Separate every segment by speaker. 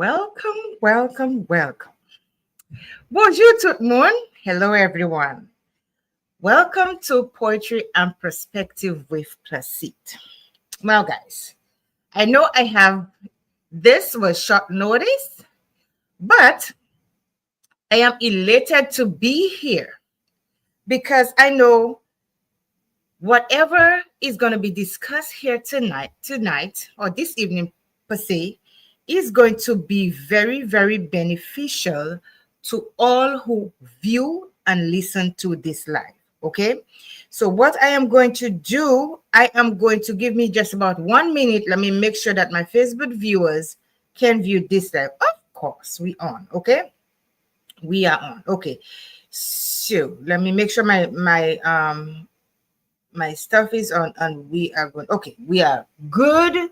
Speaker 1: Welcome, welcome, welcome. Bonjour tout le monde. Hello, everyone. Welcome to Poetry and Perspective with Placide. Well, guys, I know this was short notice, but I am elated to be here because I know whatever is going to be discussed here tonight, or this evening per se, is going to be very, very beneficial to all who view and listen to this live. Okay. So what I am going to do, I am going to give me just about 1 minute. Let me make sure that my Facebook viewers can view this live. Of course, we on. Okay. We are on. Okay. So let me make sure my stuff is on and we are good. Okay, we are good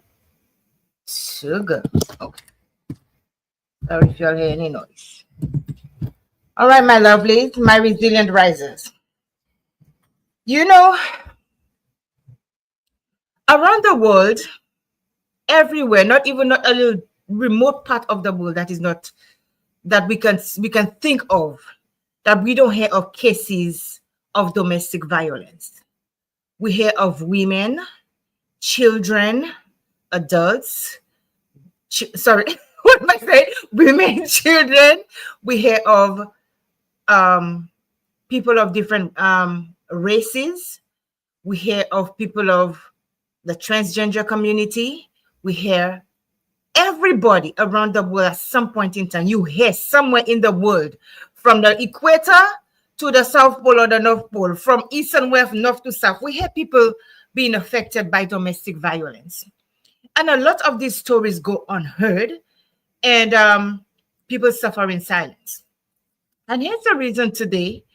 Speaker 1: to go. Okay. Sorry if you all hear any noise. All right, my lovelies, my resilient risers. You know, around the world, everywhere, not a little remote part of the world that we can think of, that we don't hear of cases of domestic violence. We hear of women, children, adults. What am I saying? Women, children. We hear of people of different races. We hear of people of the transgender community. We hear everybody around the world at some point in time. You hear somewhere in the world, from the equator to the South Pole or the North Pole, from east and west, north to south. We hear people being affected by domestic violence. And a lot of these stories go unheard, and people suffer in silence. And here's the reason today.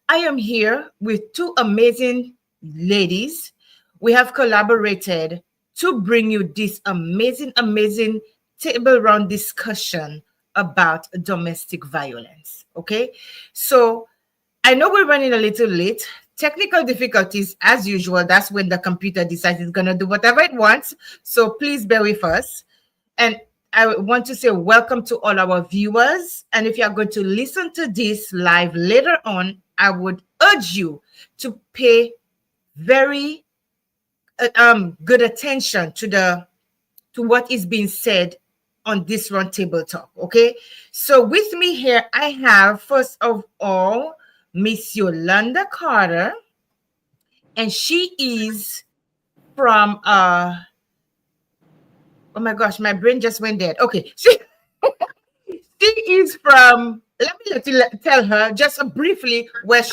Speaker 1: I am here with two amazing ladies. We have collaborated to bring you this amazing table round discussion about domestic violence. Okay, so I know we're running a little late. Technical difficulties, as usual. That's when the computer decides it's going to do whatever it wants. So please bear with us. And I want to say welcome to all our viewers. And if you're going to listen to this live later on, I would urge you to pay very good attention to what is being said on this roundtable talk. Okay. So with me here, I have, first of all, Miss Yolanda Carter, and she is from oh my gosh, my brain just went dead. Okay, she is from, let me tell her just briefly what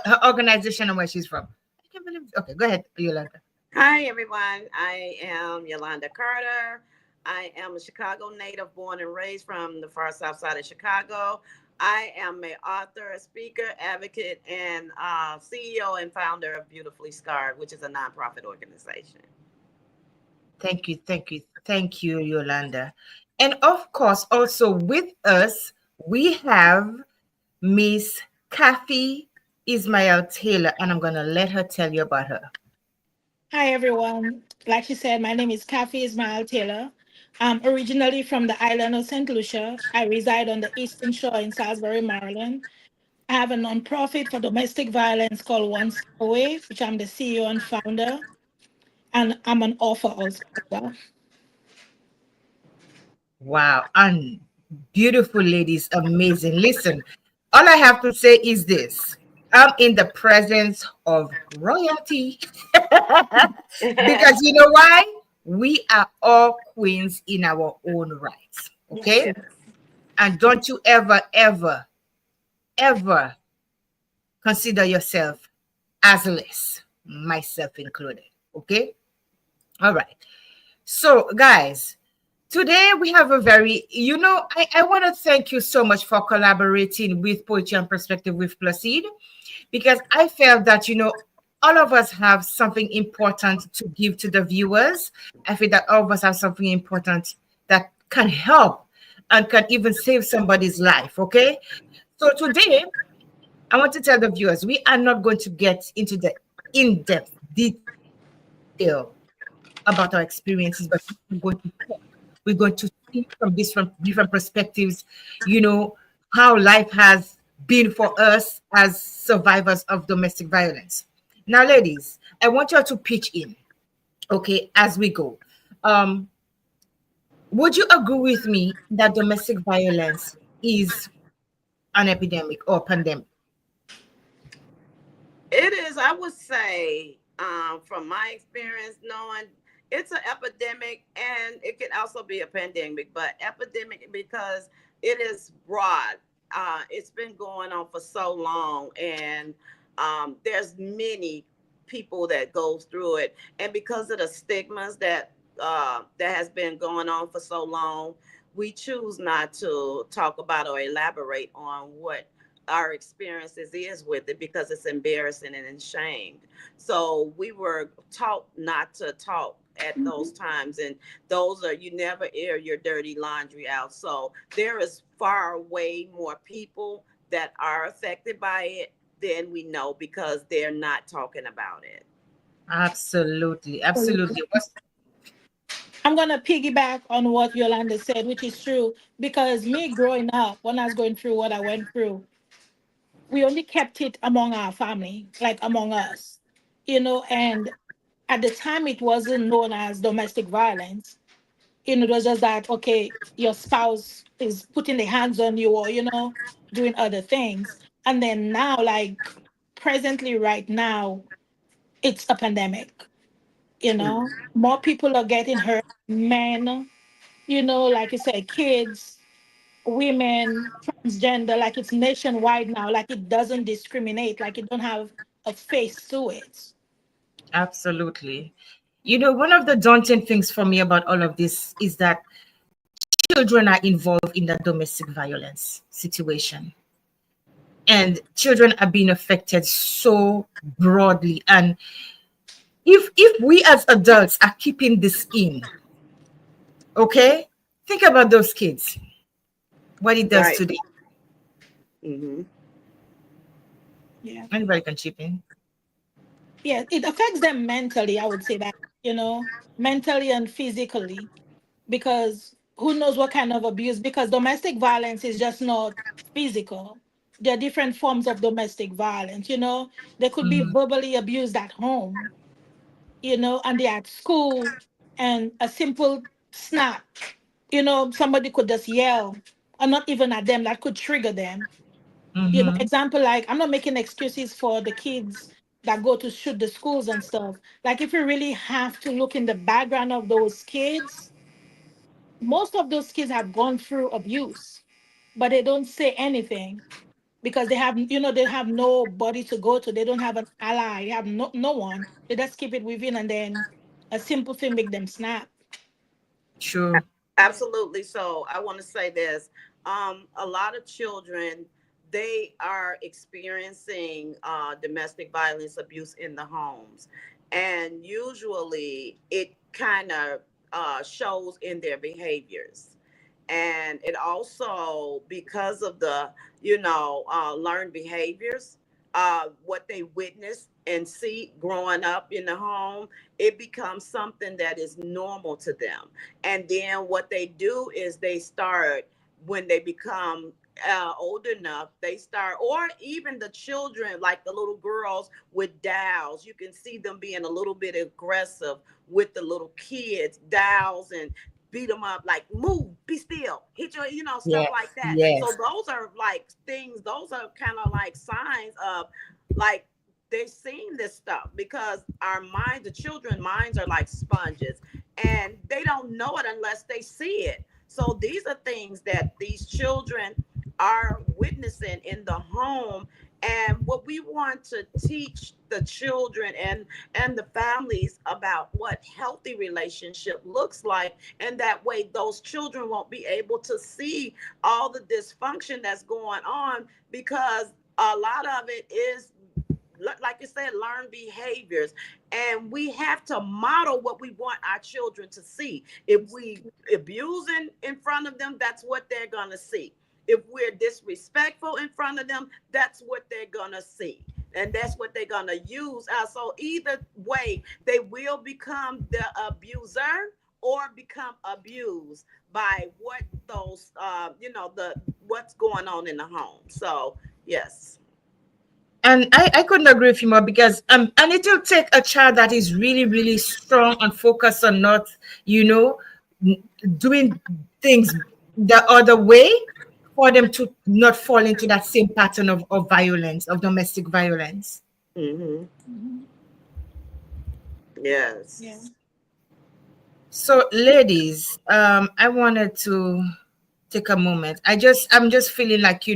Speaker 1: her organization and where she's from. I can't believe it. Okay, go ahead, Yolanda.
Speaker 2: Hi everyone, I am Yolanda Carter. I am a Chicago native, born and raised from the far south side of Chicago. I am an author, a speaker, advocate, and CEO and founder of Beautifully Scarred, which is a nonprofit organization.
Speaker 1: Thank you, Yolanda. And of course, also with us, we have Miss Kathy Ismail Taylor, and I'm going to let her tell you about her.
Speaker 3: Hi, everyone. Like she said, my name is Kathy Ismail Taylor. I'm originally from the island of St. Lucia. I reside on the Eastern Shore in Salisbury, Maryland. I have a nonprofit for domestic violence called One Step Away, which I'm the CEO and founder. And I'm an author also.
Speaker 1: Wow. And beautiful ladies, amazing. Listen, all I have to say is this. I'm in the presence of royalty. Because you know why? We are all queens in our own rights. Okay? Yes. And don't you ever consider yourself as less, myself included. Okay? All right. So, guys, today we have a very, I want to thank you so much for collaborating with Poetry and Perspective with Placide, because I felt that, all of us have something important to give to the viewers. I feel that all of us have something important that can help and can even save somebody's life, okay? So today, I want to tell the viewers, we are not going to get into the in-depth detail about our experiences, but we're going to from different perspectives, you know, how life has been for us as survivors of domestic violence. Now, ladies, I want you all to pitch in, okay, as we go. Um, would you agree with me that domestic violence is an epidemic or pandemic?
Speaker 2: It is, I would say, from my experience, knowing it's an epidemic and it can also be a pandemic, but epidemic because it is broad. It's been going on for so long, and there's many people that goes through it, and because of the stigmas that has been going on for so long, we choose not to talk about or elaborate on what our experiences is with it because it's embarrassing and shamed. So we were taught not to talk at those times, and those are, you never air your dirty laundry out. So there is far way more people that are affected by it than we know because they're not talking about it.
Speaker 1: Absolutely, absolutely.
Speaker 3: I'm gonna piggyback on what Yolanda said, which is true. Because me growing up, when I was going through what I went through, we only kept it among our family, like among us, and at the time it wasn't known as domestic violence. It was just that, okay, your spouse is putting their hands on you or, doing other things. And then now, like presently, right now, it's a pandemic, more people are getting hurt, men, like you said, kids, women, transgender, like it's nationwide now, like it doesn't discriminate, like it don't have a face to it.
Speaker 1: Absolutely. You know, one of the daunting things for me about all of this is that children are involved in the domestic violence situation. And children are being affected so broadly. And if we as adults are keeping this in, okay, think about those kids, what it does
Speaker 2: Right.
Speaker 1: to them.
Speaker 2: Mm-hmm.
Speaker 3: Yeah.
Speaker 1: Anybody can chip in.
Speaker 3: Yeah, it affects them mentally, I would say that, mentally and physically, because who knows what kind of abuse, because domestic violence is just not physical. There are different forms of domestic violence, they could be
Speaker 1: Mhm.
Speaker 3: verbally abused at home, and they're at school, and a simple snap, somebody could just yell, or not even at them, that could trigger them.
Speaker 1: Mhm.
Speaker 3: Example, like, I'm not making excuses for the kids that go to shoot the schools and stuff. Like, if you really have to look in the background of those kids, most of those kids have gone through abuse, but they don't say anything because they have nobody to go to. They don't have an ally. They have no one. They just keep it within, and then a simple thing make them snap.
Speaker 1: True.
Speaker 2: Absolutely. So I want to say this. A lot of children, they are experiencing domestic violence abuse in the homes. And usually it kind of shows in their behaviors. And it also, because of the, learned behaviors, what they witness and see growing up in the home, it becomes something that is normal to them. And then what they do is they start, when they become old enough, they start, or even the children, like the little girls with dolls, you can see them being a little bit aggressive with the little kids, dolls, and beat them up, like move, be still, hit your, stuff like
Speaker 1: Yes.
Speaker 2: that. So
Speaker 1: Yes.
Speaker 2: those are like things, those are kind of like signs of, like, they've seen this stuff because our minds, the children minds are like sponges, and they don't know it unless they see it. So these are things that these children are witnessing in the home. And what we want to teach the children and the families about what healthy relationship looks like, and that way those children won't be able to see all the dysfunction that's going on, because a lot of it is, like you said, learned behaviors. And we have to model what we want our children to see. If we abusing in front of them, that's what they're gonna see. If we're disrespectful in front of them, that's what they're gonna see, and that's what they're gonna use. So either way, they will become the abuser, or become abused by what those the what's going on in the home. So yes.
Speaker 1: And I couldn't agree with you more, because and it will take a child that is really, really strong and focused on not, you know, n- doing things the other way, for them to not fall into that same pattern of violence, of domestic violence.
Speaker 2: Hmm.
Speaker 3: Mhm. Yeah.
Speaker 2: Yes.
Speaker 1: So ladies, I wanted to take a moment. I'm just feeling like, I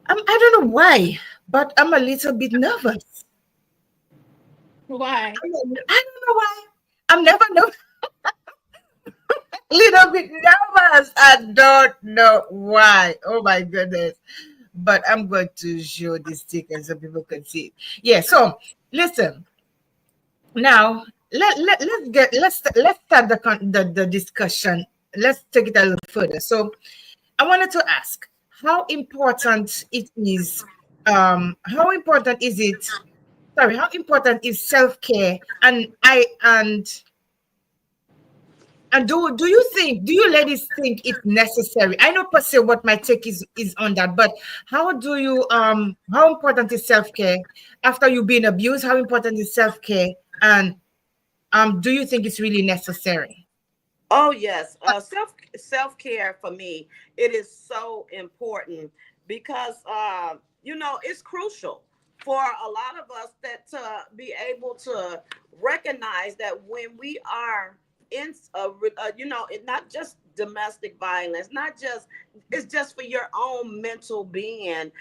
Speaker 1: don't know why, but I'm a little bit nervous.
Speaker 3: Why?
Speaker 1: I don't know why. I'm never little bit nervous. I don't know why. Oh my goodness. But I'm going to show this sticker so people can see it. Yeah, so listen. Now let's start the discussion. Let's take it a little further. So I wanted to ask how important it is, how important is it, sorry, how important is self-care, and do you think, do you ladies think it's necessary? I know per se what my take is on that, but how do you how important is self-care after you've been abused? How important is self-care? And do you think it's really necessary?
Speaker 2: Oh yes, self care for me, it is so important because it's crucial for a lot of us that to be able to recognize that when we are in it's not just domestic violence, not just it's just for your own mental being.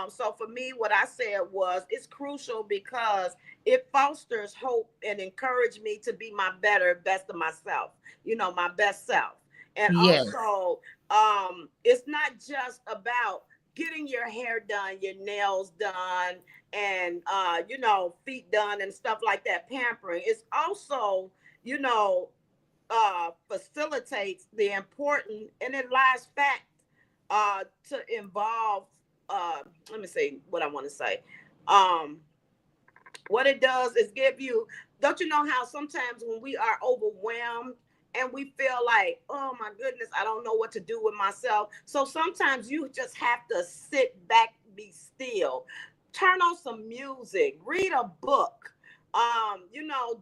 Speaker 2: So for me, what I said was it's crucial because it fosters hope and encourage me to be my better best of myself, my best self. And
Speaker 1: Yes.
Speaker 2: also, it's not just about getting your hair done, your nails done, and feet done and stuff like that, pampering. It's also, you know, facilitates the important and it lies fact to involve let me say what I want to say. Um what it does is give you, don't you know how sometimes when we are overwhelmed and we feel like, oh my goodness, I don't know what to do with myself. So sometimes you just have to sit back, be still, turn on some music, read a book,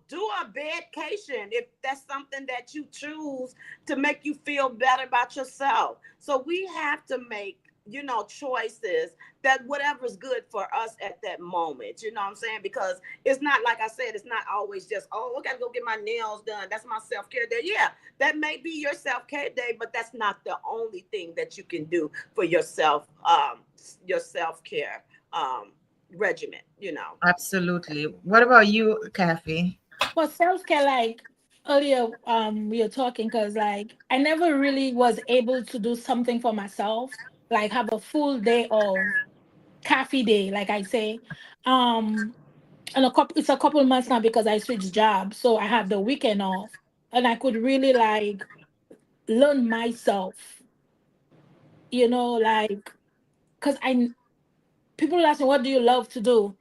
Speaker 2: do a vacation if that's something that you choose to make you feel better about yourself. So we have to make, choices that whatever's good for us at that moment. You know what I'm saying? Because it's not, like I said, it's not always just, oh, I gotta go get my nails done. That's my self-care day. Yeah, that may be your self-care day, but that's not the only thing that you can do for yourself, your self-care regimen.
Speaker 1: Absolutely. What about you, Kathy?
Speaker 3: Well, self care, like earlier, we were talking because like I never really was able to do something for myself, like have a full day of coffee day, like I say. Um, and it's a couple months now because I switched jobs, so I have the weekend off, and I could really like learn myself, like because I people ask me what do you love to do,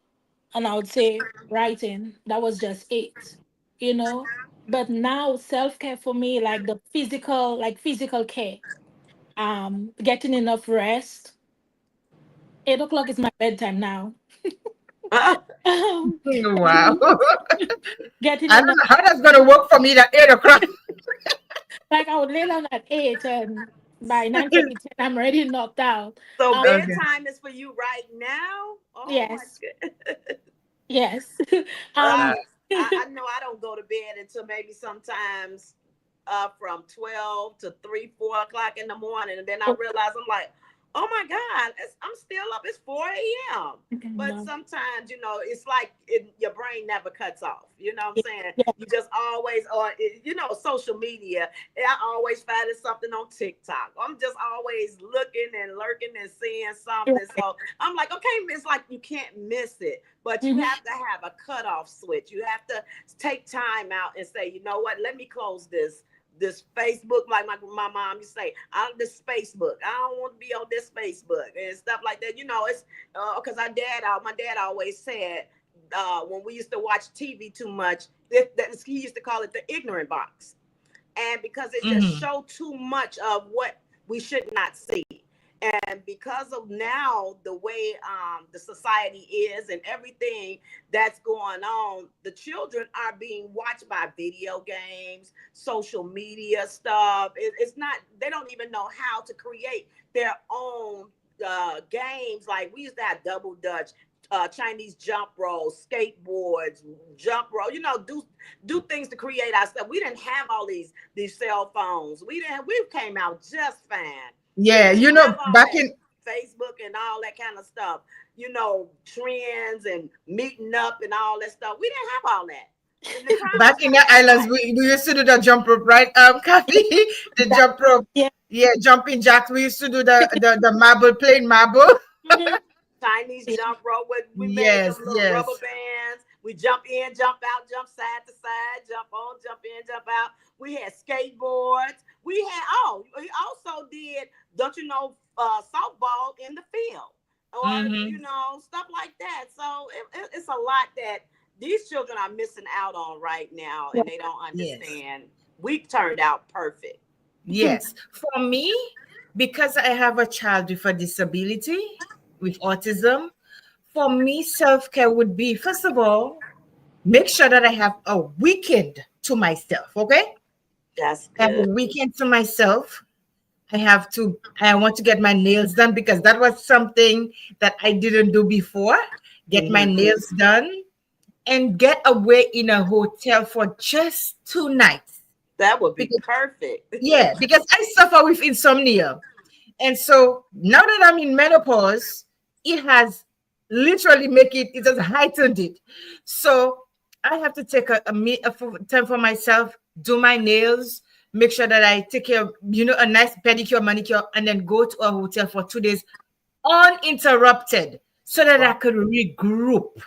Speaker 3: and I would say writing. That was just it. But now self-care for me, like the physical care, getting enough rest. 8 o'clock is my bedtime now. Um,
Speaker 1: Wow.
Speaker 3: getting
Speaker 1: I don't
Speaker 3: enough,
Speaker 1: know how that's gonna work for me at 8 o'clock.
Speaker 3: like I would lay down at 8 and by 9:30, 10, I'm already knocked out.
Speaker 2: So
Speaker 3: Um,
Speaker 1: Okay.
Speaker 2: bedtime is for you right now? Oh my
Speaker 3: yes,
Speaker 2: goodness.
Speaker 3: yes.
Speaker 1: Wow.
Speaker 3: um,
Speaker 2: I know I don't go to bed until maybe sometimes from 12 to 3, 4 o'clock in the morning. And then I realize I'm like, oh my God, I'm still up. It's 4 a.m. But
Speaker 3: no.
Speaker 2: sometimes, it's like your brain never cuts off. You know what I'm saying?
Speaker 3: Yeah.
Speaker 2: You just always, or, social media. I always find something on TikTok. I'm just always looking and lurking and seeing something. So I'm like, okay, it's like you can't miss it, but you
Speaker 3: Mhm.
Speaker 2: have to have a cutoff switch. You have to take time out and say, you know what, let me close this Facebook, like my mom used to say, out of this Facebook. I don't want to be on this Facebook and stuff like that. It's because my dad always said when we used to watch TV too much, he used to call it the ignorant box, and because it just
Speaker 1: Mm-hmm.
Speaker 2: showed too much of what we should not see. And because of now the way the society is and everything that's going on, the children are being watched by video games, social media stuff. It's not, they don't even know how to create their own games. Like we used to have double dutch, Chinese jump ropes, skateboards, jump rope. Do things to create our stuff. We didn't have all these cell phones. We didn't. We came out just fine. We
Speaker 1: Yeah,
Speaker 2: didn't
Speaker 1: you
Speaker 2: have
Speaker 1: know,
Speaker 2: all
Speaker 1: back
Speaker 2: that
Speaker 1: in
Speaker 2: Facebook and all that kind of stuff. Trends and meeting up and all that stuff. We didn't have all that. The crime
Speaker 1: back
Speaker 2: was
Speaker 1: in
Speaker 2: kind
Speaker 1: the
Speaker 2: of
Speaker 1: islands,
Speaker 2: quiet.
Speaker 1: we used to do the jump rope, right? Kathy, the
Speaker 3: That,
Speaker 1: jump rope.
Speaker 3: yeah.
Speaker 1: Yeah, jumping jacks. We used to do the marble, plain marble.
Speaker 3: Mhm.
Speaker 2: Chinese
Speaker 3: Yeah.
Speaker 2: jump rope where we made them
Speaker 1: Yes,
Speaker 2: little rubber
Speaker 1: yes.
Speaker 2: bands. We jump in, jump out, jump side to side, jump on, jump in, jump out. We had skateboards. We also did, don't you know, softball in the field or,
Speaker 1: Mm-hmm.
Speaker 2: stuff like that. So it's a lot that these children are missing out on right now
Speaker 3: Yeah.
Speaker 2: and they don't
Speaker 1: Yes.
Speaker 2: understand. We turned out perfect.
Speaker 1: Yes. For me, because I have a child with a disability, with autism, for me, self-care would be, first of all, make sure that I have a weekend to myself. Okay.
Speaker 2: That's
Speaker 1: I have
Speaker 2: good.
Speaker 1: a weekend to myself. I want to get my nails done because that was something that I didn't do before. Get my
Speaker 2: Mhm.
Speaker 1: nails done and get away in a hotel for just 2 nights.
Speaker 2: That would be
Speaker 1: Because,
Speaker 2: perfect.
Speaker 1: yeah, because I suffer with insomnia. And so now that I'm in menopause, it has literally it has heightened it. So I have to take time for myself, do my nails, make sure that I take care of, a nice pedicure, manicure, and then go to a hotel for 2 days uninterrupted so that I
Speaker 2: Wow.
Speaker 1: could regroup.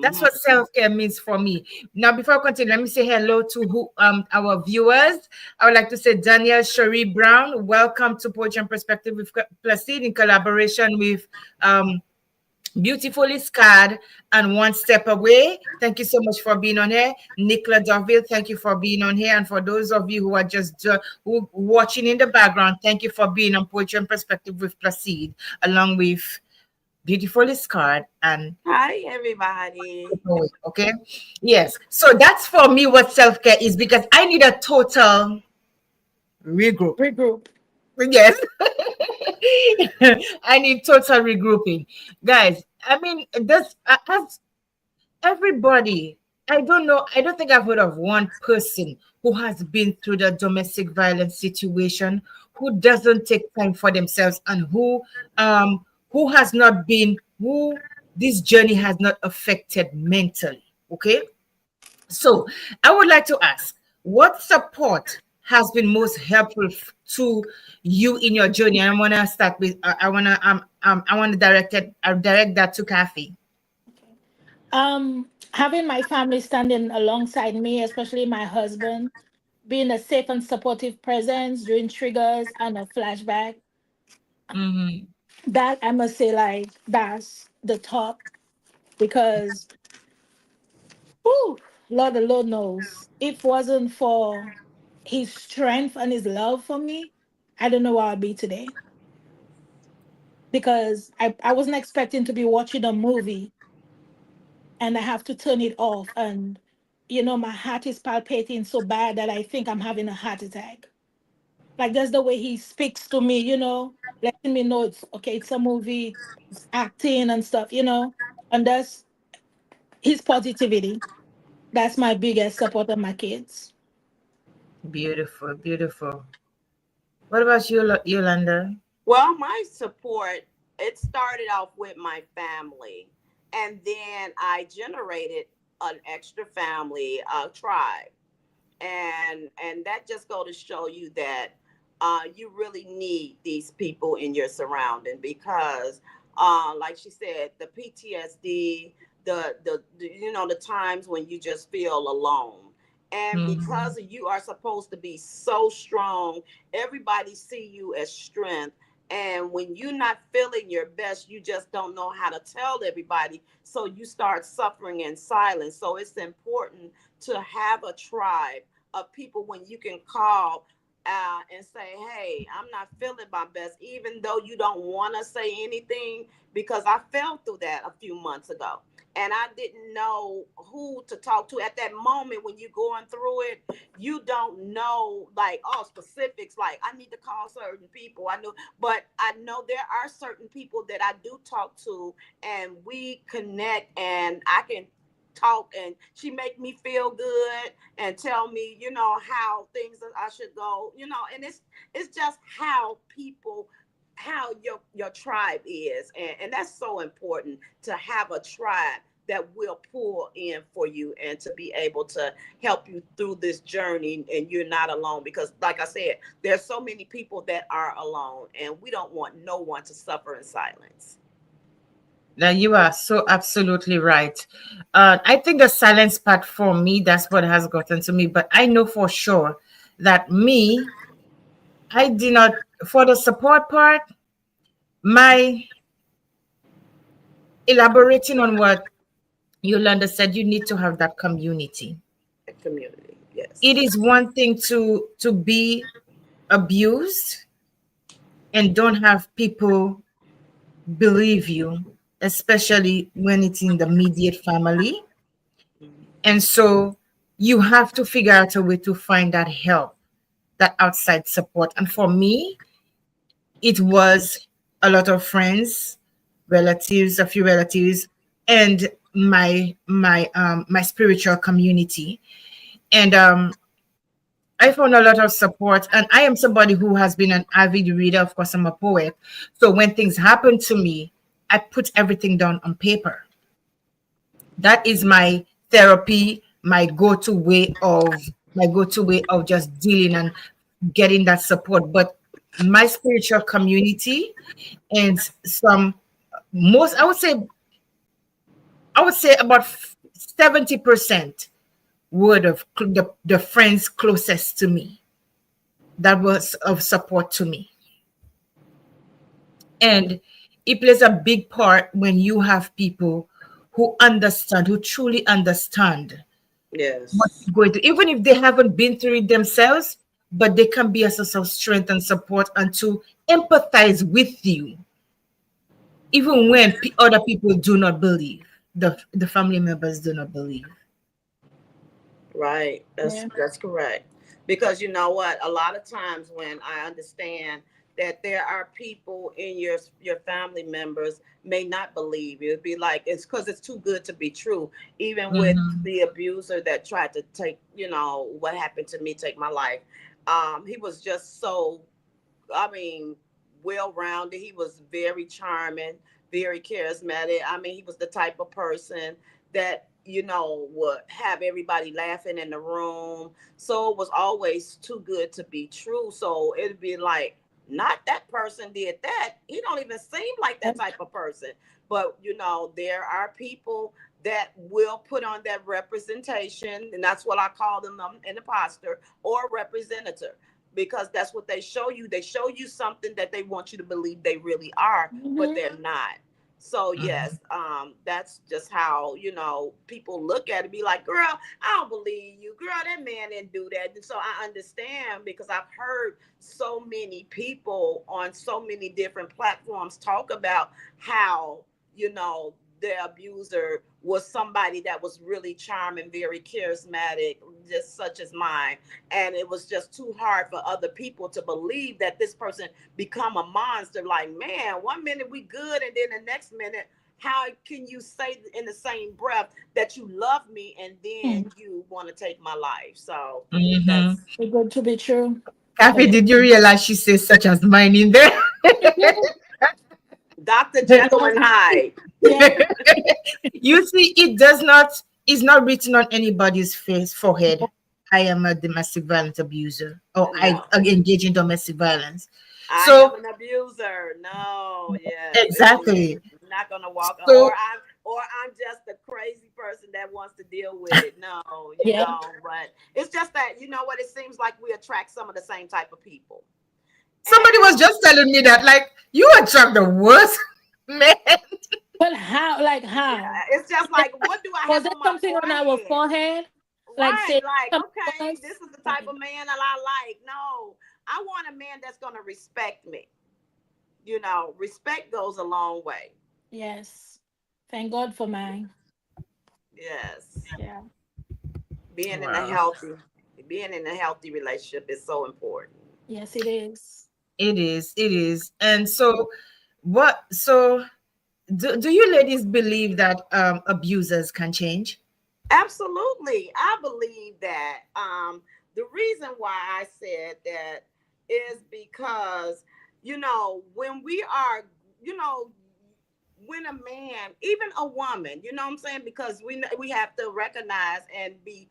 Speaker 1: That's
Speaker 2: Mhm.
Speaker 1: what self-care means for me. Now, before I continue, let me say hello to our viewers. I would like to say Daniel Cherie Brown. Welcome to Poetry and Perspective with Placide in collaboration with um, Beautifully Scarred and One Step Away. Thank you so much for being on here. Nicola Dorville, thank you for being on here. And for those of you who are just who watching in the background, thank you for being on Poetry and Perspective with Placide, along with Beautifully Scarred and
Speaker 2: Hi, everybody.
Speaker 1: okay. Yes. So that's for me what self-care is because I need a total regroup.
Speaker 3: Regroup.
Speaker 1: Yes. I need total regrouping. Guys, I mean, this as everybody, I don't think I've heard of one person who has been through the domestic violence situation who doesn't take time for themselves and who has not been who this journey has not affected mentally. Okay. So I would like to ask, what support has been most helpful to you in your journey? I want to start with. I want to direct that to Kathy.
Speaker 3: Having my family standing alongside me, especially my husband, being a safe and supportive presence during triggers and a flashback,
Speaker 1: Mm-hmm.
Speaker 3: that I must say, like, that's the top because, whew, Lord alone knows. If it wasn't for his strength and his love for me, I don't know where I'd be today. Because I wasn't expecting to be watching a movie and I have to turn it off. And, my heart is palpitating so bad that I think I'm having a heart attack. Like, that's the way he speaks to me, letting me know it's okay, it's a movie, it's acting and stuff. And that's his positivity. That's my biggest support of my kids.
Speaker 1: Beautiful, beautiful. What about you, Yolanda?
Speaker 2: Well, my support, it started off with my family, and then I generated an extra family, tribe, and that just go to show you that you really need these people in your surrounding because, like she said, the PTSD, the times when you just feel alone. And
Speaker 1: Mm-hmm.
Speaker 2: because you are supposed to be so strong, everybody see you as strength, And when you're not feeling your best, you just don't know how to tell everybody. So you start suffering in silence. So it's important to have a tribe of people when you can call and say, hey, I'm not feeling my best, even though you don't want to say anything, because I fell through that a few months ago. And I didn't know who to talk to at that moment when you're going through it. You don't know, like, all specifics, like, I need to call certain people. I know, but I know there are certain people that I do talk to, and we connect, and I can talk, and she make me feel good and tell me, how things that I should go, and it's just how people, how your tribe is, and that's so important, to have a tribe that will pull in for you and to be able to help you through this journey, and you're not alone, because like I said, there's so many people that are alone, and we don't want no one to suffer in silence.
Speaker 1: Now you are so absolutely right. I think the silence part for me, that's what has gotten to me. But I know for sure that me, I did not, for the support part, my elaborating on what Yolanda said, you need to have that community.
Speaker 2: A community,
Speaker 1: It
Speaker 2: yes.
Speaker 1: is one thing to be abused and don't have people believe you, especially when it's in the immediate family. And so you have to figure out a way to find that help, that outside support. And for me, it was a lot of friends, relatives, a few relatives, and my spiritual community. And I found a lot of support. And I am somebody who has been an avid reader. Of course, I'm a poet. So when things happen to me, I put everything down on paper. That is my therapy, my go-to way of just dealing and getting that support. But my spiritual community and some most I would say about 70% word of the friends closest to me that was of support to me. And it plays a big part when you have people who understand, who truly understand what
Speaker 2: Yes.
Speaker 1: you're going through, even if they haven't been through it themselves, but they can be a source of strength and support and to empathize with you, even when other people do not believe, the family members do not believe.
Speaker 2: Right. That's
Speaker 3: Yeah.
Speaker 2: that's correct. Because you know what? A lot of times when I understand that there are people in your family members may not believe you. It'd be like it's because it's too good to be true. Even with
Speaker 1: Mhm.
Speaker 2: the abuser that tried to take, what happened to me, take my life. He was just so, I mean, well rounded. He was very charming, very charismatic. I mean, he was the type of person that, would have everybody laughing in the room. So it was always too good to be true. So it'd be like, not that person did that. He don't even seem like that type of person. But there are people that will put on that representation, and that's what I call them, an imposter or representative, because that's what they show you. They show you something that they want you to believe they really are, but
Speaker 3: Hmm.
Speaker 2: they're not. So
Speaker 1: Mhm.
Speaker 2: yes, that's just how people look at it. Be like, girl, I don't believe you, girl. That man didn't do that. And so I understand, because I've heard so many people on so many different platforms talk about how the abuser was somebody that was really charming, very charismatic, just such as mine, and it was just too hard for other people to believe that this person become a monster. Like, man, one minute we good, and then the next minute, how can you say in the same breath that you love me and then you want to take my life? So
Speaker 1: Mhm.
Speaker 2: that's
Speaker 3: Too good to be true.
Speaker 1: Kathy,
Speaker 3: Agree.
Speaker 1: did you realize she says such as mine in there?
Speaker 2: Dr. Jekyll and Hyde.
Speaker 3: Yeah.
Speaker 1: You see, it's not written on anybody's face forehead. I am a domestic violence abuser, or I
Speaker 2: No,
Speaker 1: engage in domestic violence.
Speaker 2: I am
Speaker 1: So
Speaker 2: an abuser. No, yes,
Speaker 1: exactly.
Speaker 2: I'm not gonna walk,
Speaker 1: So
Speaker 2: or I'm just a crazy person that wants to deal with it. No,
Speaker 3: Yeah.
Speaker 2: but it's just that, you know what? It seems like we attract some of the same type of people.
Speaker 1: Somebody was just telling me that, like, you attract the worst man.
Speaker 3: But how? Like how?
Speaker 2: Yeah, it's just
Speaker 3: Like,
Speaker 2: like, what do I
Speaker 3: was
Speaker 2: have
Speaker 3: it
Speaker 2: on my
Speaker 3: something on our
Speaker 2: forehead?
Speaker 3: forehead? Like
Speaker 2: Right,
Speaker 3: say
Speaker 2: like,
Speaker 3: something to
Speaker 2: okay, this
Speaker 3: us?
Speaker 2: is the type
Speaker 3: Like
Speaker 2: of man that I like. No, I want a man that's going to respect me. Respect goes a long way.
Speaker 3: yes. Thank God for mine.
Speaker 2: Yes.
Speaker 3: Yeah.
Speaker 2: Being in a
Speaker 1: Wow.
Speaker 2: healthy being in a healthy relationship is so important.
Speaker 3: Yes, it is.
Speaker 1: It is. It is. And so, what? So, do you ladies believe that abusers can change?
Speaker 2: Absolutely. I believe that the reason why I said that is because, when we are, you know, when a man, even a woman, you know what I'm saying? Because we have to recognize and be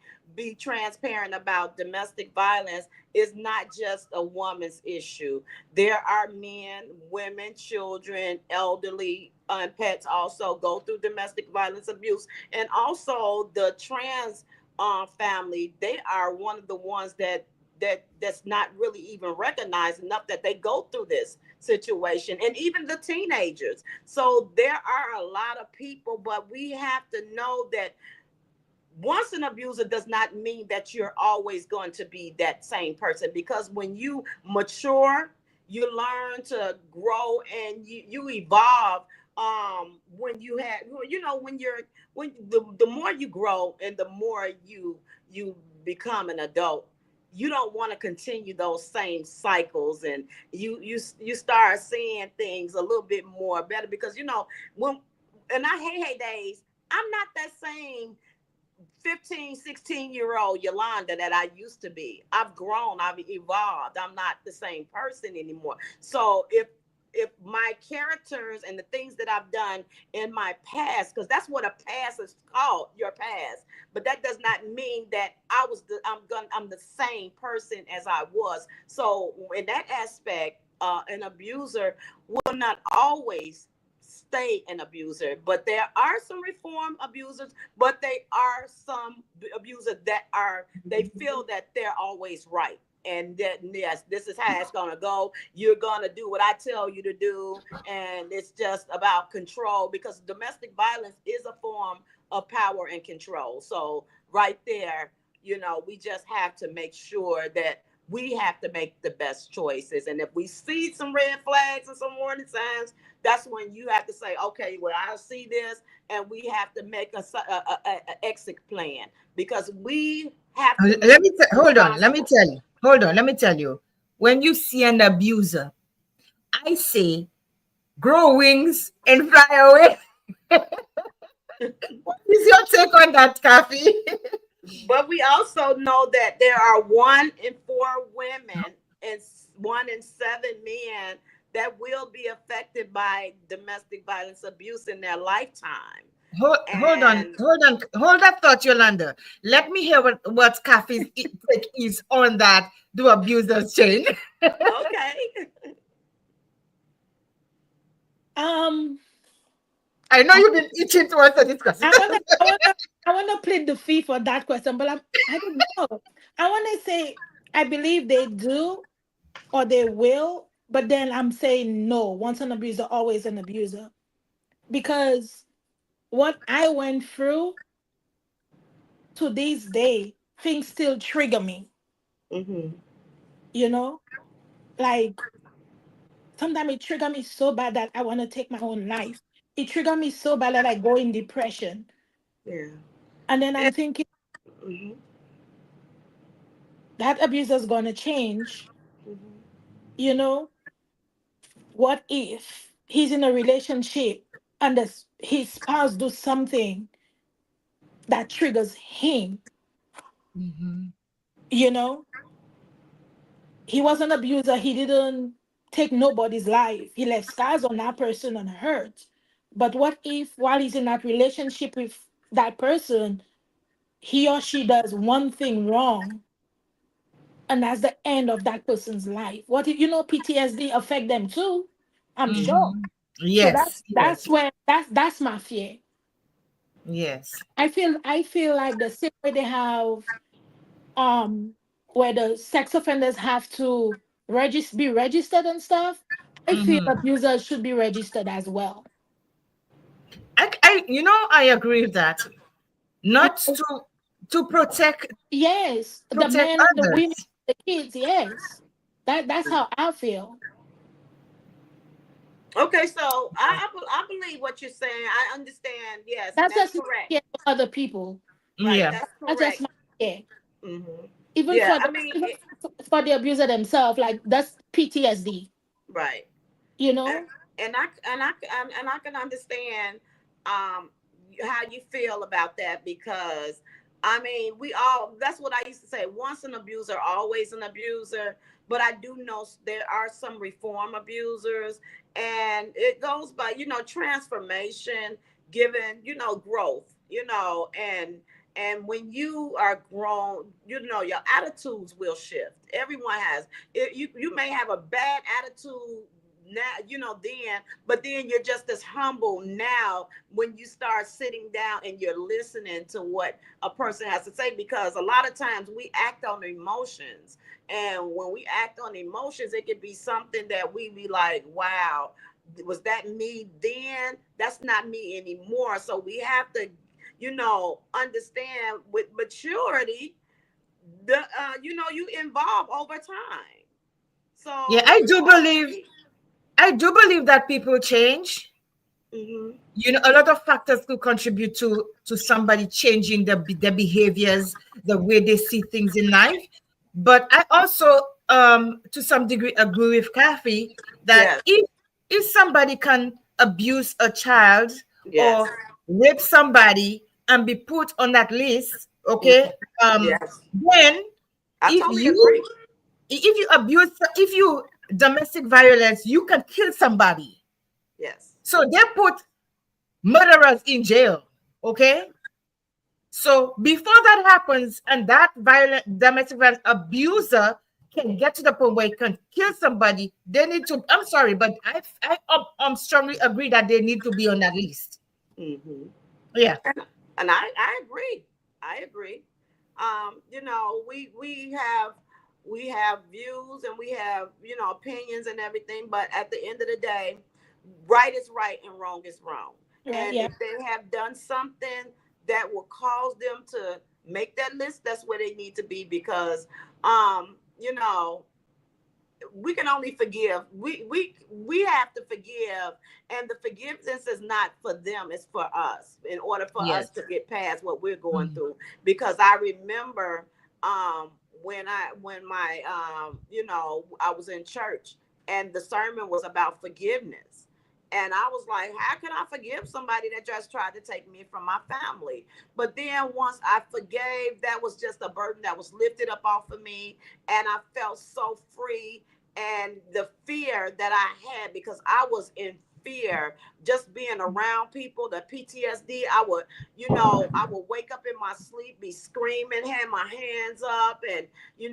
Speaker 2: transparent about domestic violence is not just a woman's issue. There are men, women, children, elderly, and pets also go through domestic violence abuse, and also the trans family. They are one of the ones that's not really even recognized enough that they go through this situation, and even the teenagers. So there are a lot of people, but we have to know that once an abuser does not mean that you're always going to be that same person, because when you mature, you learn to grow and you evolve. When you have, when the more you grow and the more you become an adult, you don't want to continue those same cycles, and you start seeing things a little bit more better, because when in our hey days, I'm not that same 15, 16-year-old Yolanda that I used to be. I've grown, I've evolved. I'm not the same person anymore. So if my characters and the things that I've done in my past, because that's what a past is called, your past, but that does not mean that I'm the same person as I was. So in that aspect, an abuser will not always stay an abuser, but there are some reform abusers, but they are some abusers that they feel that they're always right, and that, yes, this is how it's gonna go. You're gonna do what I tell you to do, and it's just about control, because domestic violence is a form of power and control. So right there, we just have to make sure that we have to make the best choices. And if we see some red flags and some warning signs, that's when you have to say, okay, well, I see this, and we have to make a exit plan, because we have to
Speaker 1: Let
Speaker 2: make
Speaker 1: me hold on. Let me
Speaker 2: responsible.
Speaker 1: tell you. Hold on. Let me tell you. When you see an abuser, I say, grow wings and fly away. What is your take on that, Kathy?
Speaker 2: But we also know that there are 1 in 4 women and 1 in 7 men that will be affected by domestic violence abuse in their lifetime.
Speaker 1: Hold on,
Speaker 2: And
Speaker 1: hold that thought, Yolanda. Let me hear what Kathy's take is on that. Do abusers change?
Speaker 2: okay.
Speaker 3: Um,
Speaker 1: I know
Speaker 3: I,
Speaker 1: you've been itching to answer this question.
Speaker 3: I wanna plead the fee for that question, but I don't know. I wanna say I believe they do or they will, but then I'm saying no. Once an abuser, always an abuser, because what I went through to this day, things still trigger me.
Speaker 2: Hmm.
Speaker 3: You know, like sometimes it trigger me so bad that I want to take my own life. It trigger me so bad that I go in depression,
Speaker 2: Yeah.
Speaker 3: and then I'm thinking
Speaker 2: Hmm.
Speaker 3: that abuser's gonna change.
Speaker 2: Hmm.
Speaker 3: You know, what if he's in a relationship and his spouse does something that triggers him?
Speaker 1: Mhm.
Speaker 3: You know, he was an abuser. He didn't take nobody's life. He left scars on that person and hurt. But what if while he's in that relationship with that person, he or she does one thing wrong and that's the end of that person's life? What if PTSD affect them too? I'm sure.
Speaker 1: Mhm.
Speaker 3: So
Speaker 1: Yes,
Speaker 3: that's
Speaker 1: yes,
Speaker 3: where that's my fear.
Speaker 1: yes.
Speaker 3: I feel like the same way they have um where the sex offenders have to be registered and stuff, I feel
Speaker 1: Mm-hmm.
Speaker 3: abusers should be registered as well.
Speaker 1: I agree with that. Not
Speaker 3: Because
Speaker 1: to
Speaker 3: yes, the
Speaker 1: protect
Speaker 3: men, the women,
Speaker 1: others.
Speaker 3: the kids, yes. That's how I feel.
Speaker 2: Okay, so I believe what you're saying. I understand. Yes, and
Speaker 3: That's
Speaker 2: that's
Speaker 3: just my
Speaker 2: correct.
Speaker 3: care for other people.
Speaker 2: Right,
Speaker 1: Yeah.
Speaker 2: that's
Speaker 3: That's just
Speaker 2: correct.
Speaker 3: my care.
Speaker 2: Hmm.
Speaker 3: Even
Speaker 2: Yeah,
Speaker 3: for
Speaker 2: I
Speaker 3: the
Speaker 2: mean,
Speaker 3: even for the abuser themselves, like that's PTSD,
Speaker 2: right.
Speaker 3: you
Speaker 2: and
Speaker 3: know?
Speaker 2: and I can understand um how you feel about that, because I mean, we all, that's what I used to say, once an abuser always an abuser. But I do know there are some reform abusers, and it goes by, transformation, given, growth, and when you are grown, your attitudes will shift. Everyone has it. You may have a bad attitude now, then, but then you're just as humble now when you start sitting down and you're listening to what a person has to say, because a lot of times we act on emotions, and when we act on emotions, it could be something that we be like, wow, was that me then? That's not me anymore. So we have to, understand with maturity, you evolve over time.
Speaker 1: Yeah,
Speaker 2: So we all agree.
Speaker 1: I do believe that people change.
Speaker 2: Hmm.
Speaker 1: A lot of factors could contribute to somebody changing their behaviors, the way they see things in life. But I also, to some degree, agree with Kathy that
Speaker 2: Yes.
Speaker 1: if somebody can abuse a child
Speaker 2: Yes.
Speaker 1: or rape somebody and be put on that list, okay,
Speaker 2: Mhm.
Speaker 1: um,
Speaker 2: Yes.
Speaker 1: then
Speaker 2: I
Speaker 1: if
Speaker 2: totally
Speaker 1: you
Speaker 2: agree.
Speaker 1: if you domestic violence, you can kill somebody.
Speaker 2: Yes.
Speaker 1: So they put murderers in jail. Okay. So before that happens, and that violent domestic violence abuser can get to the point where he can kill somebody, they need to. I'm sorry, but I strongly agree that they need to be on that list.
Speaker 2: Hmm.
Speaker 1: Yeah.
Speaker 2: And I agree. I agree. We have views, and we have, opinions and everything, but at the end of the day, right is right and wrong is wrong.
Speaker 3: Right,
Speaker 2: And
Speaker 3: yeah.
Speaker 2: if they have done something that will cause them to make that list, that's where they need to be, because you know we can only forgive. We have to forgive, and the forgiveness is not for them, it's for us, in order for us
Speaker 1: Yes.
Speaker 2: to get past what we're going
Speaker 1: Mhm.
Speaker 2: through. Because I remember, when my I was in church, and the sermon was about forgiveness, and I was like, how can I forgive somebody that just tried to take me from my family? But then once I forgave, that was just a burden that was lifted up off of me, and I felt so free. And the fear that I had, because I was in fear just being around people, the PTSD, I would wake up in my sleep, be screaming, had my hands up, and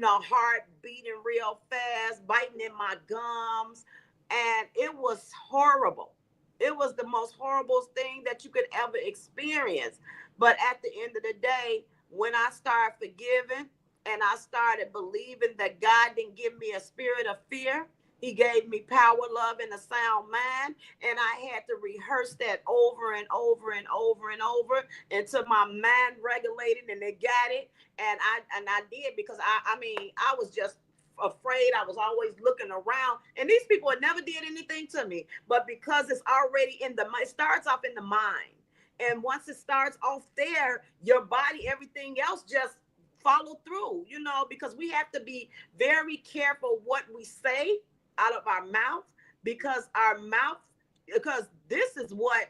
Speaker 2: heart beating real fast, biting in my gums, and it was horrible. It was the most horrible thing that you could ever experience. But at the end of the day, when I started forgiving, and I started believing that God didn't give me a spirit of fear, He gave me power, love, and a sound mind. And I had to rehearse that over and over and over and over until my mind regulated and it got it. And I did, because I mean, I was just afraid. I was always looking around, and these people had never did anything to me, but because it's already in the mind, it starts off in the mind, and once it starts off there, your body, everything else just follow through, because we have to be very careful what we say out of our mouth, because this is what,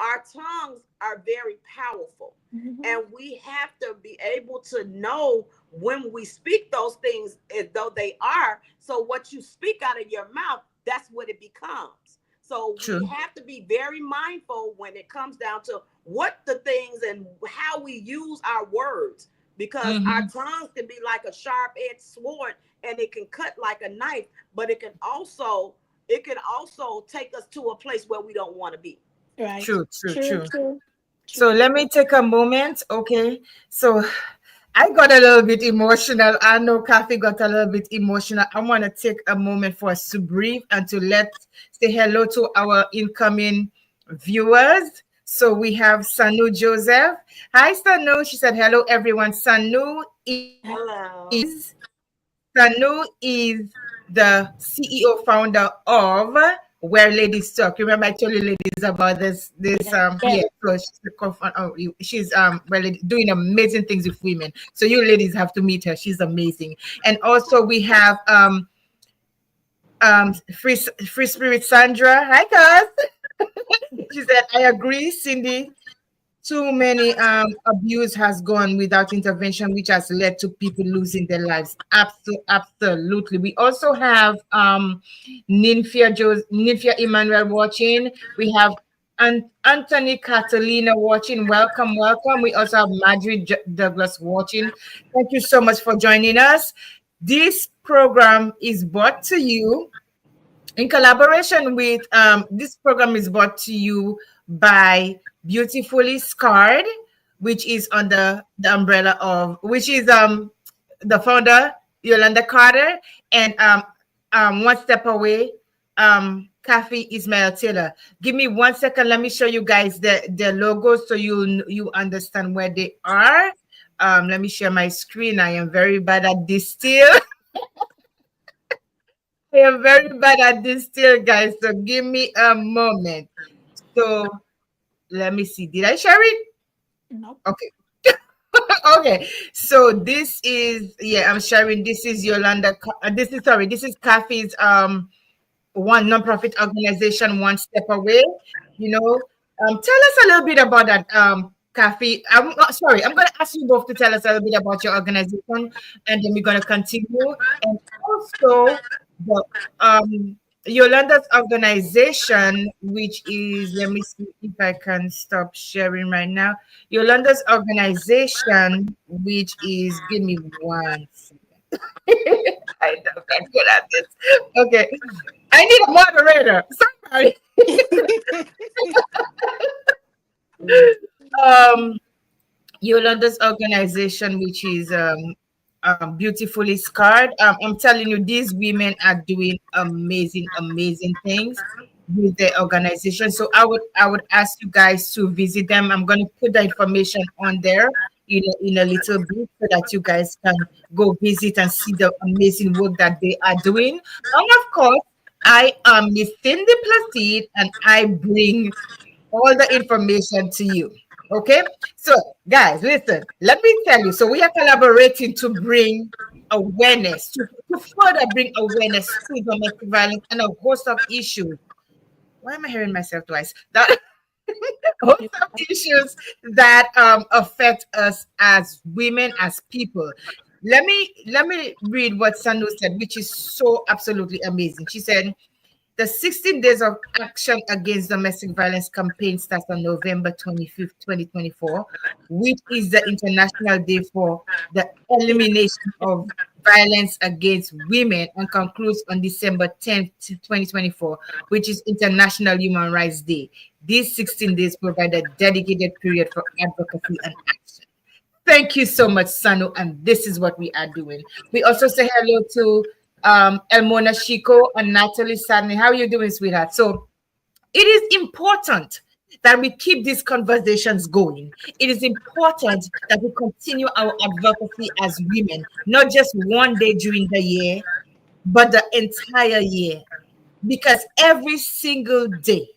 Speaker 2: our tongues are very powerful,
Speaker 3: Hmm.
Speaker 2: and we have to be able to know when we speak those things as though they are. So what you speak out of your mouth, that's what it becomes. So we
Speaker 1: True.
Speaker 2: have to be very mindful when it comes down to what the things and how we use our words, because our
Speaker 1: Hmm.
Speaker 2: tongues can be like a sharp-edged sword, and it can cut like a knife, but it can also take us to a place where we don't want to be.
Speaker 3: Right.
Speaker 1: True. True.
Speaker 3: True,
Speaker 1: True.
Speaker 3: true,
Speaker 1: So
Speaker 3: true.
Speaker 1: let me take a moment. Okay. So I got a little bit emotional. I know Kathy got a little bit emotional. I want to take a moment for us to breathe and to let say hello to our incoming viewers. So we have Sanu Joseph. Hi, Sanu. She said, hello, everyone.
Speaker 2: Hello.
Speaker 1: Sanu is the CEO founder of Where Ladies Talk. Remember, I told you ladies about this
Speaker 3: Yeah, yeah.
Speaker 1: yeah. So she's doing amazing things with women. So you ladies have to meet her. She's amazing. And also we have Free Spirit Sandra. Hi guys. She said, I agree, Cindy. Too many abuse has gone without intervention, which has led to people losing their lives. Absolutely. We also have Ninfia Emmanuel watching. We have Anthony Catalina watching. Welcome, welcome. We also have Marjorie Douglas watching. Thank you so much for joining us. This program is brought to you in collaboration with this program is brought to you by Beautifully Scarred, which is under the umbrella of which is the founder Yolanda Carter and one step away Kathy Ismail Taylor. Give me 1 second. Let me show you guys the logos so you understand where they are. Let me share my screen. I am very bad at this still. I am very bad at this still, guys. So give me a moment. So let me see. Did I share it?
Speaker 3: Nope.
Speaker 1: Okay. Okay. So this is I'm sharing. This is Yolanda. This is sorry. This is Kathy's one nonprofit organization, one step away. You know, tell us a little bit about that, Kathy. I'm sorry. I'm going to ask you both to tell us a little bit about your organization, and then we're going to continue. And also, the Yolanda's organization, which is let me see if I can stop sharing right now. Yolanda's organization, which is give me one second. I know I'm good at this. Okay. I need a moderator. Somebody. Um, Yolanda's organization, which is Beautifully Scarred. I'm telling you, these women are doing amazing, amazing things with their organization. So I would ask you guys to visit them. I'm going to put the information on there in a little bit so that you guys can go visit and see the amazing work that they are doing. And of course, I am Miss Cindy Placide and I bring all the information to you. Okay, so guys, listen, let me tell you. So we are collaborating to bring awareness, to further bring awareness to domestic violence and a host of issues. Why am I hearing myself twice? That host of issues that affect us as women, as people. Let me read what Sanu said, which is so absolutely amazing. She said, the 16 Days of Action Against Domestic Violence campaign starts on November 25th, 2024, which is the International Day for the Elimination of Violence Against Women, and concludes on December 10th, 2024, which is International Human Rights Day. These 16 days provide a dedicated period for advocacy and action. Thank you so much, Sanu. And this is what we are doing. We also say hello to Elmona Shiko and Natalie Sadney. How are you doing, sweetheart? So it is important that we keep these conversations going. It is important that we continue our advocacy as women, not just one day during the year, but the entire year. Because every single day,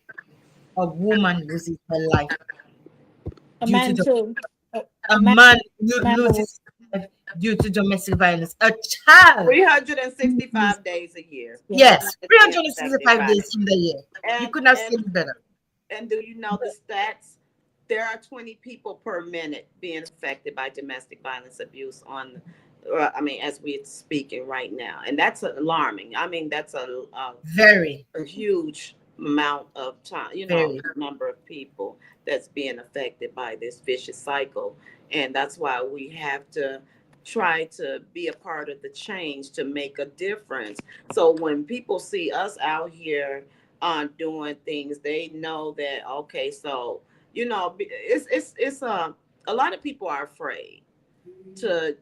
Speaker 1: a woman loses her life
Speaker 3: A
Speaker 1: due to
Speaker 3: man
Speaker 1: the
Speaker 3: too.
Speaker 1: a
Speaker 3: A man,
Speaker 1: man
Speaker 3: man or woman.
Speaker 1: loses his life due to domestic violence. A child,
Speaker 2: 365 days a year.
Speaker 3: Yeah.
Speaker 1: yes,
Speaker 2: Women is being
Speaker 1: 365
Speaker 2: affected by
Speaker 1: days
Speaker 2: it.
Speaker 1: in the year. You
Speaker 2: And
Speaker 1: could not say
Speaker 2: and
Speaker 1: it better.
Speaker 2: and do you know the stats? There are 20 people per minute being affected by domestic violence abuse on, I mean, as we're speaking right now, and that's alarming. I mean, that's
Speaker 1: Very,
Speaker 2: a huge amount of time,
Speaker 1: very.
Speaker 2: number of people that's being affected by this vicious cycle. And that's why we have to try to be a part of the change to make a difference. So when people see us out here doing things, they know that, okay, so, it's a lot of people are afraid. to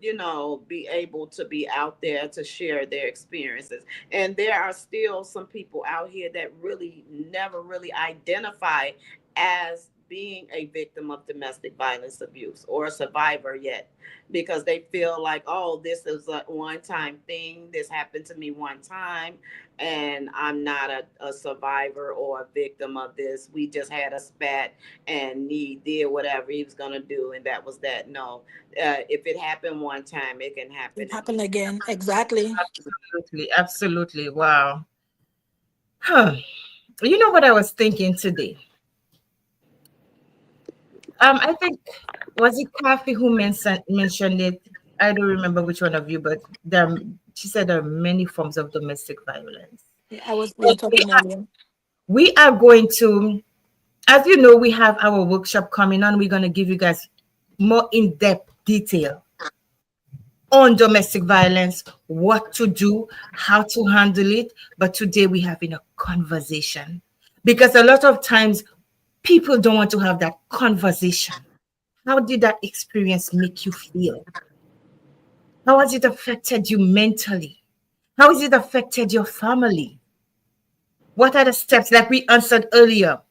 Speaker 2: be able to be out there to share their experiences. And there are still some people out here that really never really identify as being a victim of domestic violence abuse or a survivor yet, because they feel like, oh, this is a one time thing, this happened to me one time, and I'm not a survivor or a victim of this. We just had a spat and he did whatever he was going to do, and that was that. No, if it happened one time, it can happen
Speaker 3: It
Speaker 2: again.
Speaker 3: happened again. Exactly.
Speaker 1: Absolutely, absolutely. Wow. Huh. You know what I was thinking today? I think was it Kathy who mentioned it? I don't remember which one of you, but she said there are many forms of domestic violence.
Speaker 3: Yeah, we were
Speaker 1: And
Speaker 3: talking earlier.
Speaker 1: we are going to, as you know, we have our workshop coming on. We're going to give you guys more in-depth detail on domestic violence, what to do, how to handle it. But today we're having a conversation because a lot of times people don't want to have that conversation. How did that experience make you feel? How has it affected you mentally? How has it affected your family? What are the steps, like we answered earlier?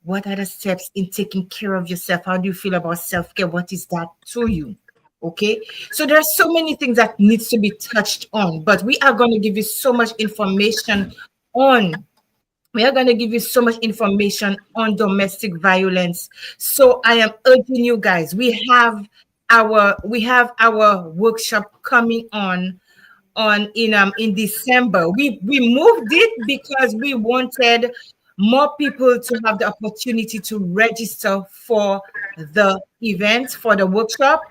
Speaker 1: What are the steps in taking care of yourself? How do you feel about self-care? What is that to you? Okay. So there are so many things that needs to be touched on, but we are going to give you so much information on we are going to give you so much information on domestic violence. So I am urging you guys, we have our workshop coming on in December. We moved it because we wanted more people to have the opportunity to register for the event, for the workshop.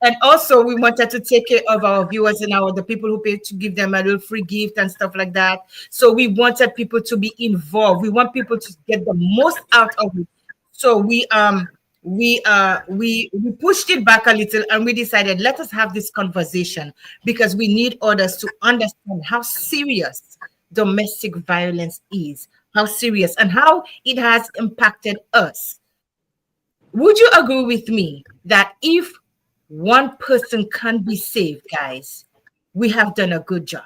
Speaker 1: And also we wanted to take care of our viewers and the people who pay, to give them a little free gift and stuff like that. So we wanted people to be involved. We want people to get the most out of it. So we pushed it back a little and we decided, let us have this conversation because we need others to understand how serious domestic violence is, how serious and how it has impacted us. Would you agree with me that if one person can be saved, guys, we have done a good job?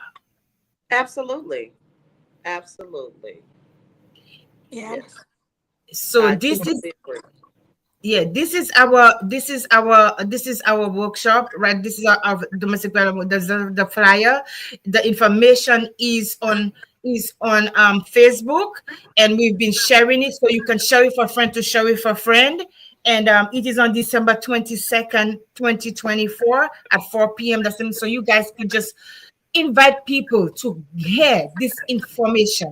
Speaker 2: Absolutely. Absolutely.
Speaker 3: Yeah.
Speaker 2: Yes.
Speaker 1: So
Speaker 2: I
Speaker 1: this is
Speaker 2: totally agree.
Speaker 1: yeah, this is our workshop, right? This is our domestic violence. The flyer. The information is on Facebook, and we've been sharing it, so you can share it for a friend to share it for a friend. And it is on December 22nd, 2024 at 4 p.m. That's so you guys could just invite people to hear this information.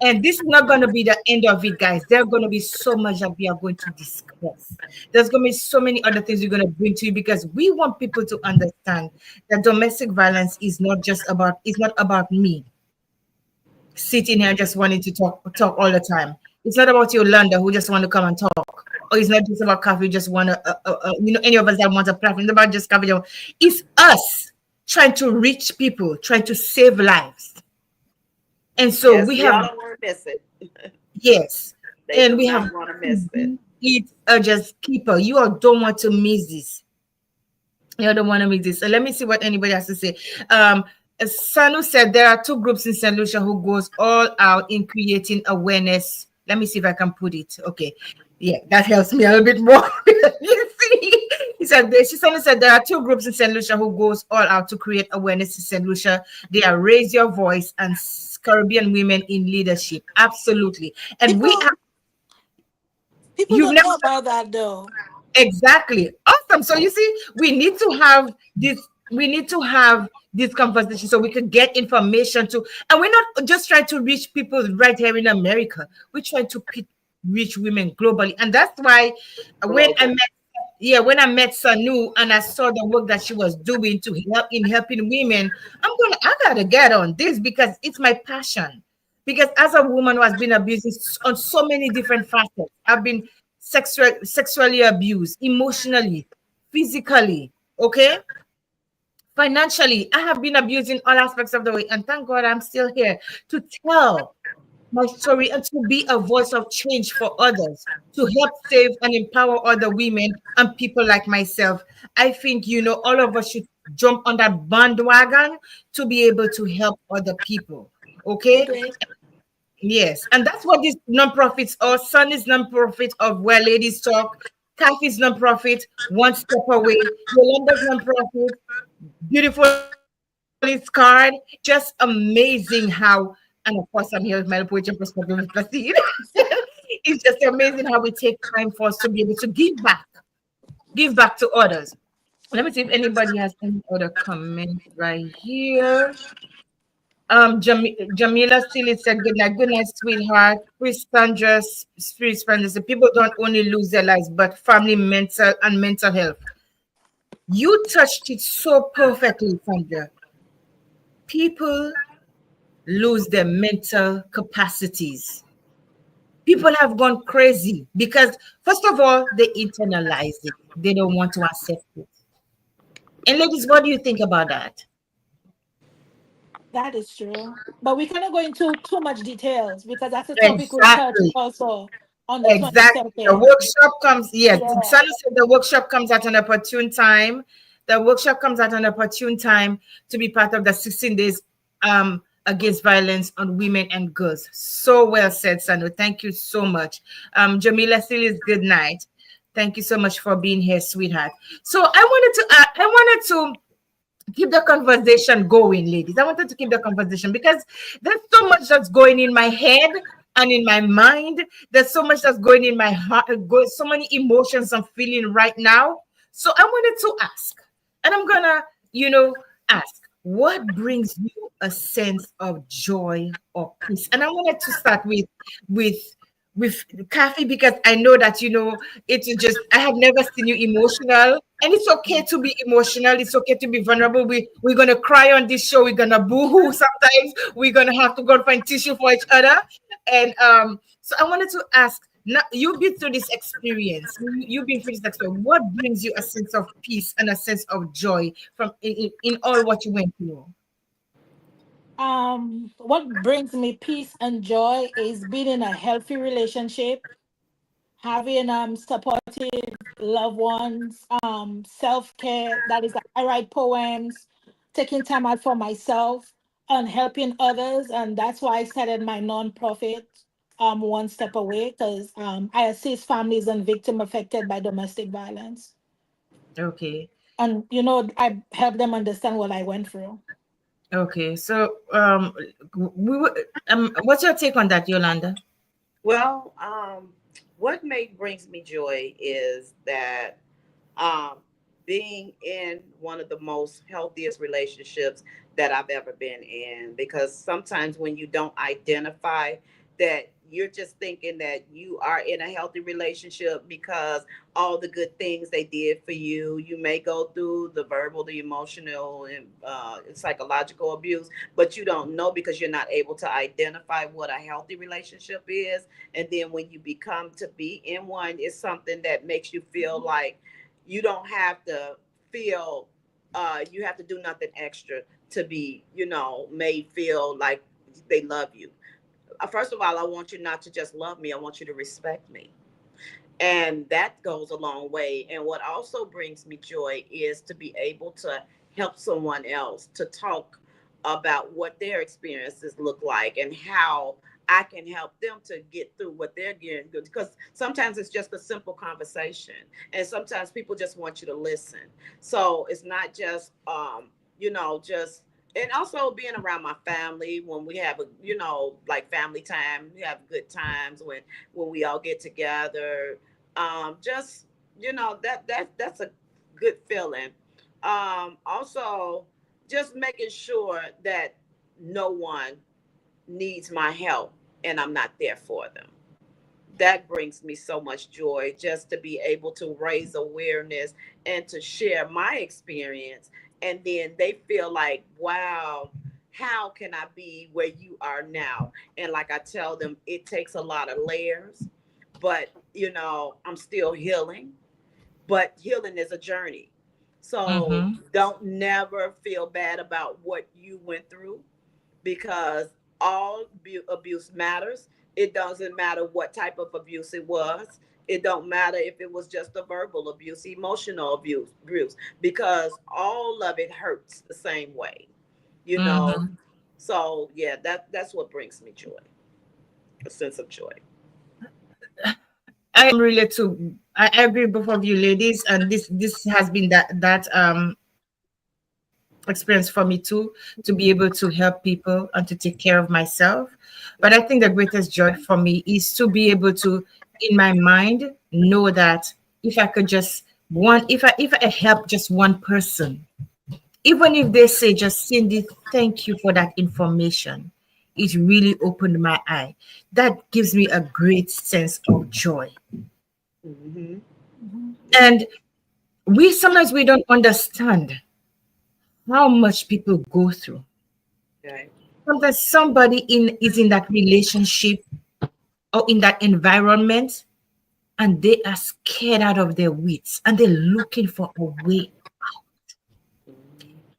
Speaker 1: And this is not going to be the end of it, guys. There's going to be so much that we are going to discuss. There's going to be so many other things we're going to bring to you because we want people to understand that domestic violence is not about me sitting here just wanting to talk all the time. It's not about Yolanda who just want to come and talk. Or it's not just about coffee, just want to, any of us that want a platform. It's about just coffee. It's us trying to reach people, trying to save lives. And so
Speaker 2: Yes,
Speaker 1: we
Speaker 2: y'all
Speaker 1: have,
Speaker 2: don't want to miss it.
Speaker 1: yes,
Speaker 2: They
Speaker 1: and
Speaker 2: do
Speaker 1: we have
Speaker 2: not want to miss it.
Speaker 1: it just people. You all don't want to miss this. You don't want to miss this. So let me see what anybody has to say. Sanu said there are two groups in St. Lucia who goes all out in creating awareness. Let me see if I can put it. Okay. Yeah, that helps me a little bit more. You see, Sanu said there are two groups in St. Lucia who goes all out to create awareness in St. Lucia. They are Raise Your Voice and Caribbean Women in Leadership. Absolutely. And we
Speaker 3: People
Speaker 1: have,
Speaker 3: people
Speaker 1: you've
Speaker 3: don't
Speaker 1: never.
Speaker 3: know about that though.
Speaker 1: Exactly. Awesome. So you see, we need to have this conversation so we can get information to, and we're not just trying to reach people right here in America. We're trying to reach women globally. And that's why when I
Speaker 2: Global.
Speaker 1: met when I met Sanu and I saw the work that she was doing to help in helping women, I gotta get on this because it's my passion. Because as a woman who has been abused on so many different facets, I've been sexually abused, emotionally, physically, okay, financially. I have been abused in all aspects of the way, and thank God I'm still here to tell. my story and to be a voice of change for others, to help save and empower other women and people like myself. I think, all of us should jump on that bandwagon to be able to help other people. Okay.
Speaker 3: Okay.
Speaker 1: Yes. And that's what these nonprofits are. Sun is nonprofit of Where Ladies Talk. CAF is nonprofit, One Step Away. Yolanda's nonprofit, Beautifully Scarred. Just amazing how, and of course, I'm here with my poetry and perspective with Placide. It's just amazing how we take time for us to be able to give back to others. Let me see if anybody has any other comments right here. Jamila still said, good night, sweetheart. Chris Sandra, Spirit Splendor said, people don't only lose their lives, but family, mental health. You touched it so perfectly, Sandra. People lose their mental capacities. People have gone crazy because, first of all, they internalize it. They don't want to accept it. And ladies, what do you think about that?
Speaker 3: That is true. But we cannot go into too much details because that's a topic we'll touch
Speaker 1: Exactly.
Speaker 3: also on the
Speaker 1: Exactly. The
Speaker 3: 22nd.
Speaker 1: workshop comes, yes,
Speaker 3: Yeah.
Speaker 1: Sana said the workshop comes at an opportune time. The workshop comes at an opportune time to be part of the 16 days against violence on women and girls. So well said, Sanu. Thank you so much. Jamila still is good night. Thank you so much for being here, sweetheart. So I wanted to keep the conversation going, ladies. I wanted to keep the conversation because there's so much that's going in my head and in my mind. There's so much that's going in my heart, so many emotions I'm feeling right now. So I wanted to ask, and I'm gonna, ask, what brings you a sense of joy or peace? And I wanted to start with with Kathy because I know that it's just I have never seen you emotional, and it's okay to be emotional. It's okay to be vulnerable. We're gonna cry on this show. We're gonna boohoo sometimes. We're gonna have to go and find tissue for each other, and so I wanted to ask. Now, you've been through this experience. You've been through this experience. What brings you a sense of peace and a sense of joy from in all what you went through?
Speaker 3: What brings me peace and joy is being in a healthy relationship, having supportive loved ones, self-care. That is, I write poems, taking time out for myself, and helping others. And that's why I started my nonprofit, One Step Away, because I assist families and victims affected by domestic violence.
Speaker 1: Okay.
Speaker 3: And I help them understand what I went through.
Speaker 1: Okay. So what's your take on that, Yolanda?
Speaker 2: Well, what brings me joy is that um, being in one of the most healthiest relationships that I've ever been in. Because sometimes when you don't identify that you're just thinking that you are in a healthy relationship because all the good things they did for you, you may go through the verbal, the emotional, and psychological abuse, but you don't know because you're not able to identify what a healthy relationship is. And then when you become to be in one, it's something that makes you feel like you don't have to feel you have to do nothing extra to be made feel like they love you. First of all, I want you not to just love me, I want you to respect me, and that goes a long way. And what also brings me joy is to be able to help someone else to talk about what their experiences look like and how I can help them to get through what they're getting good. Because sometimes it's just a simple conversation, and sometimes people just want you to listen. So it's not just just, and also being around my family when we have a like family time, we have good times when we all get together. Just that's a good feeling. Also, just making sure that no one needs my help and I'm not there for them. That brings me so much joy, just to be able to raise awareness and to share my experience, and then they feel like, wow, how can I be where you are now? And like I tell them, it takes a lot of layers, but I'm still healing, but healing is a journey. So
Speaker 1: Mm-hmm.
Speaker 2: don't never feel bad about what you went through, because all abuse matters. It doesn't matter what type of abuse it was. It don't matter if it was just a verbal abuse, emotional abuse, because all of it hurts the same way, you know.
Speaker 1: Mm-hmm.
Speaker 2: So yeah, that's what brings me joy, a sense of joy.
Speaker 1: I am really to. I agree with both of you ladies, and this has been that experience for me too, to be able to help people and to take care of myself. But I think the greatest joy for me is to be able to, in my mind, know that if I could just if I help just one person, even if they say just Cindy, thank you for that information, it really opened my eye. That gives me a great sense of joy.
Speaker 2: Hmm.
Speaker 3: Mhm.
Speaker 1: And we sometimes we don't understand how much people go through.
Speaker 2: Okay.
Speaker 1: Sometimes somebody in is in that relationship or in that environment, and they are scared out of their wits and they're looking for a way.
Speaker 2: Hmm.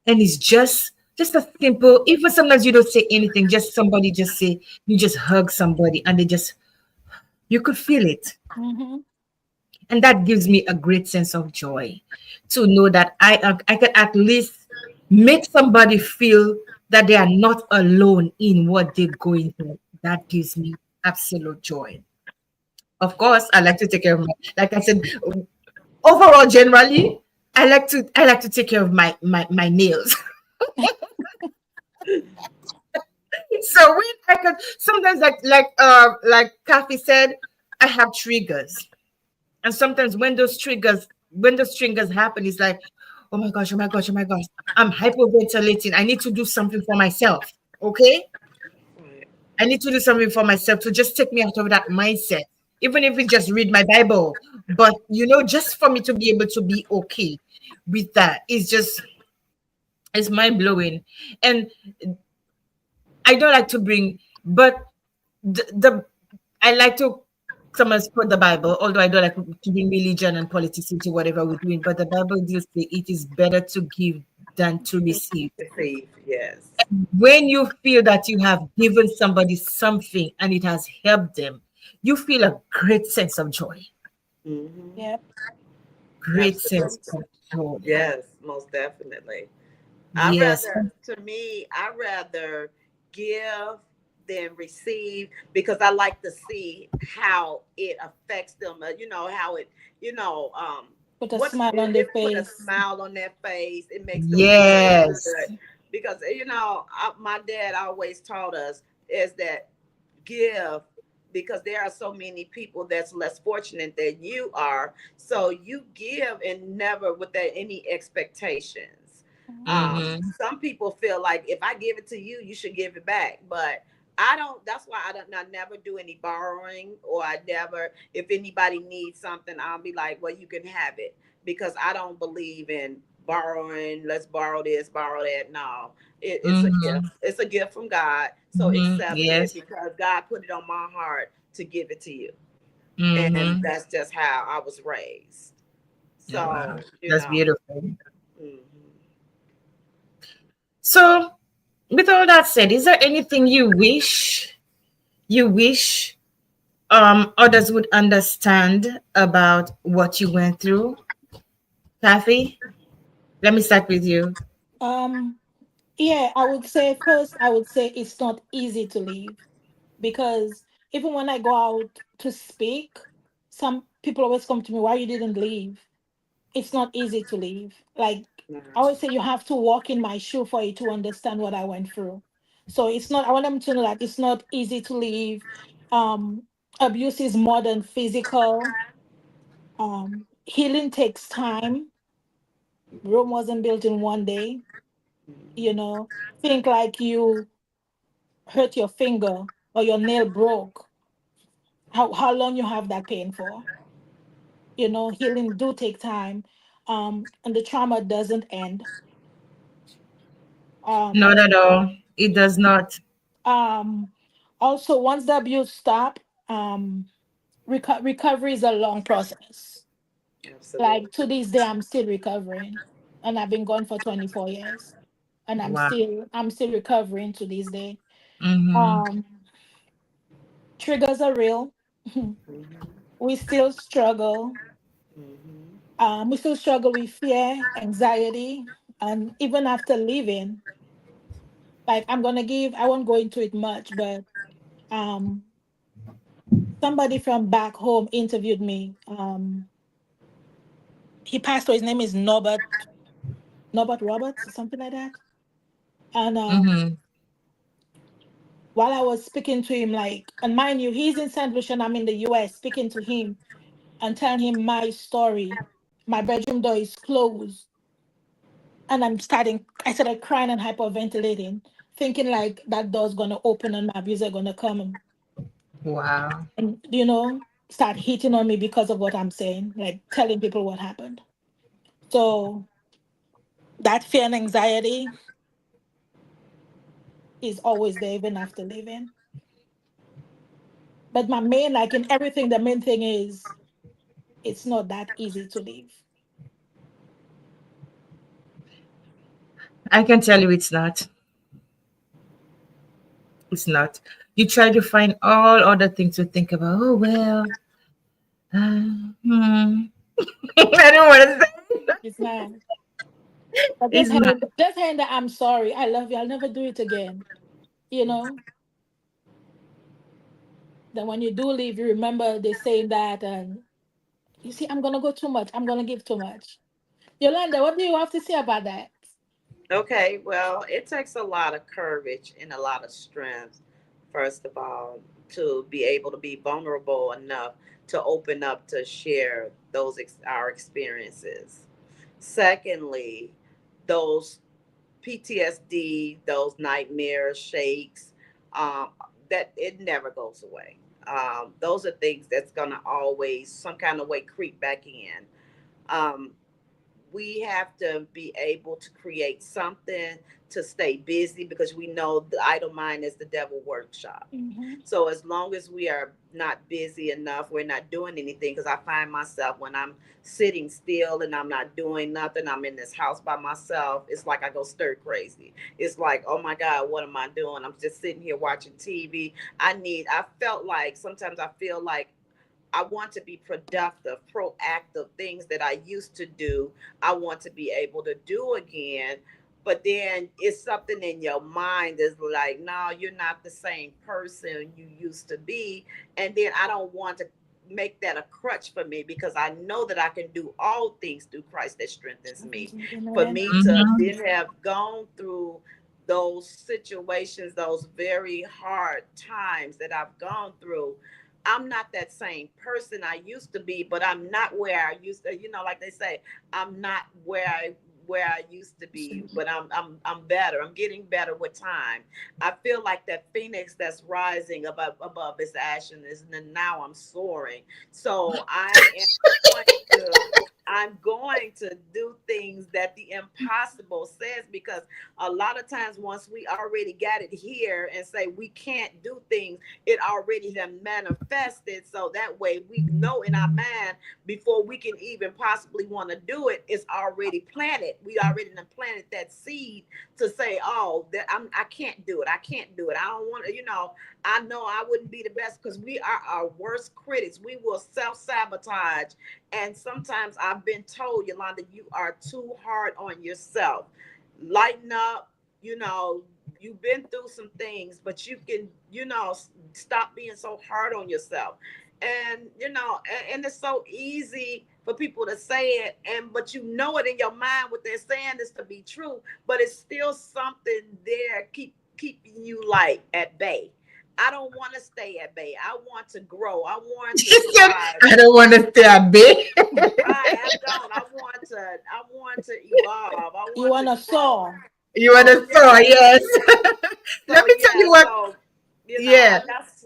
Speaker 1: And it's just a simple, even sometimes you don't say anything, just somebody just say, you just hug somebody and they just, you could feel it.
Speaker 3: Mhm.
Speaker 1: And that gives me a great sense of joy to know that I can at least make somebody feel that they are not alone in what they're going through. That gives me absolute joy. Of course, I like to take care of my, like I said, overall, generally, I like to take care of my nails. So when I could sometimes like Kathy said, I have triggers. And sometimes when those triggers happen, it's like, oh my gosh, oh my gosh, oh my gosh. I'm hyperventilating. I need to do something for myself. Okay?
Speaker 2: Right.
Speaker 1: I need to do something for myself to just take me out of that mindset. Even if it's just read my Bible. But just for me to be able to be okay with that, it's mind blowing. And I don't like to bring, but the I like to sometimes quote the Bible, although I don't like to bring religion and politics into whatever we're doing. But the Bible does say it is better to give than to receive.
Speaker 2: Receive. Yes.
Speaker 1: When you feel that you have given somebody something and it has helped them, you feel a great sense of joy.
Speaker 2: Hmm.
Speaker 3: Yep.
Speaker 1: Great sense
Speaker 2: Absolutely.
Speaker 1: of joy.
Speaker 2: Yes, most definitely. I
Speaker 1: Yes.
Speaker 2: rather, to me, I rather give than receive, because I like to see how it affects them. How it, you know,
Speaker 3: Put a
Speaker 2: what's
Speaker 3: smile
Speaker 2: it,
Speaker 3: on their
Speaker 2: it put a
Speaker 3: face.
Speaker 2: smile on their face. It makes them feel
Speaker 1: Yes.
Speaker 2: good, because my dad always taught us is that give, because there are so many people that's less fortunate than you are, so you give and never without any expectations.
Speaker 3: Mhm.
Speaker 1: Mm-hmm.
Speaker 2: Some people feel like if I give it to you, you should give it back, but I don't. That's why I never do any borrowing, or I never, if anybody needs something, I'll be like, well, you can have it, because I don't believe in borrowing. Let's borrow this, borrow that. No, it's a gift.
Speaker 1: Mm-hmm.
Speaker 2: It's a gift from God. So
Speaker 1: Mm-hmm.
Speaker 2: accept it,
Speaker 1: Yes.
Speaker 2: because God put it on my heart to give it to you. And
Speaker 1: Mm-hmm.
Speaker 2: that's just how I was raised.
Speaker 1: Yeah, wow.
Speaker 2: So,
Speaker 1: That's beautiful.
Speaker 2: mhm.
Speaker 1: So, with all that said, is there anything you wish others would understand about what you went through? Kathy, let me start with you.
Speaker 3: Um, yeah, I would say first, I would say it's not easy to leave because even when I go out to speak, some people always come to me, why you didn't leave? It's not easy to leave. Like I always say, you have to walk in my shoe for you to understand what I went through. So it's not, I want them to know that it's not easy to leave. Um, Abuse is more than physical. Healing takes time. Rome wasn't built in one day. You know, think like you hurt your finger or your nail broke. How long you have that pain for? Healing do take time. And the trauma doesn't end. Um,
Speaker 1: Not at all. It does not.
Speaker 3: um, Also, once the abuse stop, recovery is a long process. Like to
Speaker 2: Absolutely.
Speaker 3: this day, I'm still recovering, and I've been gone for 24 years, and I'm
Speaker 1: Wow.
Speaker 3: still I'm still recovering to this day.
Speaker 1: Mm-hmm.
Speaker 3: Um, Triggers are real.
Speaker 2: Mhm.
Speaker 3: We still struggle.
Speaker 2: Mhm.
Speaker 3: We still struggle with fear, anxiety, and even after leaving, like I won't go into it much, but um, somebody from back home interviewed me. He passed away. His name is Norbert Roberts or something like that. And
Speaker 1: Mm-hmm.
Speaker 3: while I was speaking to him, like, and mind you, he's in St. Lucia and I'm in the US, speaking to him and telling him my story. My bedroom door is closed, and I started crying and hyperventilating, thinking like that door's gonna open and my abuser gonna come
Speaker 1: Wow.
Speaker 3: and start hitting on me because of what I'm saying, like telling people what happened. So that fear and anxiety is always there even after leaving. But my main, like in everything, the main thing is it's not that easy to leave.
Speaker 1: I can tell you it's not. It's not. You try to find all other things to think about. Oh well. Hmm. I don't want to say.
Speaker 3: It's not. But
Speaker 1: It's not.
Speaker 3: just hearing that I'm sorry, I love you, I'll never do it again. You know, then when you do leave, you remember they saying that, and you see, I'm gonna go too much. I'm gonna give too much. Yolanda, what do you have to say about that?
Speaker 2: Okay, well, it takes a lot of courage and a lot of strength, first of all, to be able to be vulnerable enough to open up to share our experiences. Secondly, those PTSD, those nightmares, shakes, um, that it never goes away. Those are things that's gonna always some kind of way creep back in. Um, we have to be able to create something to stay busy because we know the idle mind is the devil workshop.
Speaker 3: Mm-hmm.
Speaker 2: So as long as we are not busy enough, we're not doing anything. Because I find myself when I'm sitting still and I'm not doing nothing, I'm in this house by myself, it's like I go stir crazy. It's like, oh my God, what am I doing? I'm just sitting here watching TV. I felt like sometimes I feel like I want to be productive, proactive, things that I used to do, I want to be able to do again. But then it's something in your mind that's like, no, you're not the same person you used to be. And then I don't want to make that a crutch for me because I know that I can do all things through Christ that strengthens me. For
Speaker 3: Amen.
Speaker 2: me to
Speaker 1: Mm-hmm.
Speaker 2: then have gone through those situations, those very hard times that I've gone through, I'm not that same person I used to be, but I'm not where I used to, like they say, I'm not where I used to be, but I'm better. I'm getting better with time. I feel like that phoenix that's rising above its ashes, and now I'm soaring. So I'm going to do things that the impossible says, because a lot of times once we already got it here and say we can't do things, it already done manifested. So that way we know in our mind before we can even possibly want to do it, it's already planted. We already done planted that seed to say, oh, that I can't do it. I can't do it. I don't want to, I know I wouldn't be the best, because we are our worst critics. We will self-sabotage. And sometimes I've been told, Yolanda, you are too hard on yourself. Lighten up, you know, you've been through some things, but you can, stop being so hard on yourself. And and it's so easy for people to say it, but you know it in your mind what they're saying is to be true, but it's still something there keeping you like at bay. I don't want to stay at bay. I want to grow. I want to
Speaker 1: She said,
Speaker 2: thrive.
Speaker 1: I don't want to stay a bit.
Speaker 2: Right, I don't. I want to evolve. I
Speaker 3: You
Speaker 2: want to
Speaker 3: wanna
Speaker 2: grow.
Speaker 3: soar.
Speaker 1: You want
Speaker 2: So
Speaker 1: to saw,
Speaker 2: yeah,
Speaker 1: yes. Let
Speaker 2: so
Speaker 1: me tell
Speaker 2: yeah,
Speaker 1: you what.
Speaker 2: so
Speaker 1: Yeah.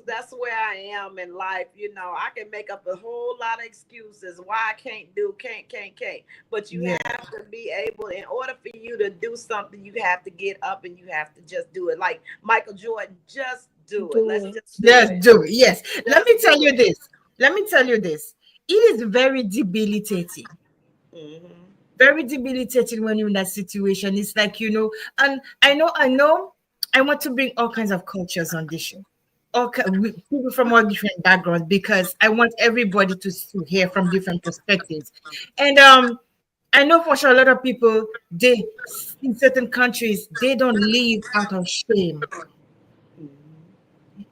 Speaker 2: that's where I am in life. I can make up a whole lot of excuses why I can't do, can't. But you
Speaker 1: Yeah.
Speaker 2: have to be able, in order for you to do something, you have to get up and you have to just do it. Like Michael Jordan, just do it.
Speaker 3: Do
Speaker 2: Let's
Speaker 3: it.
Speaker 2: just do
Speaker 1: Just
Speaker 2: it.
Speaker 1: do it. Yes. Let me
Speaker 2: Just
Speaker 1: tell
Speaker 2: do
Speaker 1: you
Speaker 2: it.
Speaker 1: this. Let me tell you this. It is very debilitating.
Speaker 2: Hmm.
Speaker 1: Very debilitating when you're in that situation. It's like, and I know, I want to bring all kinds of cultures on this show. People from all different backgrounds because I want everybody to hear from different perspectives. And I know for sure a lot of people they in certain countries they don't live out of shame.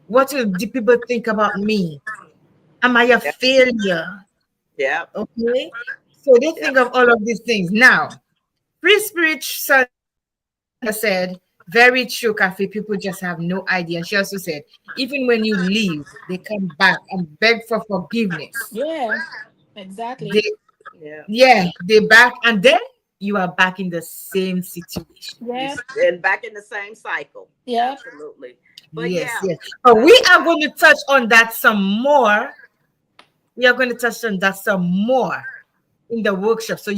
Speaker 1: What will the people think about me? Am I a
Speaker 2: Yep.
Speaker 1: failure?
Speaker 2: Yep.
Speaker 1: Okay. So they
Speaker 2: Yep.
Speaker 1: think of all of these things. Now, Free Spirit Sandra said, very true, Kathy. People just have no idea. And she also said, even when you leave, they come back and beg for forgiveness.
Speaker 3: Yeah,
Speaker 1: They,
Speaker 3: exactly.
Speaker 2: Yeah.
Speaker 1: yeah, they back, and then you are back in the same situation.
Speaker 3: Yeah,
Speaker 2: And back in the same cycle.
Speaker 3: yeah.
Speaker 2: Absolutely. But
Speaker 1: Yes,
Speaker 2: yeah,
Speaker 1: yes. But
Speaker 2: I,
Speaker 1: we are
Speaker 2: I
Speaker 1: going to touch on that some more. We are going to touch on that some more in the workshop. So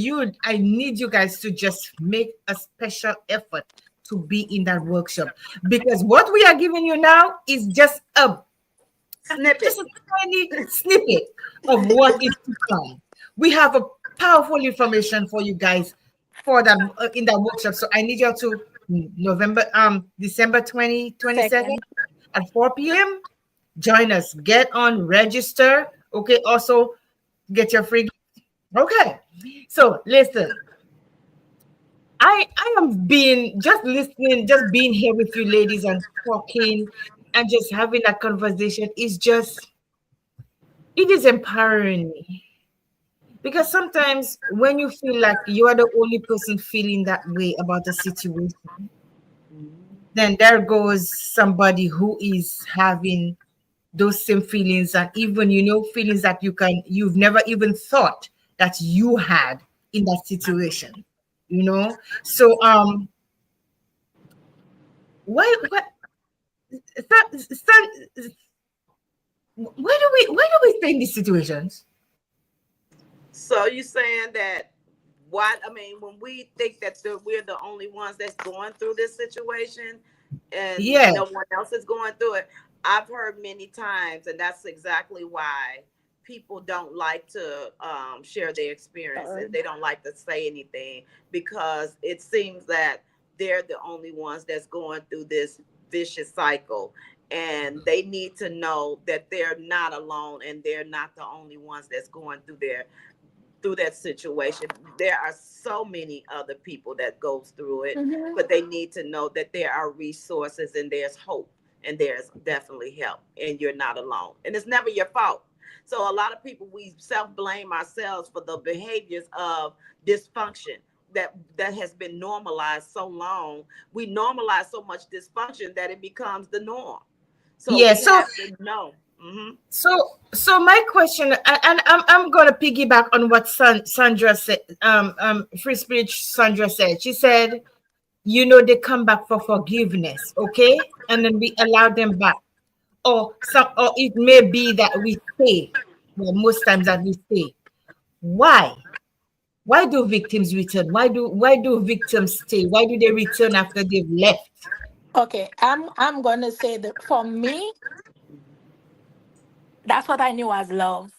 Speaker 1: I need you guys to just make a special effort to be in that workshop because what we are giving you now is just
Speaker 2: snippet.
Speaker 1: a tiny snippet of what is to come. We have a powerful information for you guys for that in that workshop. So I need you all to December 2022
Speaker 3: Second.
Speaker 1: at 4 p.m. Join us. Get on, register. Okay. Also, get your free. Okay. So listen, I am being just listening, just being here with you ladies and talking and just having that conversation is just it is empowering me. Because sometimes when you feel like you are the only person feeling that way about a situation, then there goes somebody who is having those same feelings and even feelings that you've never even thought that you had in that situation. So what why do we stay in these situations?
Speaker 2: So you saying that what I mean when we think that we're the only ones that's going through this situation and
Speaker 1: Yeah.
Speaker 2: no one else is going through it. I've heard many times, and that's exactly why people don't like to share their experiences. They don't like to say anything because it seems that they're the only ones that's going through this vicious cycle. And they need to know that they're not alone and they're not the only ones that's going through that situation. There are so many other people that goes through it,
Speaker 3: Mm-hmm.
Speaker 2: but they need to know that there are resources and there's hope and there's definitely help and you're not alone. And it's never your fault. So a lot of people we self-blame ourselves for the behaviors of dysfunction that has been normalized so long. We normalize so much dysfunction that it becomes the norm. So
Speaker 1: Yeah.
Speaker 2: we
Speaker 1: So
Speaker 2: have to know. Mm-hmm.
Speaker 1: so my question, and I'm gonna piggyback on what Sandra said. Free Spirit Sandra said. She said, they come back for forgiveness, okay, and then we allow them back, or it may be that we stay. Well, most times that we stay. Why? Why do victims return? Why do victims stay? Why do they return after they've left?
Speaker 3: Okay, I'm gonna say that for me, that's what I knew as love.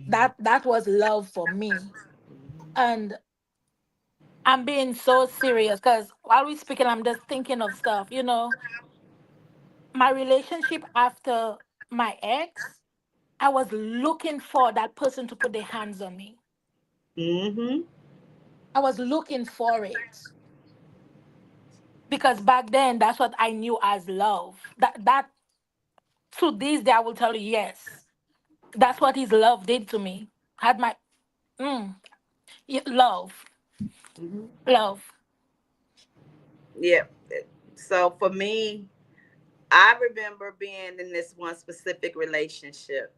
Speaker 3: That was love for me. And I'm being so serious because while we're speaking, I'm just thinking of stuff. My relationship after my ex, I was looking for that person to put their hands on me.
Speaker 2: Mm-hmm.
Speaker 3: I was looking for it because back then that's what I knew as love. That to this day I will tell you yes. That's what his love did to me. Had my love,
Speaker 2: Mm-hmm.
Speaker 3: love.
Speaker 2: Yeah. So for me, I remember being in this one specific relationship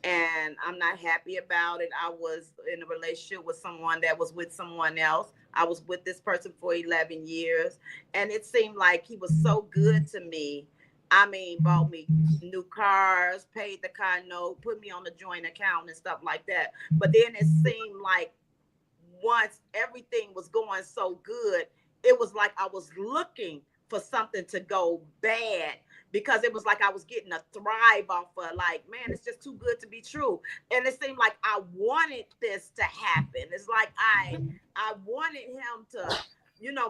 Speaker 2: and I'm not happy about it. I was in a relationship with someone that was with someone else. I was with this person for 11 years and it seemed like he was so good to me. I mean, bought me new cars, paid the car note, put me on the joint account and stuff like that. But then it seemed like once everything was going so good, it was like I was looking for something to go bad because it was like I was getting a thrive off of like, man, it's just too good to be true. And it seemed like I wanted this to happen. It's like I wanted him to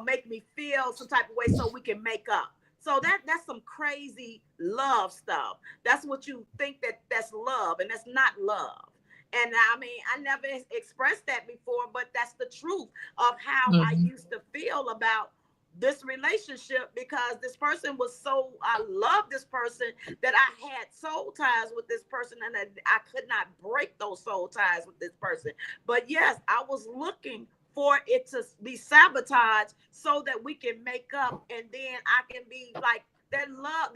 Speaker 2: make me feel some type of way so we can make up. So that's some crazy love stuff. That's what you think that's love, and that's not love. And I mean, I never expressed that before, but that's the truth of how I
Speaker 1: Mhm.
Speaker 2: used to feel about this relationship, because this person was so, I love this person, that I had soul ties with this person, and I could not break those soul ties with this person. But yes, I was looking for it to be sabotaged so that we can make up, and then I can be like that love,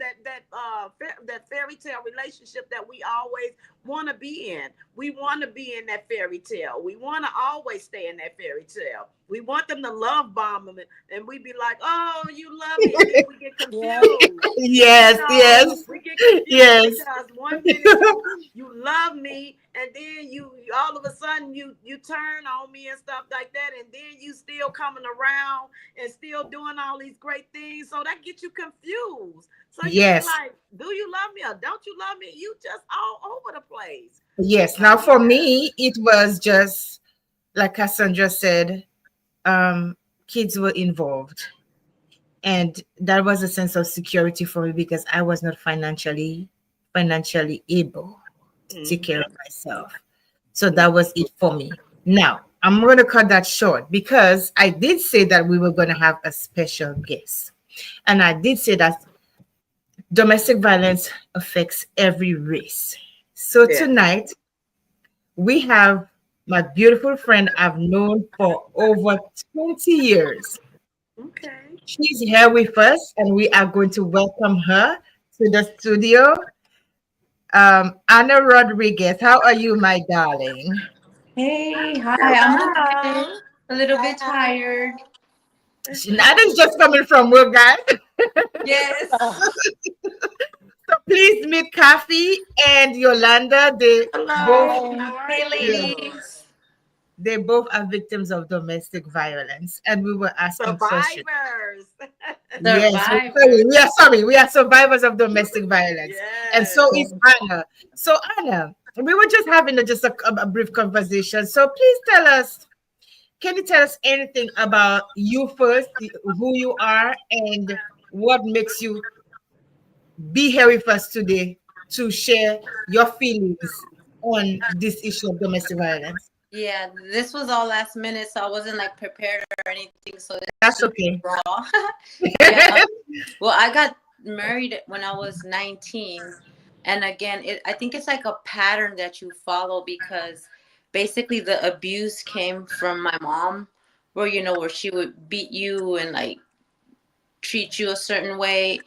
Speaker 2: that fairy tale relationship that we always want to be in. We want to be in that fairy tale. We want to always stay in that fairy tale. We want them to love bomb them, and we be like, "Oh, you love me," and then we get
Speaker 3: Yeah.
Speaker 2: confused.
Speaker 1: Yes, yes,
Speaker 2: We get confused
Speaker 1: yes,
Speaker 2: because one minute you love me, and then you all of a sudden you turn on me and stuff like that, and then you still coming around and still doing all these great things. So that gets you confused. So you be
Speaker 1: yes,
Speaker 2: like, do you love me or don't you love me? You just all over the place.
Speaker 1: yes.
Speaker 2: So
Speaker 1: Now, for
Speaker 2: yeah.
Speaker 1: me, it was just like Cassandra said, kids were involved. And that was a sense of security for me because I was not financially able to take care
Speaker 2: Mhm.
Speaker 1: of myself. So that was it for me. Now, I'm going to cut that short because I did say that we were going to have a special guest. And I did say that domestic violence affects every race. So
Speaker 2: Yeah.
Speaker 1: tonight, we have my beautiful friend I've known for over 20 years.
Speaker 2: Okay.
Speaker 1: She's here with us, and we are going to welcome her to the studio. Anna Rodriguez, how are you, my darling?
Speaker 4: Hey, hi. I'm okay.
Speaker 2: Hello.
Speaker 4: A little bit tired.
Speaker 1: Anna's just coming from work, guys.
Speaker 4: Yes.
Speaker 1: So please meet Kathy and Yolanda. Both,
Speaker 2: Hello.
Speaker 3: Hi.
Speaker 2: How are
Speaker 4: Hey,
Speaker 1: yes,
Speaker 2: you?
Speaker 4: ladies.
Speaker 1: they both are victims of domestic violence, and we were asking questions.
Speaker 2: Survivors.
Speaker 1: Yes,
Speaker 4: Survivor.
Speaker 1: we are survivors of domestic violence, and so
Speaker 2: Yes.
Speaker 1: is Anna. So Anna, we were just having a brief conversation. So please tell us, can you tell us anything about you first, who you are, and what makes you be here with us today to share your feelings on this issue of domestic violence?
Speaker 4: Yeah, this was all last minute, so I wasn't like prepared or anything. So it's
Speaker 1: That's
Speaker 4: just
Speaker 1: okay.
Speaker 4: raw. Yeah. Well, I got married when I was 19. And again, I think it's like a pattern that you follow because basically the abuse came from my mom, where, where she would beat you and like treat you a certain way,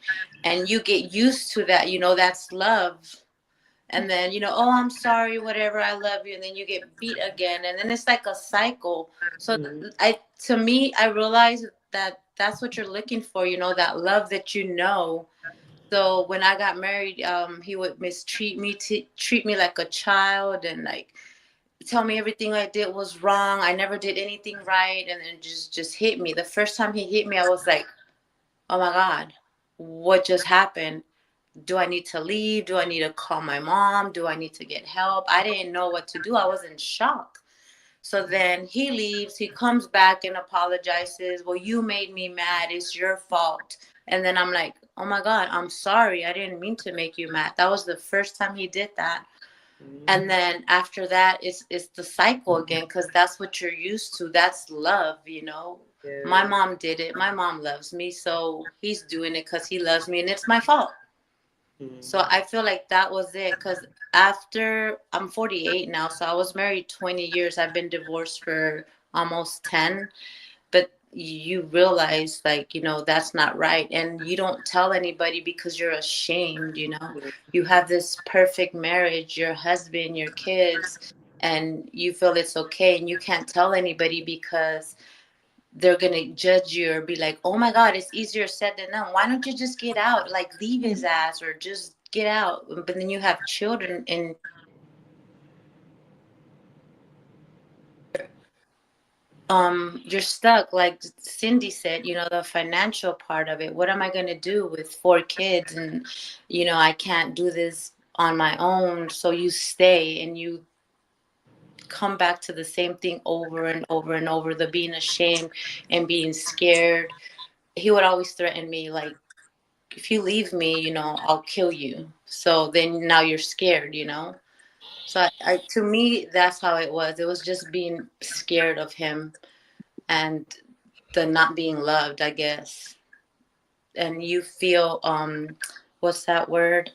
Speaker 4: and you get used to that. That's love. And then, oh, I'm sorry, whatever, I love you, and then you get beat again, and then it's like a cycle. So
Speaker 2: Mhm.
Speaker 4: I to me, I realized that that's what you're looking for, that love that so when I got married, he would mistreat me, treat me like a child, and like tell me everything I did was wrong, I never did anything right, and then just hit me. The first time he hit me, I was like, oh my God, what just happened? Do I need to leave? Do I need to call my mom? Do I need to get help? I didn't know what to do. I was in shock. So then he leaves, he comes back and apologizes. Well, you made me mad. It's your fault. And then I'm like, oh my God, I'm sorry. I didn't mean to make you mad. That was the first time he did that. And then after that, it's the cycle again, because that's what you're used to. That's love. My
Speaker 2: Yeah.
Speaker 4: mom did it. My mom loves me. So he's doing it because he loves me and it's my fault. So
Speaker 2: Mhm.
Speaker 4: I feel like that was it, because after I'm 48 now, so I was married 20 years. I've been divorced for almost 10. But you realize, like, that's not right. And you don't tell anybody because you're ashamed. You have this perfect marriage, your husband, your kids, and you feel it's okay. And you can't tell anybody because they're gonna judge you or be like, "Oh my God, it's easier said than done. Why don't you just get out? Like, leave his ass or just get out." But then you have children, and you're stuck. Like Cindy said, the financial part of it. What am I gonna do with 4 kids? And I can't do this on my own. So you stay and you come back to the same thing over and over and over, the being ashamed and being scared. He would always threaten me, like, if you leave me, I'll kill you. So then now you're scared, So to me, that's how it was. It was just being scared of him and the not being loved, I guess. And you feel, what's that word?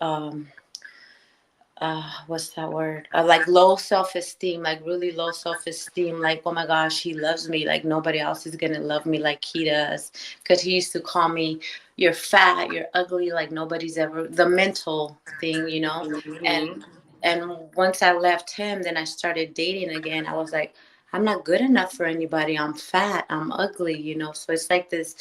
Speaker 4: What's that word? Like low self-esteem, like really low self-esteem. Like, oh my gosh, he loves me. Like nobody else is gonna love me like he does. Because he used to call me, "You're fat, you're ugly." Like nobody's ever, the mental thing. And
Speaker 2: Mm-hmm.
Speaker 4: once I left him, then I started dating again. I was like, I'm not good enough for anybody. I'm fat. I'm ugly. So it's like this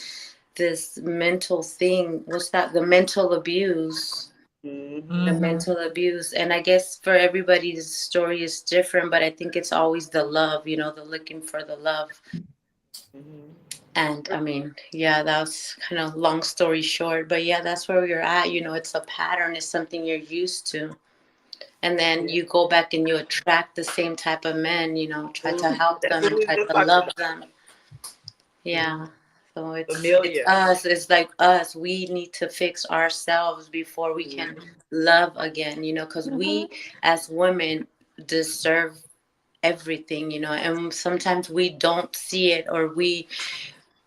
Speaker 4: mental thing. What's that? The mental abuse, the
Speaker 2: Mm-hmm.
Speaker 1: Mm-hmm.
Speaker 4: mental abuse. And I guess for everybody's story is different, but I think it's always the love, the looking for the love.
Speaker 2: Mm-hmm.
Speaker 4: And I mean, yeah, that was kind of long story short, but yeah, that's where we're at. It's a pattern, it's something you're used to. And then
Speaker 2: Yeah.
Speaker 4: you go back and you attract the same type of men, try to
Speaker 2: Mhm.
Speaker 4: help
Speaker 2: That's
Speaker 4: them
Speaker 2: what
Speaker 4: and
Speaker 2: we were
Speaker 4: try
Speaker 2: just
Speaker 4: to
Speaker 2: talking
Speaker 4: love
Speaker 2: about.
Speaker 4: them.
Speaker 2: Mhm.
Speaker 4: Yeah. So it's
Speaker 2: Familiar.
Speaker 4: us. It's like us. We need to fix ourselves before we can
Speaker 2: Mhm.
Speaker 4: love again, because
Speaker 3: Mhm.
Speaker 4: we as women deserve everything, and sometimes we don't see it, or we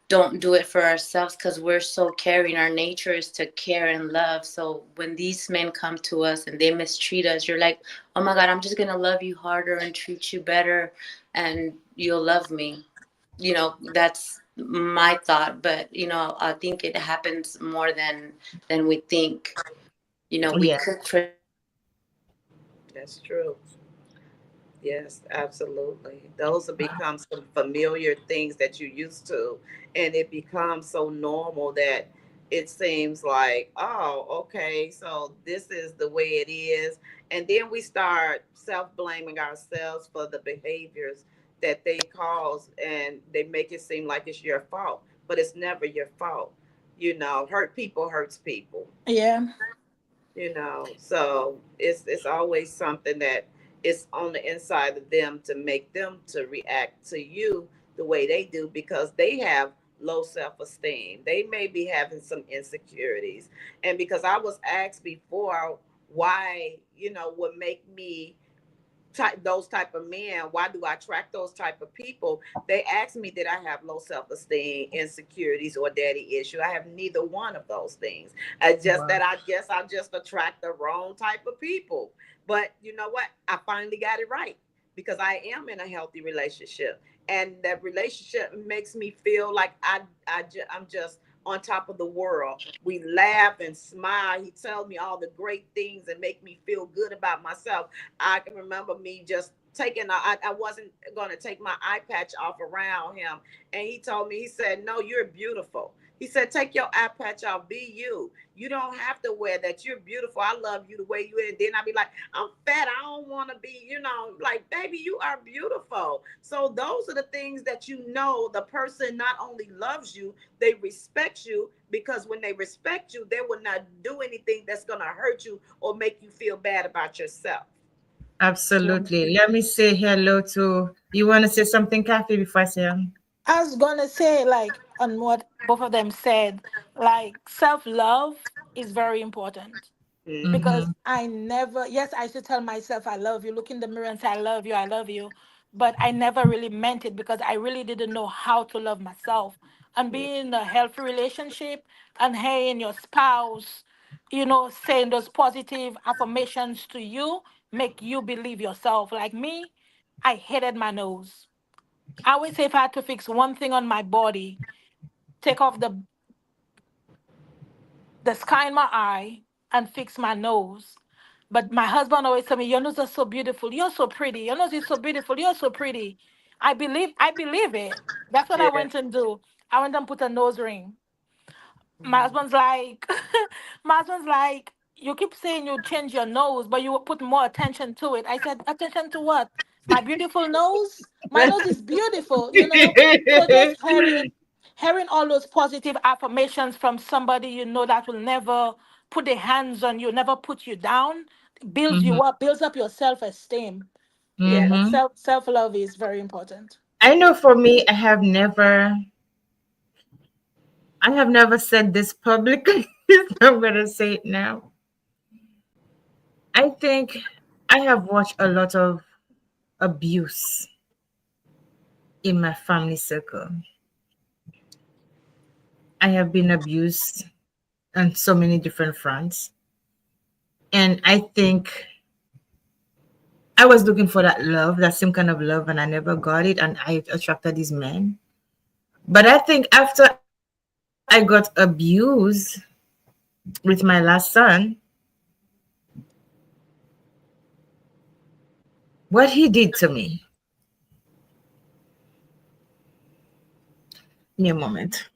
Speaker 4: don't do it for ourselves because we're so caring. Our nature is to care and love. So when these men come to us and they mistreat us, you're like, oh my God, I'm just going to love you harder and treat you better, and you'll love me. That's my thought. But, I think it happens more than we think. We
Speaker 1: Yeah.
Speaker 4: cook for them, we clean for them,
Speaker 2: That's true. Yes, absolutely. Those have become some familiar things that you used to, and it becomes so normal that it seems like, oh, okay, so this is the way it is. And then we start self blaming ourselves for the behaviors that they cause, and they make it seem like it's your fault, but it's never your fault. Hurt people hurts people.
Speaker 3: Yeah.
Speaker 2: So it's always something that is on the inside of them to make them to react to you the way they do, because they have low self-esteem. They may be having some insecurities. And because I was asked before why, would make me those type of men, why do I attract those type of people? They asked me, did I have low self-esteem, insecurities, or daddy issue? I have neither one of those things. I just
Speaker 1: Wow.
Speaker 2: that I guess I just attract the wrong type of people. But you know what, I finally got it right, because I am in a healthy relationship, and that relationship makes me feel like I'm just on top of the world. We laugh and smile. He tells me all the great things and make me feel good about myself. I can remember me just I wasn't going to take my eye patch off around him. And he told me, he said, no, you're beautiful. He said, take your eye patch off, be you. You don't have to wear that. You're beautiful. I love you the way you are. And then I'd be like, I'm fat. I don't want to be, like, baby, you are beautiful. So those are the things that the person not only loves you, they respect you, because when they respect you, they will not do anything that's going to hurt you or make you feel bad about yourself.
Speaker 1: Absolutely. Let me say hello to you. Want to say something, Kathy, before I say
Speaker 3: I was gonna say, like, on what both of them said, like, self love is very important.
Speaker 2: Mm-hmm.
Speaker 3: Because
Speaker 1: mm-hmm.
Speaker 3: I never, yes, I should tell myself I love you, look in the mirror and say I love you, I love you. But I never really meant it because I really didn't know how to love myself. And being in a healthy relationship and hearing your spouse, saying those positive affirmations to you make you believe yourself. Like me, I hated my nose. I always say if I had to fix one thing on my body, take off the sky in my eye and fix my nose. But my husband always tell me, your nose is so beautiful. You're so pretty. Your nose is so beautiful. You're so pretty. I believe it. That's what I
Speaker 2: Yeah.
Speaker 3: went and do. I went and put a nose ring. My husband's like, my husband's like, you keep saying you change your nose, but you put more attention to it. I said, attention to what? My beautiful nose? My nose is beautiful. So just hearing all those positive affirmations from somebody that will never put their hands on you, never put you down, builds
Speaker 1: Mm-hmm.
Speaker 3: you up, builds up your self-esteem. Yeah,
Speaker 1: Mm-hmm.
Speaker 3: self love is very important.
Speaker 1: I know for me, I have never said this publicly. I'm gonna say it now. I think I have watched a lot of abuse in my family circle. I have been abused on so many different fronts. And I think I was looking for that love, that same kind of love, and I never got it. And I attracted these men. But I think after I got abused with my last son, what he did to me. Give me a moment.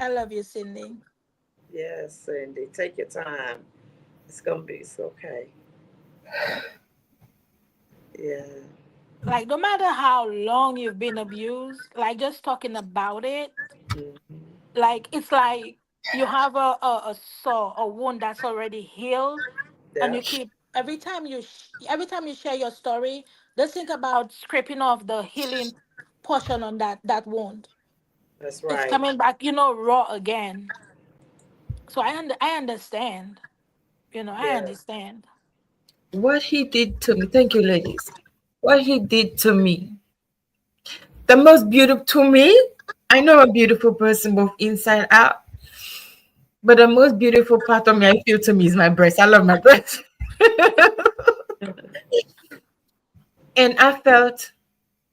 Speaker 3: I love you, Cindy.
Speaker 2: Yes, Cindy. Take your time. It's gonna be it's okay. Yeah.
Speaker 3: Like, no matter how long you've been abused, like, just talking about it,
Speaker 2: Hmm.
Speaker 3: like, it's like you have a sore, a wound that's already healed, and
Speaker 2: Yeah.
Speaker 3: you keep every time you share your story, just think about scraping off the healing portion on that wound.
Speaker 2: That's
Speaker 3: It's
Speaker 2: right.
Speaker 3: coming back, raw again. So I understand. I
Speaker 2: Yeah.
Speaker 3: understand.
Speaker 1: What he did to me. Thank you, ladies. What he did to me. The most beautiful to me. I know I'm a beautiful person, both inside out. But the most beautiful part of me, I feel to me, is my breast. I love my breast. And I felt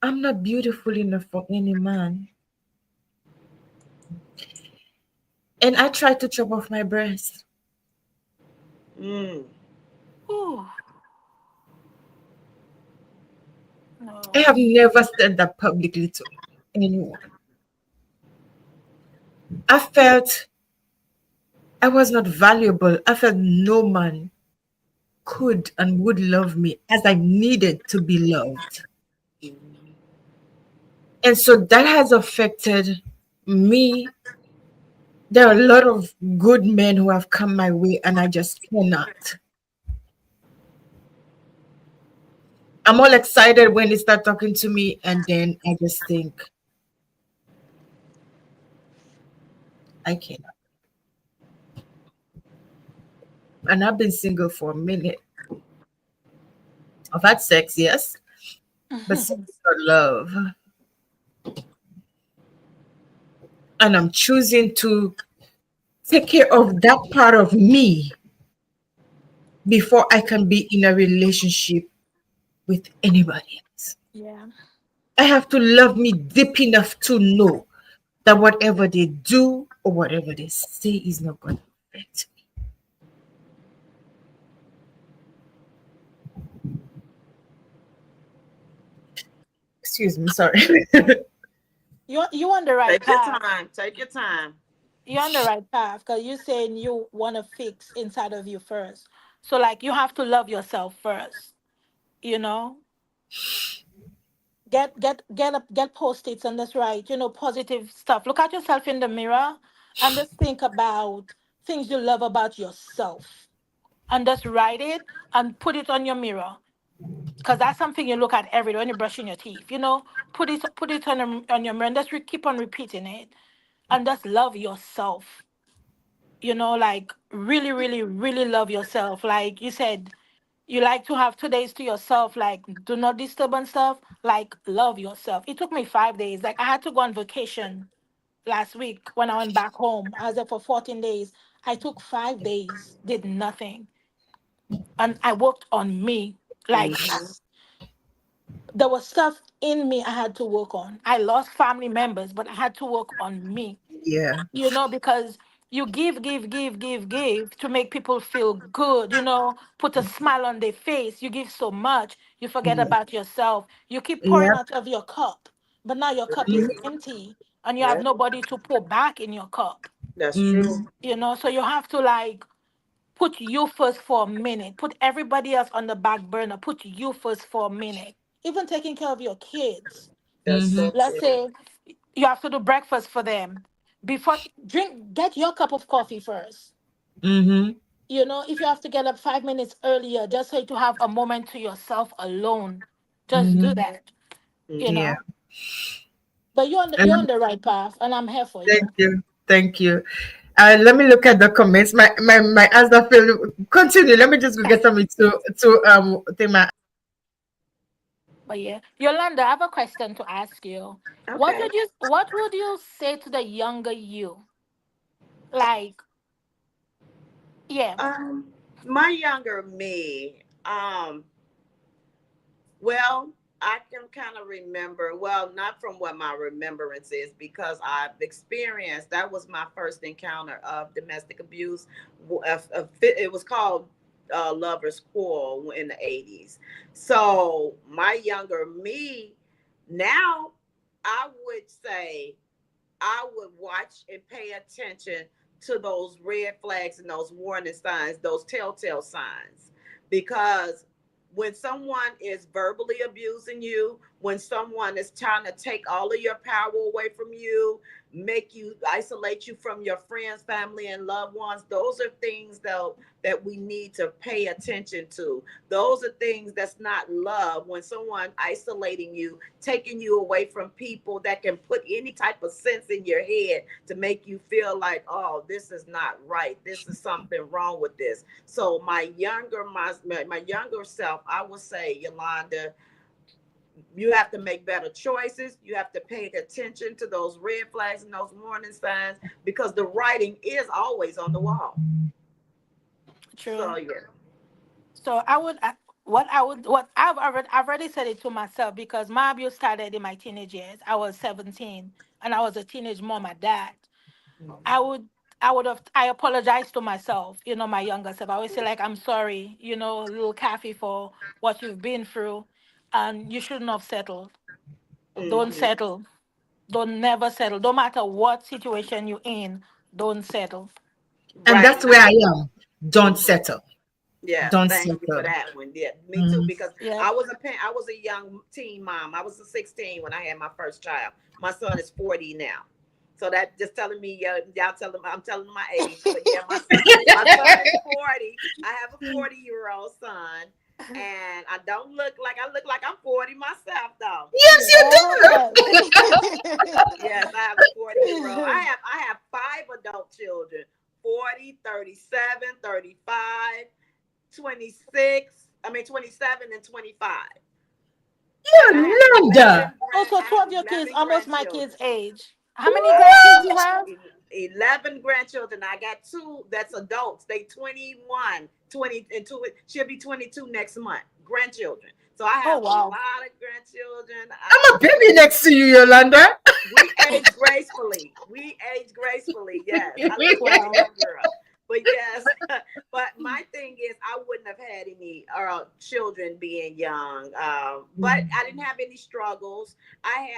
Speaker 1: I'm not beautiful enough for any man. And I tried to chop off my breast.
Speaker 2: Mm.
Speaker 3: Ooh,
Speaker 1: I
Speaker 3: no.
Speaker 1: have never said that publicly to anyone. I felt I was not valuable. I felt no man could and would love me as I needed to be loved.
Speaker 2: Mhm.
Speaker 1: And so that has affected me. There are a lot of good men who have come my way, and I just cannot. I'm all excited when they start talking to me, and then I just think, I cannot. And I've been single for a minute. I've had sex, yes, but sex is not love. And I'm choosing to take care of that part of me before I can be in a relationship with anybody else.
Speaker 3: Yeah.
Speaker 1: I have to love me deep enough to know that whatever they do or whatever they say is not going to affect me. Excuse me, sorry.
Speaker 3: You on the right
Speaker 2: Take your
Speaker 3: path.
Speaker 2: time. Take your time.
Speaker 3: You're on the right path because you're saying you want to fix inside of you first. So like you have to love yourself first. You know, get post-its and that's right. Positive stuff. Look at yourself in the mirror and just think about things you love about yourself and just write it and put it on your mirror because that's something you look at every day when you're brushing your teeth. Put it on your mirror and just keep on repeating it and just love yourself. Like really, really, really love yourself. Like you said, you like to have 2 days to yourself, like do not disturb and stuff. Like love yourself. It took me 5 days. Like I had to go on vacation last week when I went back home. I was there for 14 days. I took 5 days, did nothing. And I worked on me. Like
Speaker 2: Hmm.
Speaker 3: there was stuff in me I had to work on. I lost family members, but I had to work on me.
Speaker 1: Yeah.
Speaker 3: Because you give to make people feel good, put a smile on their face. You give so much, you forget
Speaker 1: Yeah.
Speaker 3: about yourself. You keep pouring
Speaker 1: Yep.
Speaker 3: out of your cup, but now your cup is
Speaker 1: Mhm.
Speaker 3: empty and you have
Speaker 2: Yeah,
Speaker 3: nobody to pour back in your cup.
Speaker 2: that's true.
Speaker 1: Mhm.
Speaker 3: So you have to like put you first for a minute, put everybody else on the back burner, put you first for a minute. Even taking care of your kids.
Speaker 2: That's so
Speaker 1: Mhm.
Speaker 3: Let's
Speaker 2: true.
Speaker 3: say you have to do breakfast for them. Before, get your cup of coffee first.
Speaker 1: Mhm.
Speaker 3: If you have to get up 5 minutes earlier just so to have a moment to yourself alone, just do
Speaker 1: Mhm.
Speaker 3: that. You
Speaker 2: Mhm.
Speaker 1: Yeah.
Speaker 3: know. But you're on
Speaker 1: And
Speaker 3: the right path, and I'm here for
Speaker 1: thank
Speaker 3: you.
Speaker 1: you. Thank you. Let me look at the comments. My eyes are filled. Continue. Let me just go get something to think my.
Speaker 3: But yeah, Yolanda, I have a question to ask you.
Speaker 2: Okay.
Speaker 3: What would you say to the younger you? Like, yeah.
Speaker 2: Um, my younger me. Well, I can kind of remember, well, not from what my remembrance is, because I've experienced, that was my first encounter of domestic abuse. It was called Lover's Quarrel in the 80s. So my younger me, now I would say I would watch and pay attention to those red flags and those warning signs, those telltale signs. Because when someone is verbally abusing you, when someone is trying to take all of your power away from you, make you isolate you from your friends, family, and loved ones, those are things though that we need to pay attention to. Those are things that's not love. When someone isolating you, taking you away from people that can put any type of sense in your head to make you feel like, oh, this is not right. This is something wrong with this. So my younger self, I would say, Yolanda, you have to make better choices. You have to pay attention to those red flags and those warning signs, because the writing is always on the wall. So
Speaker 3: True.
Speaker 2: yeah.
Speaker 3: So what I've already said it to myself because my abuse started in my teenage years. I was 17 and I was a teenage mom at that. I would I apologize to myself, my younger self. I always say like I'm sorry, little Kathy, for what you've been through, and you shouldn't have settled. Don't
Speaker 2: Hmm.
Speaker 3: settle. Don't never settle. No matter what situation you're in, don't settle.
Speaker 1: And
Speaker 2: Right.
Speaker 1: that's
Speaker 2: And I
Speaker 1: where I am. Don't
Speaker 2: mhm.
Speaker 1: settle.
Speaker 2: Yes,
Speaker 1: Don't
Speaker 2: thank you for
Speaker 1: settle.
Speaker 2: that one. Yeah, me too.
Speaker 1: Mhm.
Speaker 2: Because
Speaker 3: Yep.
Speaker 2: I was a young teen mom. I was a 16 when I had my first child. My son is 40 now. So that just telling me, y'all telling I'm telling my age. But yeah, my son is 40. I have a 40-year-old son, and I look like I'm 40 myself though.
Speaker 1: Yes, you
Speaker 2: Yes, I have a 40-year-old. I have five adult children: 40, 37, 35, 26. I mean 27 and 25. And
Speaker 1: do. Yolanda.
Speaker 3: Also,
Speaker 2: I
Speaker 3: two
Speaker 2: have
Speaker 3: of your kids
Speaker 2: 11
Speaker 3: almost my
Speaker 2: grandchildren.
Speaker 3: kids' age. How many grandkids you have?
Speaker 2: 11 grandchildren. I got two that's adults. They 21, 20 and two. She'll be 22 next month. Grandchildren. So I
Speaker 3: Oh
Speaker 2: have a
Speaker 3: wow.
Speaker 2: lot of grandchildren.
Speaker 1: I'm a baby next to you, Yolanda.
Speaker 2: We age gracefully. We age gracefully. Yes. I look like a
Speaker 3: Wow.
Speaker 2: young girl. But yes, but my thing is, I wouldn't have had any children being young. But I didn't have any struggles. I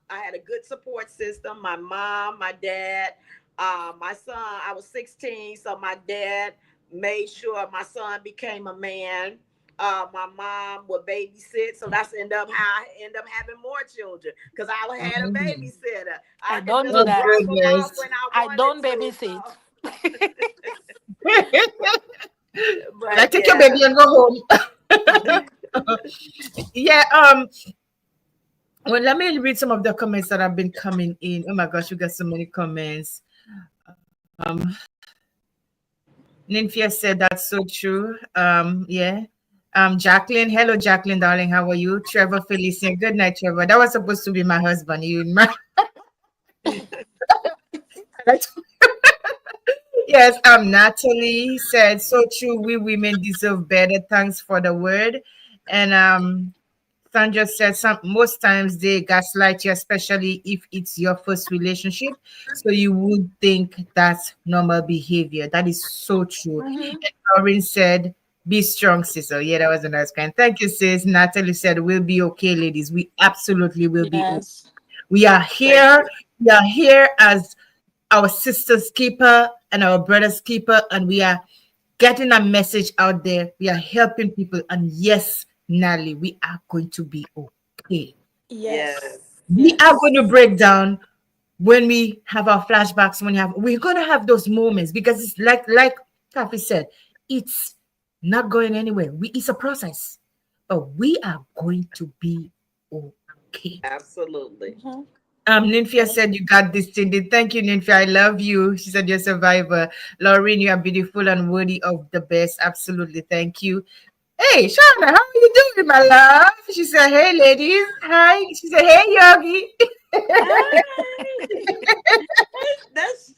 Speaker 2: had a good support system. My mom, my dad, my son. I was 16, so my dad made sure my son became a man. My mom would babysit, so that's how I end up having more children because I had a
Speaker 1: Mhm.
Speaker 2: babysitter.
Speaker 3: I
Speaker 2: I could
Speaker 3: don't
Speaker 2: just
Speaker 3: do
Speaker 1: Oh,
Speaker 3: that.
Speaker 2: drop them off
Speaker 1: goodness.
Speaker 2: when I
Speaker 3: I
Speaker 2: wanted
Speaker 3: don't
Speaker 2: to.
Speaker 3: babysit.
Speaker 1: Like,
Speaker 2: But
Speaker 1: take your
Speaker 2: yeah.
Speaker 1: baby and go home. Yeah. Well, let me read some of the comments that have been coming in. Oh my gosh, we got so many comments. Um, Nymphia said that's so true. Yeah. Jacqueline, hello, Jacqueline, darling. How are you? Trevor Felician, good night, Trevor. That was supposed to be my husband. Yes. Natalie said so true. We women deserve better. Thanks for the word. And Sandra said most times they gaslight you, especially if it's your first relationship. So you would think that's normal behavior. That is so true.
Speaker 3: Hmm.
Speaker 1: And Lauren said, be strong, sister. Yeah, that was a nice kind. Thank you, sis. Natalie said, we'll be okay, ladies. We absolutely will be okay.
Speaker 3: Yes.
Speaker 1: We are
Speaker 2: Thank
Speaker 1: here.
Speaker 2: you.
Speaker 1: We are here as our sister's keeper and our brother's keeper, and we are getting a message out there. We are helping people. And yes, Natalie, we are going to be okay.
Speaker 3: Yes.
Speaker 2: Yes.
Speaker 1: We are
Speaker 3: Yes.
Speaker 1: going to break down when we have our flashbacks, we're going to have those moments because it's like Kathy said, it's not going anywhere. It's a process, but we are going to be okay.
Speaker 2: Absolutely.
Speaker 3: Mhm.
Speaker 1: Nymphia said you got this, Cindy. Thank you, Nymphia. I love you. She said you're a survivor. Lauren, you are beautiful and worthy of the best. Absolutely. Thank you. Hey, Shauna, how are you doing, my love? She said, hey, ladies. Hi. She said, hey, Yogi.
Speaker 2: Hi. That's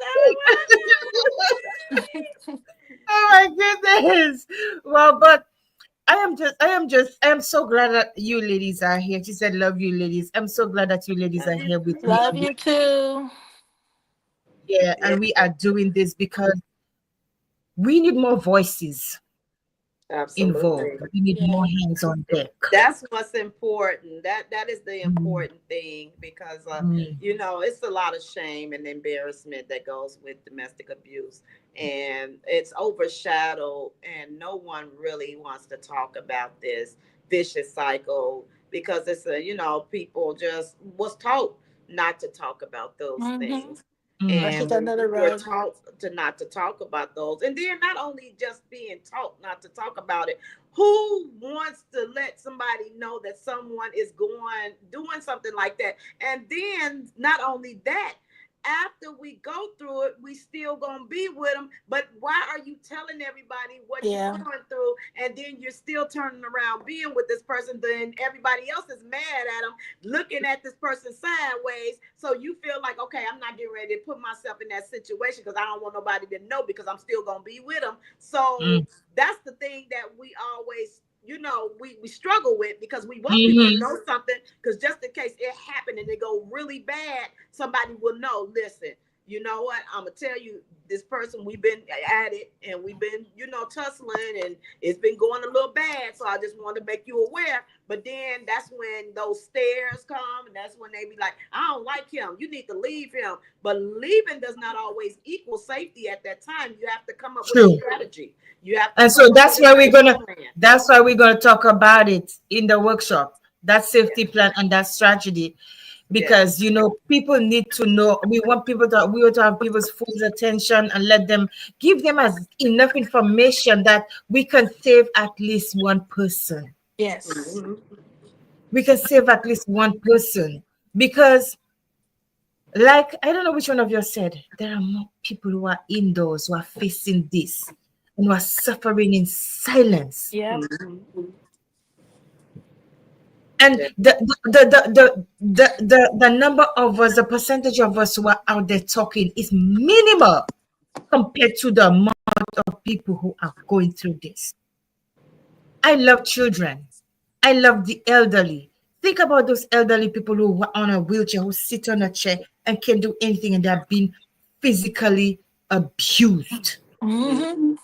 Speaker 1: Oh my goodness. Well, but I am so glad that you ladies are here. She said, love you, ladies. I'm so glad that you ladies
Speaker 2: Love
Speaker 1: are
Speaker 2: you
Speaker 1: here with me.
Speaker 3: Love
Speaker 1: And we,
Speaker 3: you too.
Speaker 1: yeah,
Speaker 2: too.
Speaker 1: and we are doing this because we need more voices involved.
Speaker 2: Absolutely.
Speaker 1: We need more
Speaker 3: Yeah.
Speaker 1: hands on deck.
Speaker 2: That's what's important. That is the
Speaker 1: Mm,
Speaker 2: important thing because
Speaker 1: mm,
Speaker 2: it's a lot of shame and embarrassment that goes with domestic abuse, and it's overshadowed, and no one really wants to talk about this vicious cycle because it's a people just was taught not to talk about those
Speaker 3: Mm-hmm.
Speaker 2: things.
Speaker 1: mm,
Speaker 3: Brush
Speaker 2: And
Speaker 3: it
Speaker 2: when
Speaker 3: under
Speaker 2: we
Speaker 3: the
Speaker 2: were
Speaker 3: rug.
Speaker 2: taught to not to talk about those, and then not only just being taught not to talk about it, who wants to let somebody know that someone is going doing something like that? And then not only that, after we go through it, we still gonna be with them. But why are you telling everybody what you're
Speaker 3: Yeah.
Speaker 2: going through, and then you're still turning around being with this person? Then everybody else is mad at them, looking at this person sideways. So you feel like, okay, I'm not getting ready to put myself in that situation because I don't want nobody to know because I'm still gonna be with them. So
Speaker 1: mm,
Speaker 2: that's the thing that we always we struggle with because we want people to
Speaker 1: mhm.
Speaker 2: know something, because just in case it happened and it go really bad, somebody will know, listen, you know what, I'm gonna tell you, this person, we've been at it and we've been tussling, and it's been going a little bad, so I just want to make you aware. But then that's when those stares come, and that's when they be like, I don't like him, you need to leave him. But leaving does not always equal safety at that time. You have to come up with a
Speaker 1: True.
Speaker 2: strategy. You have to
Speaker 1: And so
Speaker 2: come up with a safety plan.
Speaker 1: that's why we're gonna talk about it in the workshop. That
Speaker 2: Yeah.
Speaker 1: safety plan and that strategy. Because
Speaker 2: Yes.
Speaker 1: people need to know. We want to have people's full attention and let them give them as enough information that we can save at least one person.
Speaker 3: Yes.
Speaker 2: Hmm.
Speaker 1: We can save at least one person because, like, I don't know which one of you said, there are more people who are indoors who are facing this and who are suffering in silence.
Speaker 3: Yep.
Speaker 2: Hmm.
Speaker 1: And
Speaker 2: Yeah.
Speaker 1: the number of us, the percentage of us who are out there talking is minimal compared to the amount of people who are going through this. I love children. I love the elderly. Think about those elderly people who are on a wheelchair, who sit on a chair and can't do anything, and they're being physically abused.
Speaker 3: Mm-hmm.
Speaker 2: Mhm.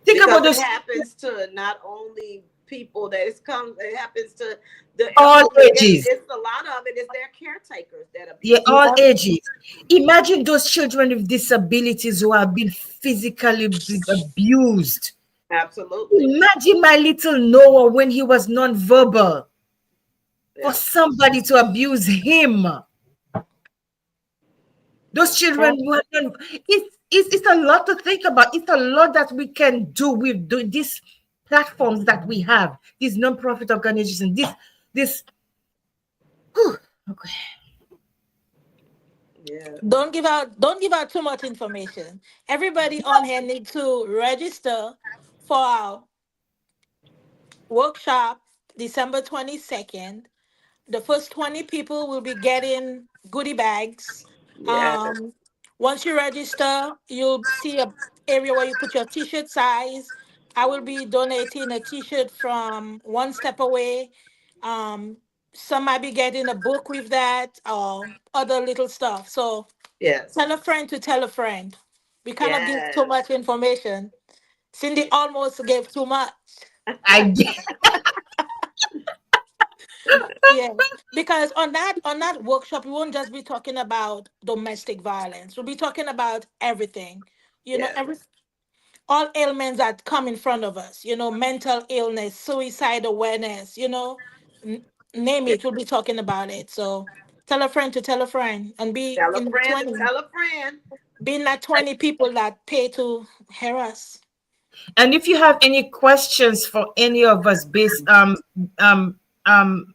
Speaker 1: Think
Speaker 2: Because
Speaker 1: about
Speaker 2: it
Speaker 1: those
Speaker 2: happens to not only people, that it happens to the
Speaker 1: all
Speaker 2: elderly.
Speaker 1: ages.
Speaker 2: It's a lot of it is their caretakers that
Speaker 1: Yeah,
Speaker 2: abuse
Speaker 1: all
Speaker 2: them.
Speaker 3: Yep.
Speaker 1: ages. Imagine those children with disabilities who have been physically abused.
Speaker 2: Absolutely.
Speaker 1: Imagine my little Noah when he was non-verbal, for
Speaker 2: Yeah.
Speaker 1: somebody to abuse him.
Speaker 2: Yeah.
Speaker 1: Those children who have done, it's a lot to think about. It's a lot that we can do with these platforms that we have, these non-profit organizations, this whew, okay.
Speaker 2: Yeah.
Speaker 3: Don't give out too much information. Everybody on here need to register for our workshop December 22nd. The first 20 people will be getting goodie bags.
Speaker 2: Yeah.
Speaker 3: Um, Once you register, you'll see a area where you put your t-shirt size. I will be donating a t-shirt from One Step Away. Um, some might be getting a book with that or other little stuff. So
Speaker 2: Yes.
Speaker 3: tell a friend to tell a friend. We cannot give too
Speaker 2: Yes.
Speaker 3: much information. Cindy almost gave too much.
Speaker 1: I get
Speaker 3: Yeah, because on that workshop, we won't just be talking about domestic violence. We'll be talking about everything.
Speaker 2: Yes.
Speaker 3: Every all ailments that come in front of us. Mental illness, suicide awareness. N- Name
Speaker 2: Yeah.
Speaker 3: it. We'll be talking about it. So tell a friend to tell a friend, and be
Speaker 2: Tell a
Speaker 3: in the
Speaker 2: friend to
Speaker 3: 20.
Speaker 2: tell a friend.
Speaker 3: being like 20 people that pay to hear us.
Speaker 1: And if you have any questions for any of us, based um um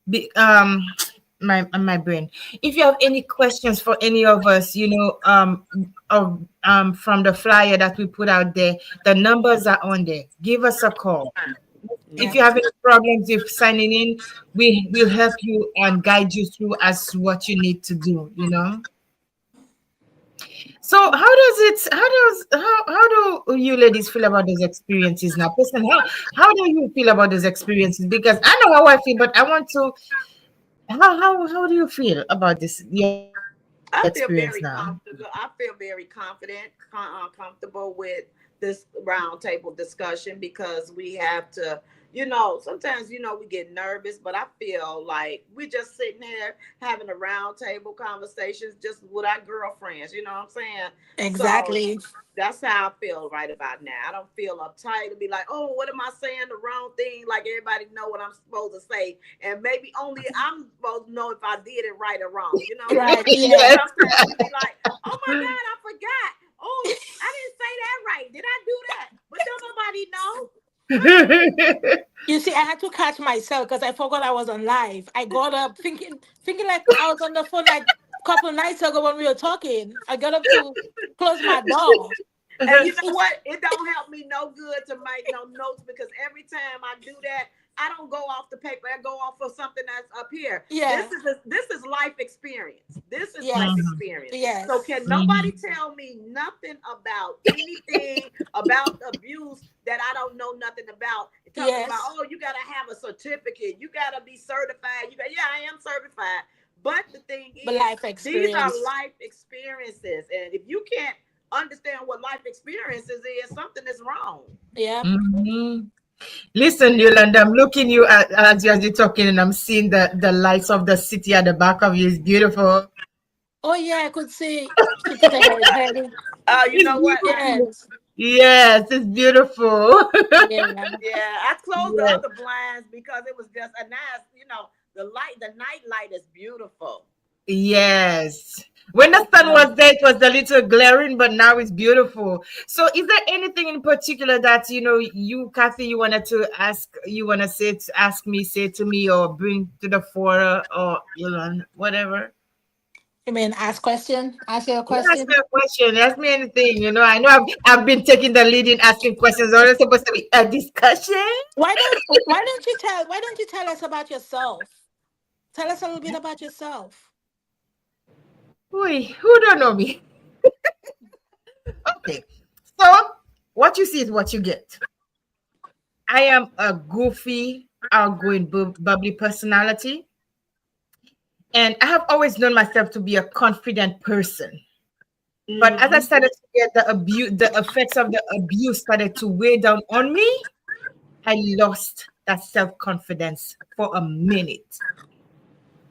Speaker 1: be, my brain. If you have any questions for any of us, from the flyer that we put out there, the numbers are on there. Give us a call. If
Speaker 3: Yeah.
Speaker 1: you have any problems with signing in, we will help you and guide you through as to what you need to do. So how do you ladies feel about those experiences now? Person, how do you feel about those experiences? Because I know how I feel, but I want to how do you feel about this your experience now?
Speaker 2: I feel very comfortable. I feel very confident, comfortable with this roundtable discussion because we have to, sometimes, we get nervous, but I feel like we're just sitting here having a roundtable conversations just with our girlfriends, you know what I'm saying? So
Speaker 3: Exactly.
Speaker 2: that's how I feel right about now. I don't feel uptight to be like, oh, what am I saying the wrong thing? Like everybody know what I'm supposed to say. And maybe only I'm supposed to know if I did it right or wrong. You know what I'm
Speaker 3: Right.
Speaker 2: saying? Because
Speaker 3: Yeah.
Speaker 1: Yes.
Speaker 2: sometimes we be like, oh my God, I forgot. Oh, I didn't say that right. Did I do that? But don't nobody know.
Speaker 3: You see, I had to catch myself because I forgot I was on live. I got up thinking like I was on the phone like a couple of nights ago when we were talking. I got up to close my door.
Speaker 2: And you
Speaker 3: It,
Speaker 2: know
Speaker 3: it,
Speaker 2: what? It don't help me no good to make no notes because every time I do that, I don't go off the paper. I go off of something that's up here.
Speaker 3: yeah.
Speaker 2: This is life experience. This is life
Speaker 3: Yes.
Speaker 1: Mhm,
Speaker 2: experience. So
Speaker 3: Yes.
Speaker 2: can nobody
Speaker 1: mhm.
Speaker 2: tell me nothing about anything about abuse that I don't know nothing about? Talking about,
Speaker 3: Yes.
Speaker 2: oh, you gotta have a certificate. You gotta be certified. Yeah, I am certified. But the thing
Speaker 3: But
Speaker 2: is,
Speaker 3: life
Speaker 2: these are
Speaker 3: experience.
Speaker 2: life experiences, and if you can't understand what life experiences is, something is wrong.
Speaker 3: Yep.
Speaker 1: Mhm. Listen, Yolanda, I'm looking you as you're talking, and I'm seeing the lights of the city at the back of you. It's beautiful.
Speaker 3: Oh yeah, I could see she put her head.
Speaker 2: You
Speaker 1: It's
Speaker 2: know what?
Speaker 1: beautiful.
Speaker 3: Yes.
Speaker 1: Yes, it's beautiful.
Speaker 3: Yeah.
Speaker 2: Yeah, I closed the
Speaker 1: Yes.
Speaker 2: other blinds because it was just a nice, the night light is beautiful.
Speaker 1: Yes.
Speaker 2: I
Speaker 1: When the
Speaker 2: opened
Speaker 1: sun
Speaker 2: up.
Speaker 1: was there, it was a little glaring, but now it's beautiful. So, is there anything in particular that you, Kathy, you want to ask me, say to me, or bring to the fore, or whatever?
Speaker 3: You mean ask question? Ask your
Speaker 1: Yeah, ask me
Speaker 3: question.
Speaker 1: a question. Ask me anything. I know I've been taking the lead in asking questions. Or it's supposed to be a discussion.
Speaker 3: Why don't you tell us about yourself? Tell us a little bit about yourself.
Speaker 1: Who don't know me? Okay. So, what you see is what you get. I am a goofy, outgoing, bubbly personality. And I have always known myself to be a confident person. But as I
Speaker 2: Mm-hmm.
Speaker 1: started to get the effects of the abuse started to weigh down on me, I lost that self confidence for a minute.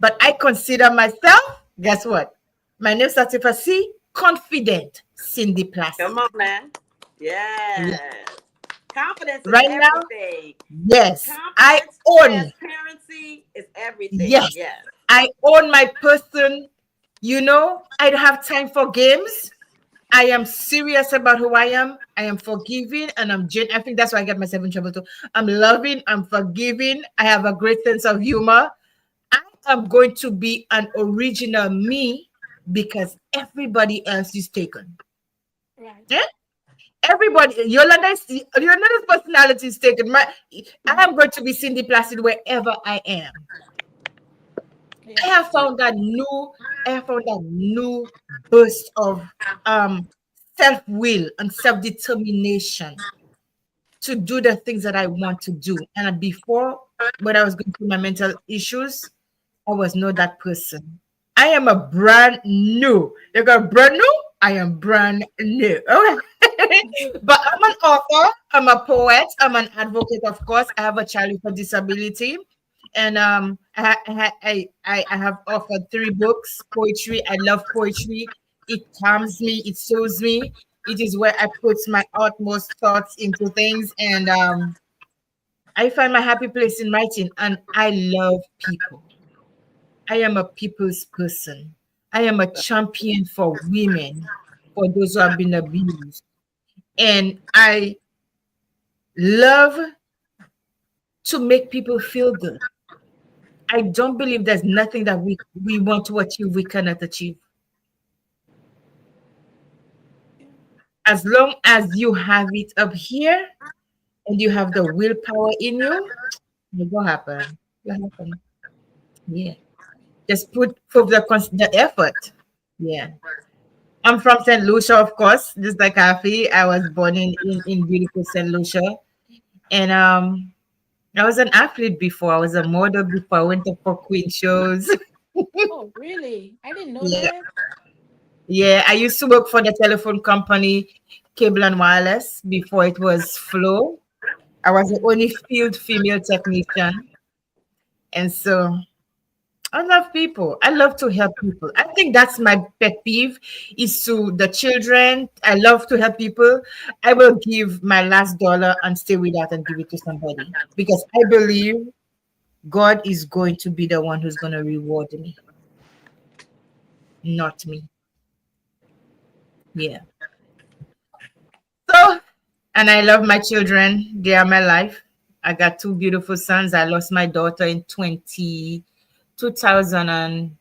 Speaker 1: But I consider myself, guess what? My name starts with a C, confident Cindy
Speaker 2: Come
Speaker 1: Placid.
Speaker 2: on, man.
Speaker 1: Yeah.
Speaker 2: Yes. Confidence is
Speaker 1: Right now,
Speaker 2: everything.
Speaker 1: yes, I
Speaker 2: Confidence,
Speaker 1: own.
Speaker 2: transparency is everything.
Speaker 1: Yes,
Speaker 2: Yes.
Speaker 1: I own my person. I don't have time for games. I am serious about who I am. I am forgiving and I think that's why I get myself in trouble too. I'm loving, I'm forgiving. I have a great sense of humor. I am going to be an original me because everybody else is taken.
Speaker 3: Right.
Speaker 1: Yeah? Everybody, Yolanda's personality is taken. I am going to be Cindy Placid wherever I am. I have
Speaker 3: Yes.
Speaker 1: found that new, I have found that new burst of um self-will and self-determination to do the things that I want to do. And before, when I was going through my mental issues, I was not that person. I am a brand new. You got brand new? I am brand new. Okay. But I'm an author, I'm a poet, I'm an advocate, of course. I have a child with a disability. And I have authored 3 books, poetry. I love poetry. It calms me, it soothes me. It is where I put my utmost thoughts into things. And I find my happy place in writing. And I love people. I am a people's person. I am a champion for women. for those who have been abused. And I love to make people feel good. I don't believe there's nothing that we want to achieve we cannot achieve. As long as you have it up here and you have the willpower in you, it will happen. It will happen. Yeah. Just put forth the effort. Yeah. I'm from St. Lucia, of course, just like Afi. I was born in beautiful St. Lucia. And I was an athlete before. I was a model before. I went up for Queen shows.
Speaker 3: Oh, really? I didn't know
Speaker 1: Yeah.
Speaker 3: that.
Speaker 1: Yeah. I used to work for the telephone company, Cable and Wireless, before it was Flow. I was the only field female technician. And so I love people. I love to help people. I think that's my pet peeve is to the children. I love to help people. I will give my last dollar and stay without and give it to somebody because I believe God is going to be the one who's going to reward me, not me. Yeah. So, and I love my children. They are my life. I got two beautiful sons. I lost my daughter in 2000 and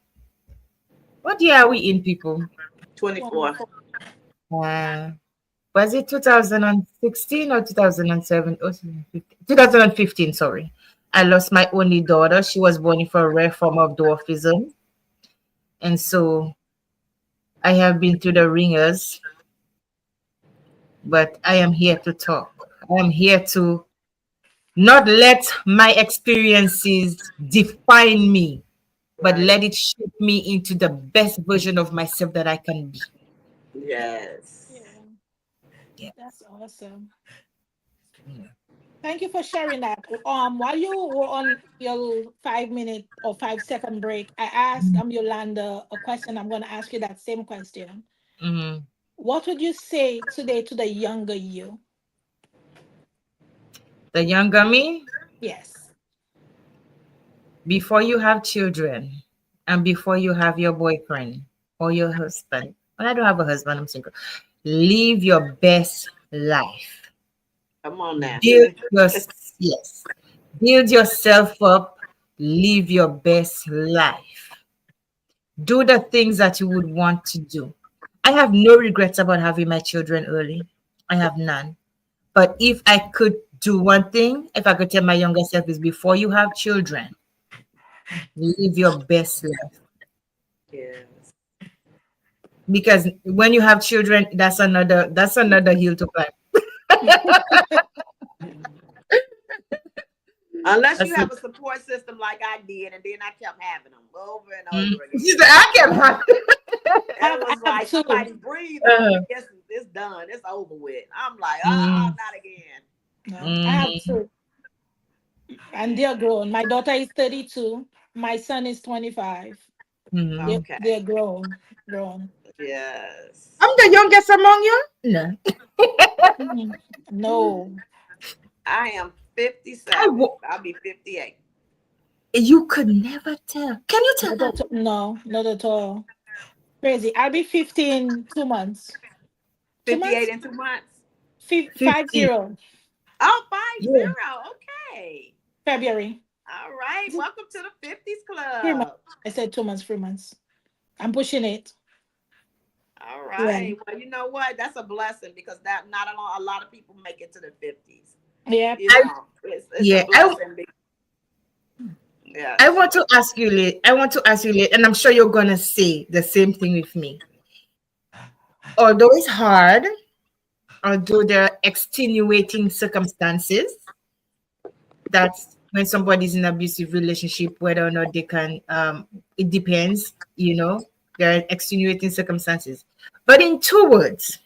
Speaker 1: what year are we in, people?
Speaker 2: 24.
Speaker 1: Uh, was it 2016 or 2007? Oh, 2015, sorry. I lost my only daughter. She was born for a rare form of dwarfism. And so I have been through the ringers, but I am here to talk. I am here to not let my experiences define me, but
Speaker 2: Right.
Speaker 1: let it shape me into the best version of myself that I can be.
Speaker 2: Yes.
Speaker 3: Yeah,
Speaker 1: Yeah.
Speaker 3: that's awesome.
Speaker 1: Yeah.
Speaker 3: Thank you for sharing that. While you were on your 5 minute or 5 second break, I asked Yolanda a question. I'm going to ask you that same question.
Speaker 1: Mhm.
Speaker 3: What would you say today to the younger you?
Speaker 1: The younger me,
Speaker 3: Yes.
Speaker 1: before you have children and before you have your boyfriend or your husband, well, I don't have a husband, I'm single. Live your best life.
Speaker 2: Come on now.
Speaker 1: Build your yes. Build yourself up. Live your best life. Do the things that you would want to do. I have no regrets about having my children early. I have none. But if I could do one thing, if I could tell my younger self is before you have children, live your best life.
Speaker 2: Yes.
Speaker 1: Because when you have children, that's another hill to climb.
Speaker 2: Unless you
Speaker 1: That's
Speaker 2: have a support system like I did, and then I kept having them over and
Speaker 1: mm.
Speaker 2: over
Speaker 1: She's
Speaker 2: again.
Speaker 1: like, I can't have
Speaker 2: It
Speaker 3: I
Speaker 2: was
Speaker 3: have
Speaker 2: like
Speaker 3: two.
Speaker 2: somebody breathe on me.
Speaker 1: uh,
Speaker 2: It's done. It's over with. I'm like,
Speaker 1: mm,
Speaker 2: not again.
Speaker 3: No, I have
Speaker 1: mm,
Speaker 3: two. And they're grown. My daughter is 32. My son is 25.
Speaker 1: mm.
Speaker 3: They're
Speaker 2: Okay.
Speaker 3: grown. Grown.
Speaker 2: Yes.
Speaker 1: I'm the youngest among you. No,
Speaker 3: Mhm. No.
Speaker 2: I am
Speaker 1: I
Speaker 2: 57.
Speaker 1: w-
Speaker 2: I'll be 58.
Speaker 1: you could never tell. Can you tell?
Speaker 3: No, not at all. Crazy. I'll be 15 2 months.
Speaker 2: 58
Speaker 3: 2 months?
Speaker 2: in 2 months.
Speaker 1: 50.
Speaker 3: 50.
Speaker 2: Oh, five
Speaker 1: Yeah.
Speaker 2: zero. Okay.
Speaker 3: February.
Speaker 2: All right.
Speaker 3: Is it
Speaker 2: Welcome to the 50s
Speaker 3: 3 months?
Speaker 2: Club.
Speaker 3: I said 2 months, 3 months. I'm pushing it.
Speaker 2: All
Speaker 3: Yeah.
Speaker 2: right. Well, you know what? That's a blessing because that not a lot of people make it to the 50s.
Speaker 3: Yep.
Speaker 2: You
Speaker 1: I
Speaker 2: know, it's a
Speaker 1: yeah. I
Speaker 2: blessing.
Speaker 1: I
Speaker 2: Yes.
Speaker 1: want to ask you, Lee. I want to ask you, Lee, and I'm sure you're gonna say the same thing with me. Although it's hard, although there are extenuating circumstances, that's when somebody's in an abusive relationship, whether or not they can, it depends, there are extenuating circumstances. But in 2 words,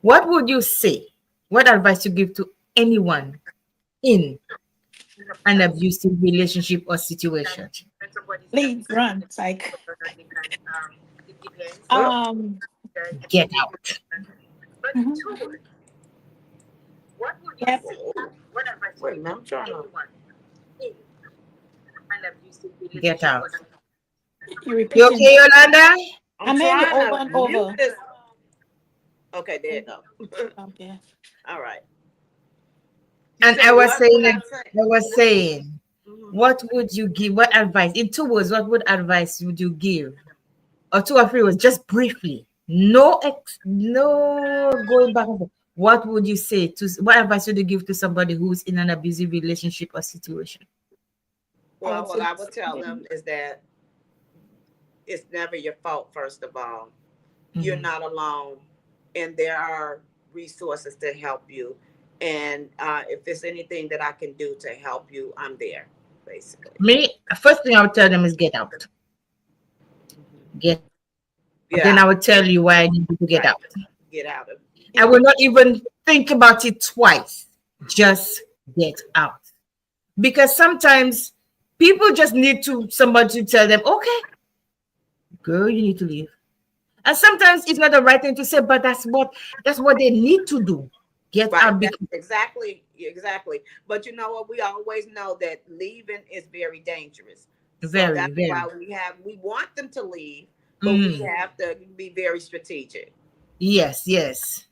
Speaker 1: what would you say? What advice you give to anyone in an abusive relationship or situation?
Speaker 3: Leave, run. It's like,
Speaker 2: Oh,
Speaker 3: um,
Speaker 1: Get out.
Speaker 3: mhm. Yep.
Speaker 2: whoa. Wait a minute. I'm trying to.
Speaker 1: Get out.
Speaker 3: You're
Speaker 1: You
Speaker 3: repeating.
Speaker 1: okay, Yolanda?
Speaker 2: I'm
Speaker 3: I'm hearing you
Speaker 2: trying
Speaker 3: over
Speaker 2: to
Speaker 3: and
Speaker 2: mute
Speaker 3: over.
Speaker 2: this. Okay, there you go.
Speaker 3: Okay.
Speaker 2: All right. You
Speaker 1: And
Speaker 2: say what would I say?
Speaker 1: I was saying,
Speaker 2: Mhm.
Speaker 1: what would you give? What advice? In 2 words, what would advice would you give? Or 2 or 3 words, just briefly. No going back and forth. What would you say to? What advice would you give to somebody who's in an abusive relationship or situation?
Speaker 3: I
Speaker 2: Well,
Speaker 3: would
Speaker 2: what
Speaker 3: say,
Speaker 2: I would tell them is that it's never your fault, first of all. You're
Speaker 1: Mhm.
Speaker 2: not alone, and there are resources to help you. And if there's anything that I can do to help you, I'm there, basically.
Speaker 1: Me, first thing I would tell them is get out.
Speaker 2: Mhm.
Speaker 1: Get out. Then I
Speaker 2: Yeah,
Speaker 1: would tell you why I need you to get out.
Speaker 2: right. Get out of.
Speaker 1: I will not even think about it twice. Just get out. Because sometimes people just need to somebody to tell them, okay, girl, you need to leave. And sometimes it's not the right thing to say, but that's what they need to do. Get
Speaker 2: Right.
Speaker 1: out
Speaker 2: That's
Speaker 1: because
Speaker 2: exactly. But you know what? We always know that leaving is very dangerous. So
Speaker 1: very,
Speaker 2: that's
Speaker 1: very.
Speaker 2: why we want them to leave, but we
Speaker 1: Mm,
Speaker 2: have to be very strategic.
Speaker 1: yes, yes,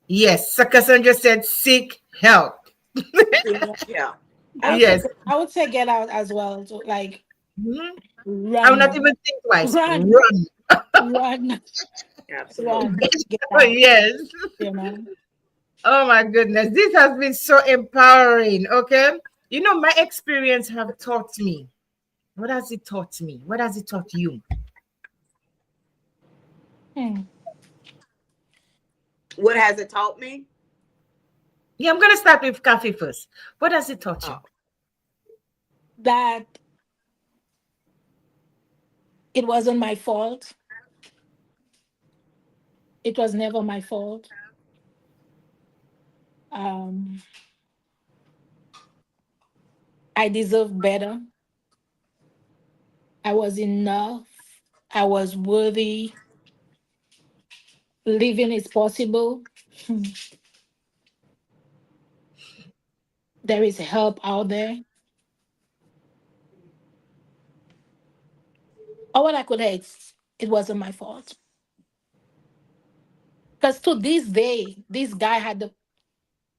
Speaker 1: yes. So Cassandra said, seek help.
Speaker 3: yeah.
Speaker 2: Yeah,
Speaker 1: Yes.
Speaker 2: absolutely.
Speaker 3: I would say get out as well. So like
Speaker 1: Mhm. I will not
Speaker 3: run,
Speaker 1: even think twice.
Speaker 3: run,
Speaker 1: Run.
Speaker 3: run,
Speaker 2: Absolutely.
Speaker 3: run, get out.
Speaker 1: Yes.
Speaker 3: You know.
Speaker 1: Oh my goodness. This has been so empowering. Okay. My experience have taught me. What has it taught me? What has it taught you?
Speaker 3: Hmm.
Speaker 2: What has it taught me?
Speaker 1: Yeah, I'm gonna start with coffee first. What has it taught you?
Speaker 2: Oh,
Speaker 3: That it wasn't my fault. It was never my fault. Um, I deserve better. I was enough. I was worthy. Living is possible. Hmm. There is help out there. Or what I could say, it wasn't my fault. Because to this day, this guy had the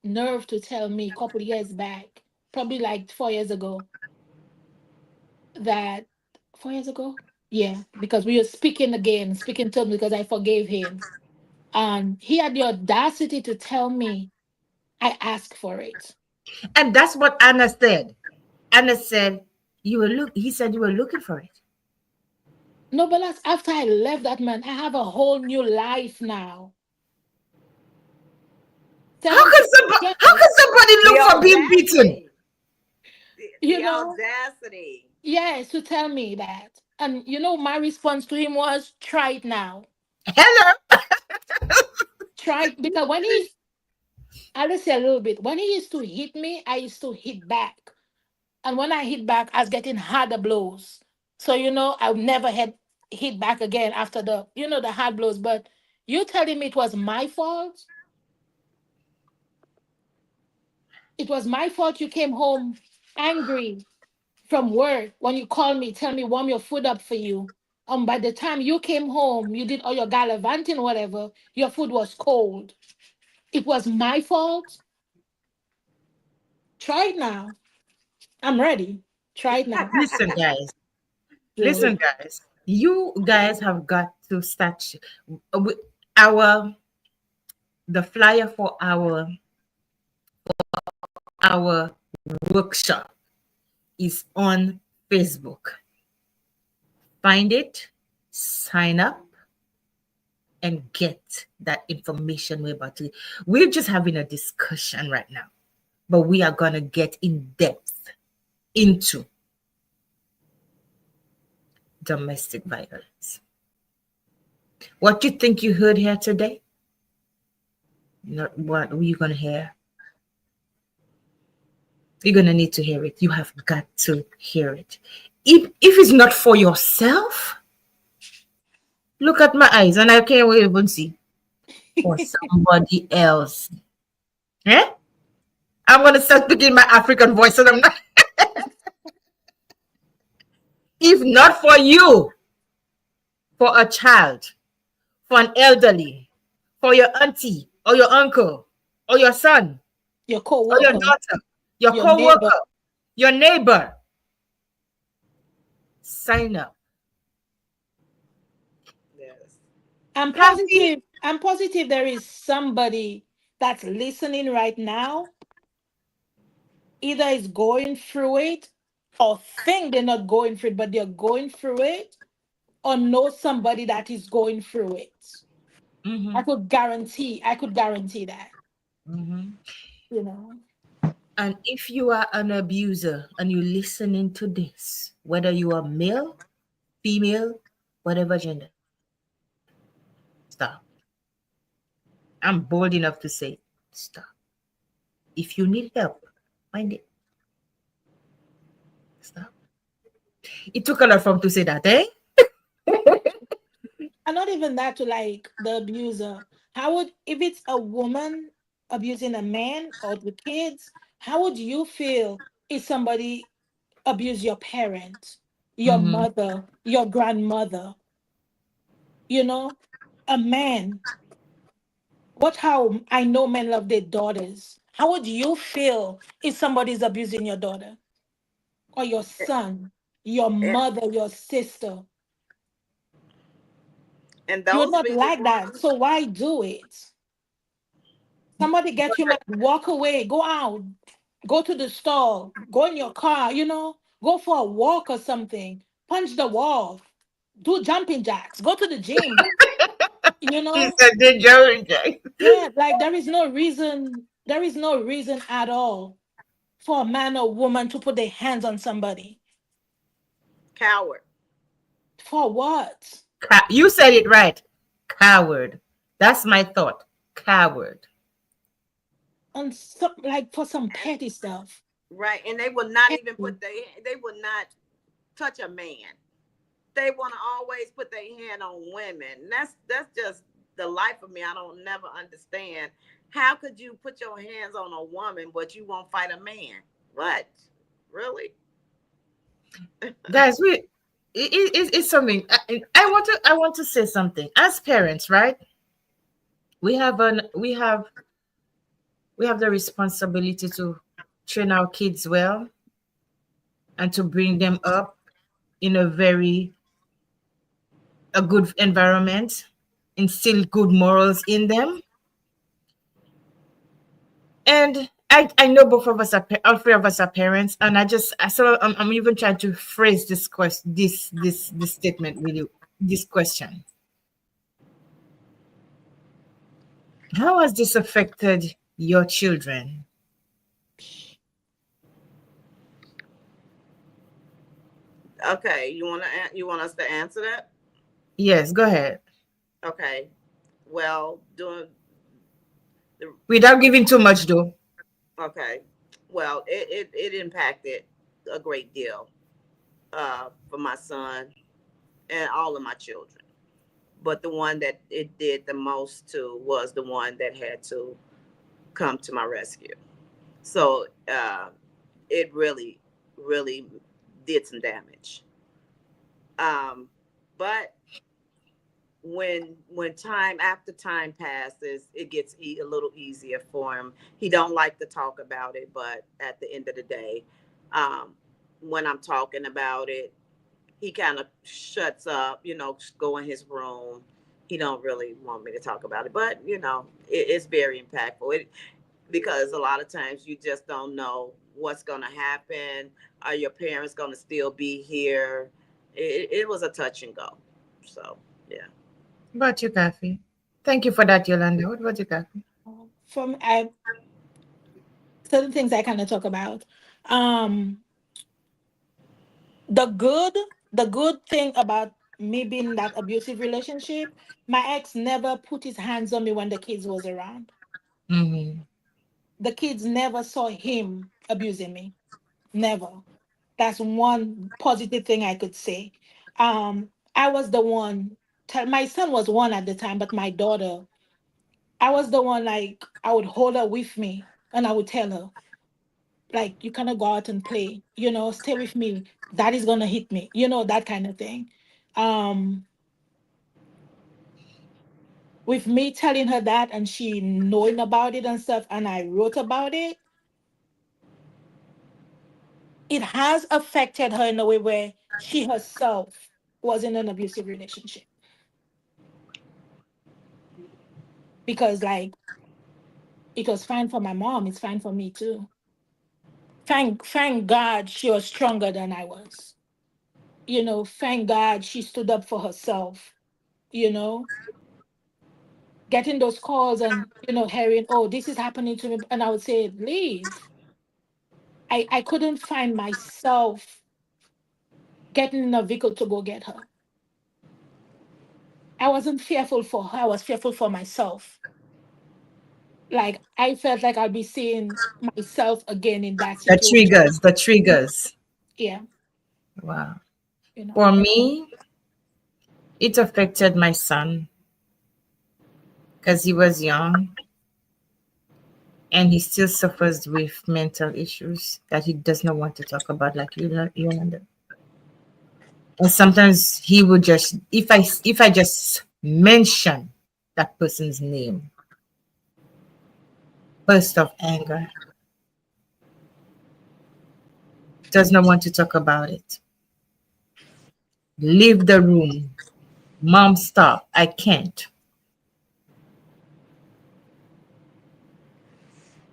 Speaker 3: nerve to tell me a couple of years back, probably like 4 years ago, that 4 years ago? Yeah, because we were speaking again, speaking to him because I forgave him. And he had the audacity to tell me I asked for it.
Speaker 1: And that's what Anna said. Anna said he said you were looking for it.
Speaker 3: No, but that's after I left that man. I have a whole new life now.
Speaker 1: How
Speaker 3: 17
Speaker 1: can somebody how
Speaker 3: years,
Speaker 1: can somebody
Speaker 2: the
Speaker 1: look for being beaten?
Speaker 2: audacity. The,
Speaker 3: you
Speaker 2: the
Speaker 3: know?
Speaker 2: audacity.
Speaker 3: Yes, to tell me that. And my response to him was, try it now.
Speaker 1: Hello.
Speaker 3: Try it. Because I'll just say a little bit. When he used to hit me, I used to hit back. And when I hit back, I was getting harder blows. So, I would never had hit back again after the hard blows. But you telling me it was my fault? It was my fault you came home angry from work when you called me, tell me warm your food up for you. By the time you came home, you did all your gallivanting, whatever, your food was cold. It was my fault. Try it now. I'm ready. Try it now.
Speaker 1: Listen, guys.
Speaker 3: Yeah.
Speaker 1: Listen, guys. You guys have got to start with our the flyer for our workshop is on Facebook. Find it, sign up, and get that information we're about to. We're just having a discussion right now, but we are gonna get in depth into domestic violence. What you think you heard here today? Not what are you gonna hear? You're gonna need to hear it. You have got to hear it. If it's not for yourself, look at my eyes, and I can't even see for somebody else. Eh? I'm gonna start speaking my African voice, and I'm not. If not for you, for a child, for an elderly, for your auntie or your uncle or your son
Speaker 3: Your
Speaker 1: or your
Speaker 3: co-worker,
Speaker 1: daughter, your
Speaker 3: your neighbor.
Speaker 1: co-worker, your neighbor, sign up.
Speaker 2: Yes.
Speaker 1: Kathy?
Speaker 3: I'm positive there is somebody that's listening right now, either is going through it or think they're not going through it, but they're going through it, or know somebody that is going through it.
Speaker 1: Mm-hmm.
Speaker 3: I could guarantee that,
Speaker 1: Mm-hmm.
Speaker 3: you know.
Speaker 1: And if you are an abuser and you're listening to this, whether you are male, female, whatever gender, stop. I'm bold enough to say, stop. If you need help, find it. Stop. It took a lot from to say that, eh?
Speaker 3: And not even that, to like the abuser. How would, if it's a woman abusing a man or the kids, how would you feel if somebody abused your parent, your
Speaker 1: Mm-hmm.
Speaker 3: mother, your grandmother, you know? A man. What, how I know men love their daughters. How would you feel if somebody's abusing your daughter or your son, your
Speaker 2: And,
Speaker 3: mother, your sister?
Speaker 2: and
Speaker 3: You're
Speaker 2: those
Speaker 3: not
Speaker 2: be the
Speaker 3: like that.
Speaker 2: ones.
Speaker 3: So why do it? Somebody get you mad, walk away, go out, go to the store, go in your car, go for a walk or something, punch the wall, do jumping jacks, go to the gym, you
Speaker 1: She
Speaker 3: know?
Speaker 1: said the Joey.
Speaker 3: Yeah, like there is no reason at all for a man or woman to put their hands on somebody.
Speaker 2: Coward.
Speaker 3: For what?
Speaker 1: You said it right. Coward. That's my thought. Coward.
Speaker 3: On some, like, for some petty stuff.
Speaker 2: Right. And they will not even
Speaker 3: Petty.
Speaker 2: they will not touch a man. They want to always put their hand on women. That's just the life of me. I don't never understand. How could you put your hands on a woman but you won't fight a man? What? Really?
Speaker 1: Guys, it's something. I want to say something. As parents, right? We have an we have the responsibility to train our kids well and to bring them up in a good environment, instill good morals in them. And I know both of us all three of us are parents, and I'm even trying to phrase this question, this statement with you, this question. How has this affected your children?
Speaker 2: Okay, you want us to answer that?
Speaker 1: Yes, go ahead.
Speaker 2: Okay. Well, doing the
Speaker 1: Without giving too much, though.
Speaker 2: okay. Well, it impacted a great deal for my son and all of my children. But the one that it did the most to was the one that had to come to my rescue. So it really, really did some damage. Um, but when time after time passes, it gets a little easier for him. He don't like to talk about it, but at the end of the day, um, when I'm talking about it, he kind of shuts up, go in his room. He don't really want me to talk about it, but it's very impactful. Because a lot of times you just don't know what's going to happen. Are your parents going to still be here? It was a touch and go. So yeah.
Speaker 1: What about you, Kathy? Thank you for that, Yolanda. What about you, Kathy?
Speaker 3: From I certain things I kind of talk about. Um, the good, the good thing about me being in that abusive relationship, my ex never put his hands on me when the kids was around.
Speaker 1: Mm-hmm.
Speaker 3: The kids never saw him abusing me. Never. That's one positive thing I could say. I was the one. My son was one at the time, but my daughter, I was the one, like, I would hold her with me and I would tell her, like, you cannot go out and play, stay with me. That is gonna hit me, that kind of thing. Um, With me telling her that and she knowing about it and stuff, and I wrote about it, it has affected her in a way where she herself was in an abusive relationship. Because, like, it was fine for my mom, it's fine for me too. Thank God she was stronger than I was. Thank God she stood up for herself, you know, getting those calls and, hearing, oh, this is happening to me. And I would say, leave. I couldn't find myself getting in a vehicle to go get her. I wasn't fearful for her, I was fearful for myself. Like, I felt like I'd be seeing myself again in that
Speaker 1: The
Speaker 3: situation.
Speaker 1: triggers, the triggers.
Speaker 3: Yeah,
Speaker 1: Wow.
Speaker 3: you know.
Speaker 1: For me, it affected my son because he was young and he still suffers with mental issues that he does not want to talk about, like you and and sometimes he would just, if I just mention that person's name, burst of anger, does not want to talk about it. Leave the room. Mom, stop. I can't.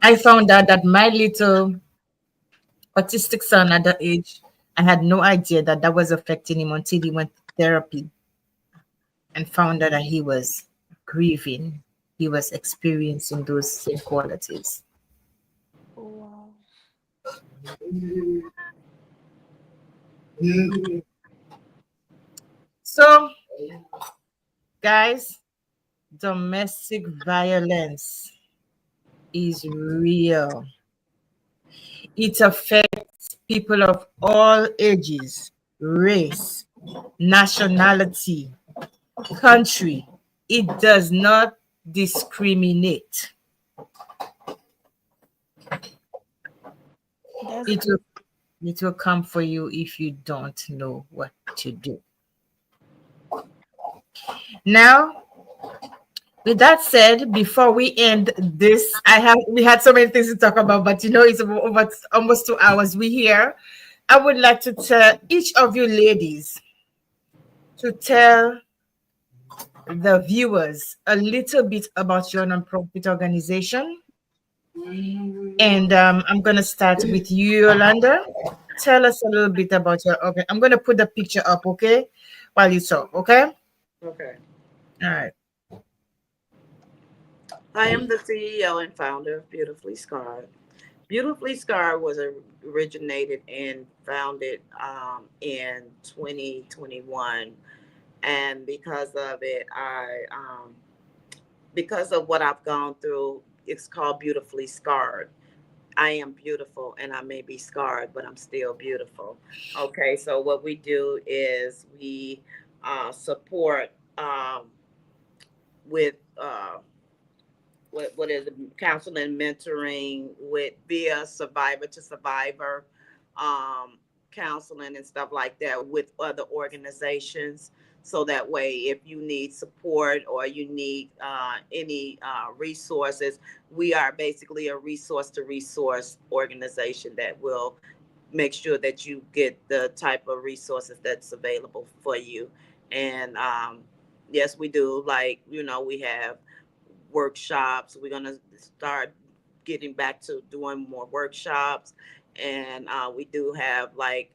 Speaker 1: I found out that my little autistic son at that age, I had no idea that that was affecting him until he went to therapy and found out that he was grieving. He was experiencing those same qualities.
Speaker 3: Oh, wow.
Speaker 1: So, guys, domestic violence is real. It affects people of all ages, race, nationality, country. It does not discriminate.
Speaker 3: That's
Speaker 1: It will, it will come for you if you don't know what to do. Now, with that said, before we end this, we had so many things to talk about, but it's over almost 2 hours. We here. I would like to tell each of you ladies to tell the viewers a little bit about your nonprofit organization. And I'm going to start with you, Yolanda. Tell us a little bit about your organ. I'm going to put the picture up, okay? While you talk, okay?
Speaker 2: Okay.
Speaker 1: All right.
Speaker 2: I am the CEO and founder of Beautifully Scarred. Beautifully Scarred was originated and founded in 2021, and because of what I've gone through, it's called Beautifully Scarred. I am beautiful and I may be scarred, but I'm still beautiful. Okay, so what we do is we support with what is it, counseling, mentoring with via survivor to survivor, um, counseling and stuff like that with other organizations. So that way, if you need support or you need any resources, we are basically a resource to resource organization that will make sure that you get the type of resources that's available for you. And yes, we do. Like, we have workshops. We're going to start getting back to doing more workshops. And we do have, like,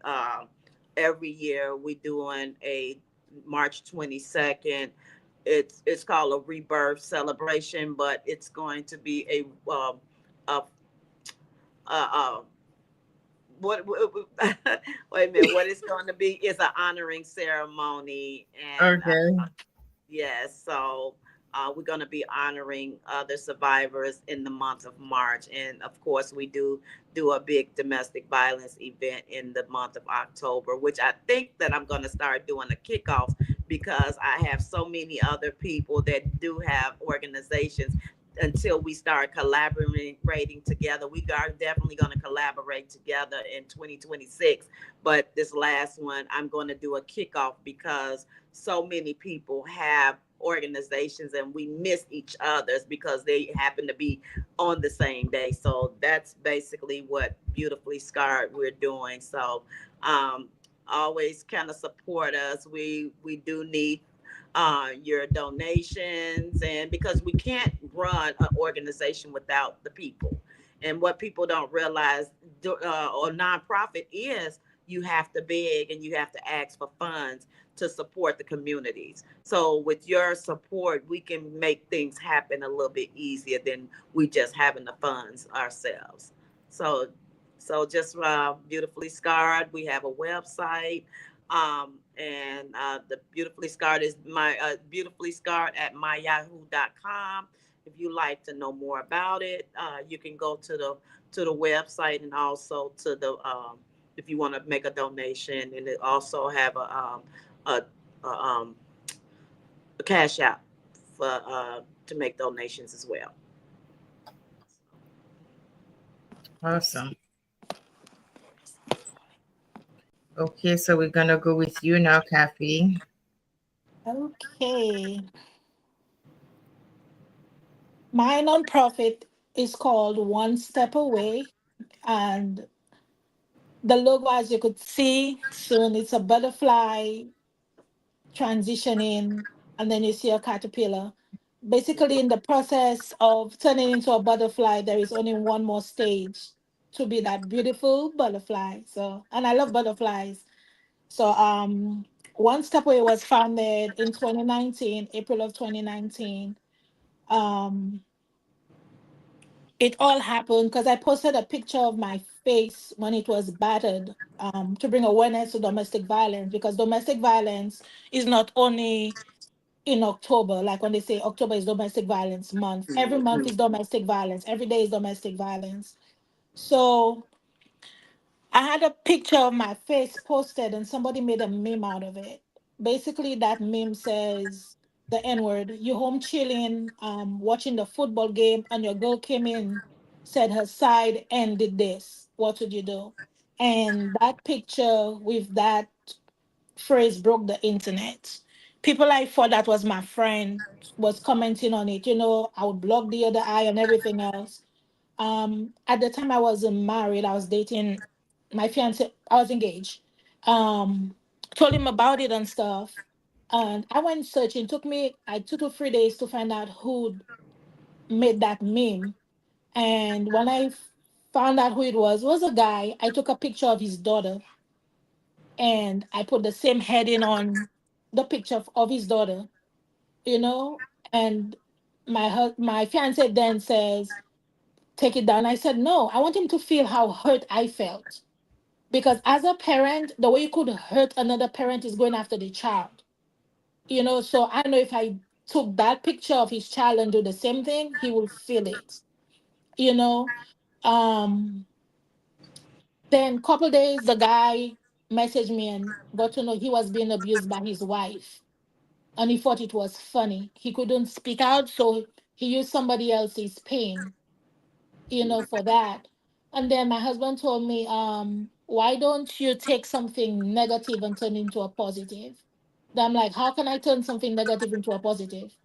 Speaker 2: every year we doing a March 22nd. It's called a rebirth celebration, but it's going to be a, a what wait a minute, what it's going to be is an honoring ceremony. And
Speaker 1: Okay.
Speaker 2: yes, so we're going to be honoring other survivors in the month of March. And of course, we do a big domestic violence event in the month of October, which I think that I'm going to start doing a kickoff because I have so many other people that do have organizations until we start collaborating together. We are definitely going to collaborate together in 2026. But this last one, I'm going to do a kickoff because so many people have organizations and we miss each other's because they happen to be on the same day. So that's basically what Beautifully Scarred we're doing. So um, always kind of support us. We do need your donations, and because we can't run an organization without the people. And what people don't realize, or nonprofit is, you have to beg and you have to ask for funds to support the communities. So with your support, we can make things happen a little bit easier than we just having the funds ourselves. So, so just Beautifully Scarred. We have a website, and the Beautifully Scarred is my Beautifully Scarred at myyahoo.com. If you like to know more about it, you can go to the website, and also to the if you want to make a donation, and it also have a, a, um, a cash out for to make donations as well.
Speaker 1: Awesome. Okay, so we're gonna go with you now, Kathy.
Speaker 3: Okay. My nonprofit is called One Step Away, and the logo, as you could see soon, it's a butterfly transitioning, and then you see a caterpillar. Basically, in the process of turning into a butterfly, there is only one more stage to be that beautiful butterfly. So, and I love butterflies. So, One Step Away was founded in 2019, April of 2019. Um, it all happened because I posted a picture of my face when it was battered, to bring awareness to domestic violence, because domestic violence is not only in October, like when they say October is domestic violence month. Every month is domestic violence. Every day is domestic violence. So I had a picture of my face posted and somebody made a meme out of it. Basically, that meme says the N word. You home chilling, watching the football game, and your girl came in, said her side, and did this. What would you do? And that picture with that phrase broke the internet. People I thought that was my friend was commenting on it. I would block the other eye and everything else. At the time I wasn't married, I was dating my fiance. I was engaged. Um, Told him about it and stuff, and I went searching. Took me like 2 to 3 days to find out who made that meme. And when I found out who it was a guy. I took a picture of his daughter and I put the same heading on the picture of his daughter, you know, and my fiance then says, take it down. I said, no, I want him to feel how hurt I felt. Because as a parent, the way you could hurt another parent is going after the child. So I know if I took that picture of his child and do the same thing, he will feel it, you know. Um, then couple days the guy messaged me and got to know he was being abused by his wife. And he thought it was funny. He couldn't speak out, so he used somebody else's pain, for that. And then my husband told me, why don't you take something negative and turn into a positive? Then I'm like, how can I turn something negative into a positive?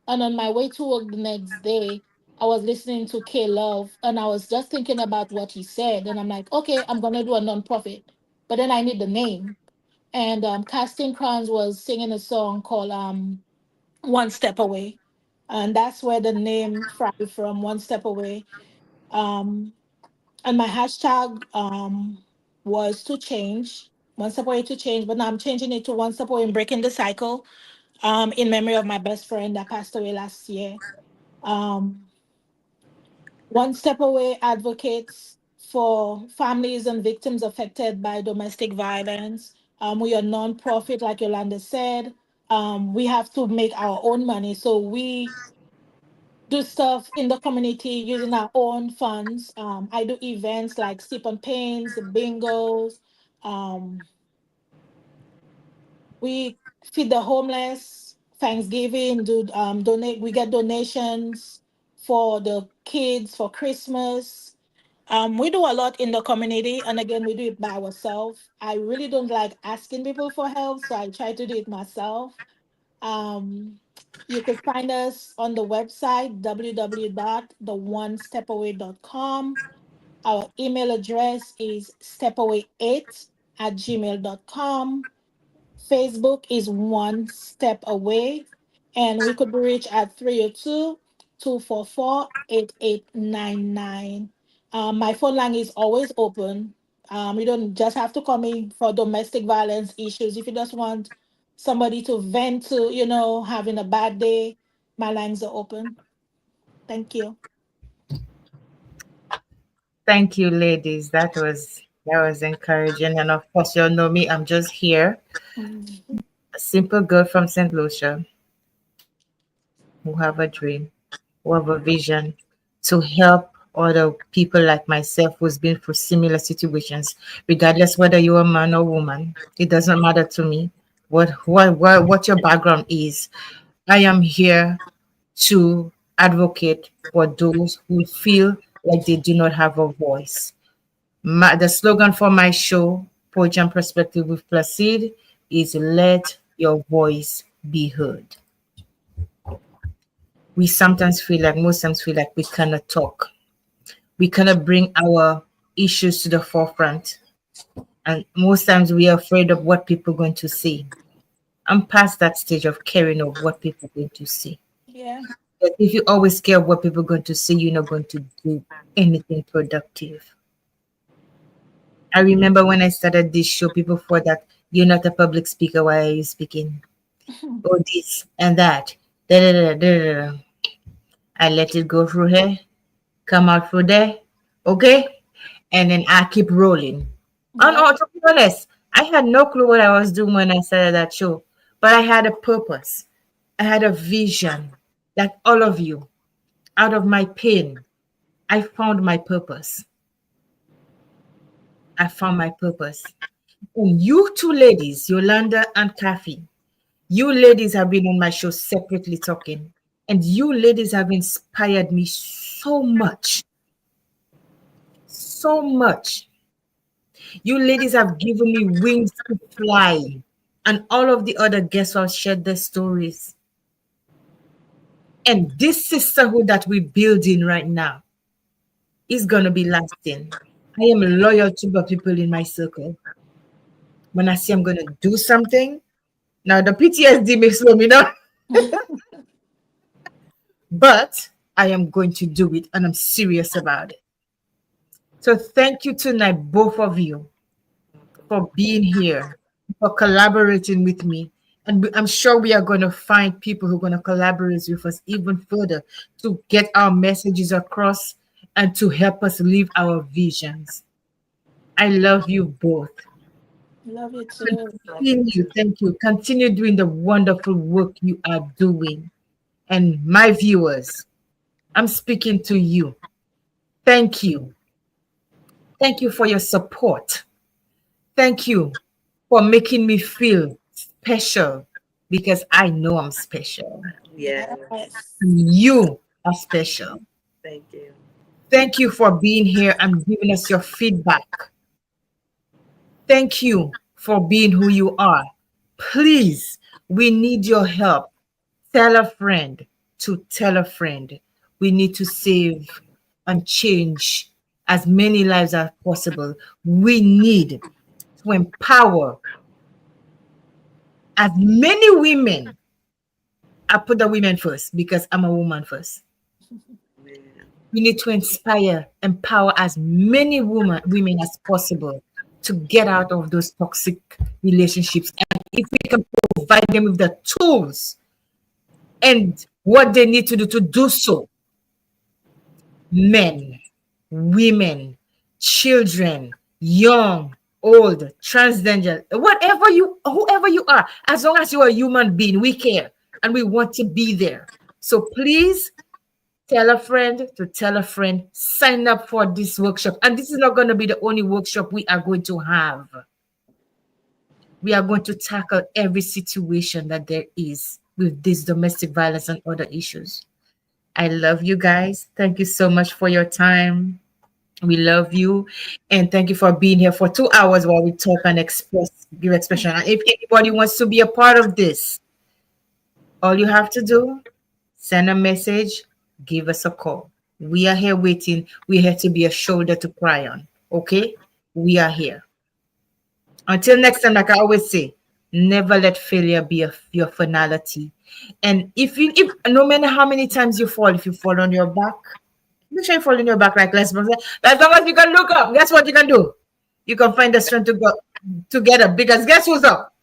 Speaker 3: And on my way to work the next day, I was listening to K Love and I was just thinking about what he said. And I'm like, okay, I'm gonna do a nonprofit, but then I need the name. And Casting Crowns was singing a song called One Step Away. And that's where the name from One Step Away. Um, and my hashtag was to change, One Step Away to change, but now I'm changing it to One Step Away and breaking the cycle, in memory of my best friend that passed away last year. Um, One Step Away advocates for families and victims affected by domestic violence. We are non-profit, like Yolanda said. We have to make our own money, so we do stuff in the community using our own funds. I do events like sip and paints, bingos. Um, we feed the homeless. Thanksgiving, do donate. We get donations for the kids for Christmas. We do a lot in the community, and again, we do it by ourselves. I really don't like asking people for help, so I try to do it myself. Um, you could find us on the website www.theonestepaway.com. Our email address is stepaway8@gmail.com. Facebook is One Step Away, and we could be reached at 302-244-8899. My phone line is always open. You don't just have to call me for domestic violence issues. If you just want somebody to vent to, having a bad day, my lines are open. Thank you.
Speaker 1: Thank you, ladies. That was encouraging. And of course, you all know me. I'm just here,
Speaker 3: Mhm.
Speaker 1: a simple girl from St. Lucia who have a dream, who have a vision to help other people like myself who's been through similar situations, regardless whether you're a man or woman. It doesn't matter to me what your background is. I am here to advocate for those who feel like they do not have a voice. The slogan for my show, Poetry and Perspective with Placide, is let your voice be heard. We sometimes feel like, most times feel like we cannot talk. We cannot bring our issues to the forefront. And most times we are afraid of what people are going to see. I'm past that stage of caring of what people are going to see.
Speaker 3: Yeah.
Speaker 1: But if you always care of what people are going to see, you're not going to do anything productive. I remember when I started this show, people thought that you're not a public speaker. Why are you speaking? Oh, this and that. Da, da, da, da, da, da. I let it go through here, come out through there. Okay. And then I keep rolling. And
Speaker 3: Yeah.
Speaker 1: to be honest, I had no clue what I was doing when I started that show, but I had a purpose. I had a vision. Like all of you, out of my pain, I found my purpose. I found my purpose. And you two ladies, Yolanda and Kathy, you ladies have been on my show separately talking, and you ladies have inspired me so much. So much. You ladies have given me wings to fly. And all of the other guests have shared their stories. And this sisterhood that we're building right now is going to be lasting. I am loyal to the people in my circle. When I say I'm going to do something, now the PTSD may slow me down, but I am going to do it and I'm serious about it. So thank you tonight, both of you, for being here, for collaborating with me. And I'm sure we are going to find people who are going to collaborate with us even further to get our messages across and to help us live our visions. I love you both.
Speaker 3: Love you too.
Speaker 2: Love you
Speaker 1: Continue,
Speaker 2: too.
Speaker 1: thank you. Continue doing the wonderful work you are doing. And my viewers, I'm speaking to you. Thank you. Thank you for your support. Thank you for making me feel special because I know I'm special.
Speaker 2: Yes.
Speaker 3: Yes.
Speaker 1: You are special.
Speaker 2: Thank you.
Speaker 1: Thank you for being here and giving us your feedback. Thank you for being who you are. Please, we need your help. Tell a friend to tell a friend. We need to save and change as many lives as possible. We need to empower as many women. I put the women first because I'm a woman first.
Speaker 2: Man.
Speaker 1: We need to inspire, empower as many women as possible to get out of those toxic relationships. And if we can provide them with the tools and what they need to do so, men, women, children, young, old, transgender, whoever you are, as long as you're a human being, we care and we want to be there. So please tell a friend to tell a friend, sign up for this workshop. And this is not going to be the only workshop we are going to have. We are going to tackle every situation that there is with this domestic violence and other issues. I love you guys. Thank you so much for your time. We love you. And thank you for being here for 2 hours while we talk and give expression. And if anybody wants to be a part of this, all you have to do, send a message, give us a call. We are here waiting. We're here to be a shoulder to cry on. Okay? We are here. Until next time, like I always say, never let failure be your finality. And if no matter how many times you fall, if you fall on your back, make sure you fall on your back like last month. As long as you can look up, guess what you can do? You can find the strength to go together because guess who's up?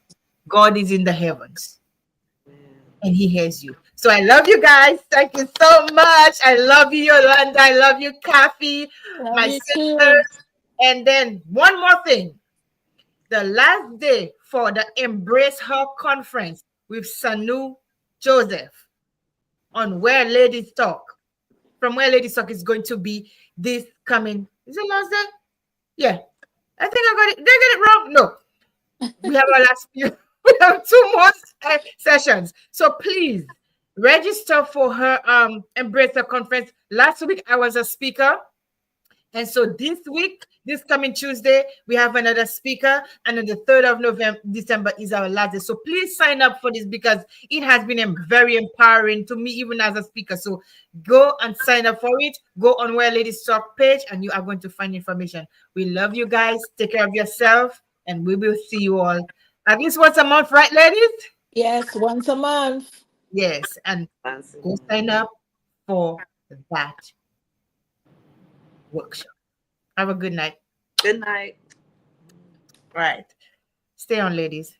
Speaker 1: God is in the heavens and he hears you. So I love you guys. Thank you so much. I love you, Yolanda. I love you, Kathy,
Speaker 3: Love
Speaker 1: my
Speaker 3: you too.
Speaker 1: sisters. And then one more thing. The last day for the Embrace Her conference with Sanu Joseph on Where Ladies Talk. From Where Ladies Talk is going to be this coming. Is it last day? Yeah. I think I got it. Did I get it wrong? No. We have our last few. We have 2 more sessions. So please register for her Embrace Her conference. Last week I was a speaker. And so this week, this coming Tuesday, we have another speaker. And then the 3rd of December is our last day. So please sign up for this because it has been very empowering to me, even as a speaker. So go and sign up for it. Go on Where Ladies Talk page and you are going to find information. We love you guys. Take care of yourself. And we will see you all at least once a month, right, ladies?
Speaker 3: Yes, once a month.
Speaker 1: Yes. And
Speaker 2: Fancy.
Speaker 1: go sign up for that workshop. Have a good night.
Speaker 2: Good night.
Speaker 1: Right. Stay on, ladies.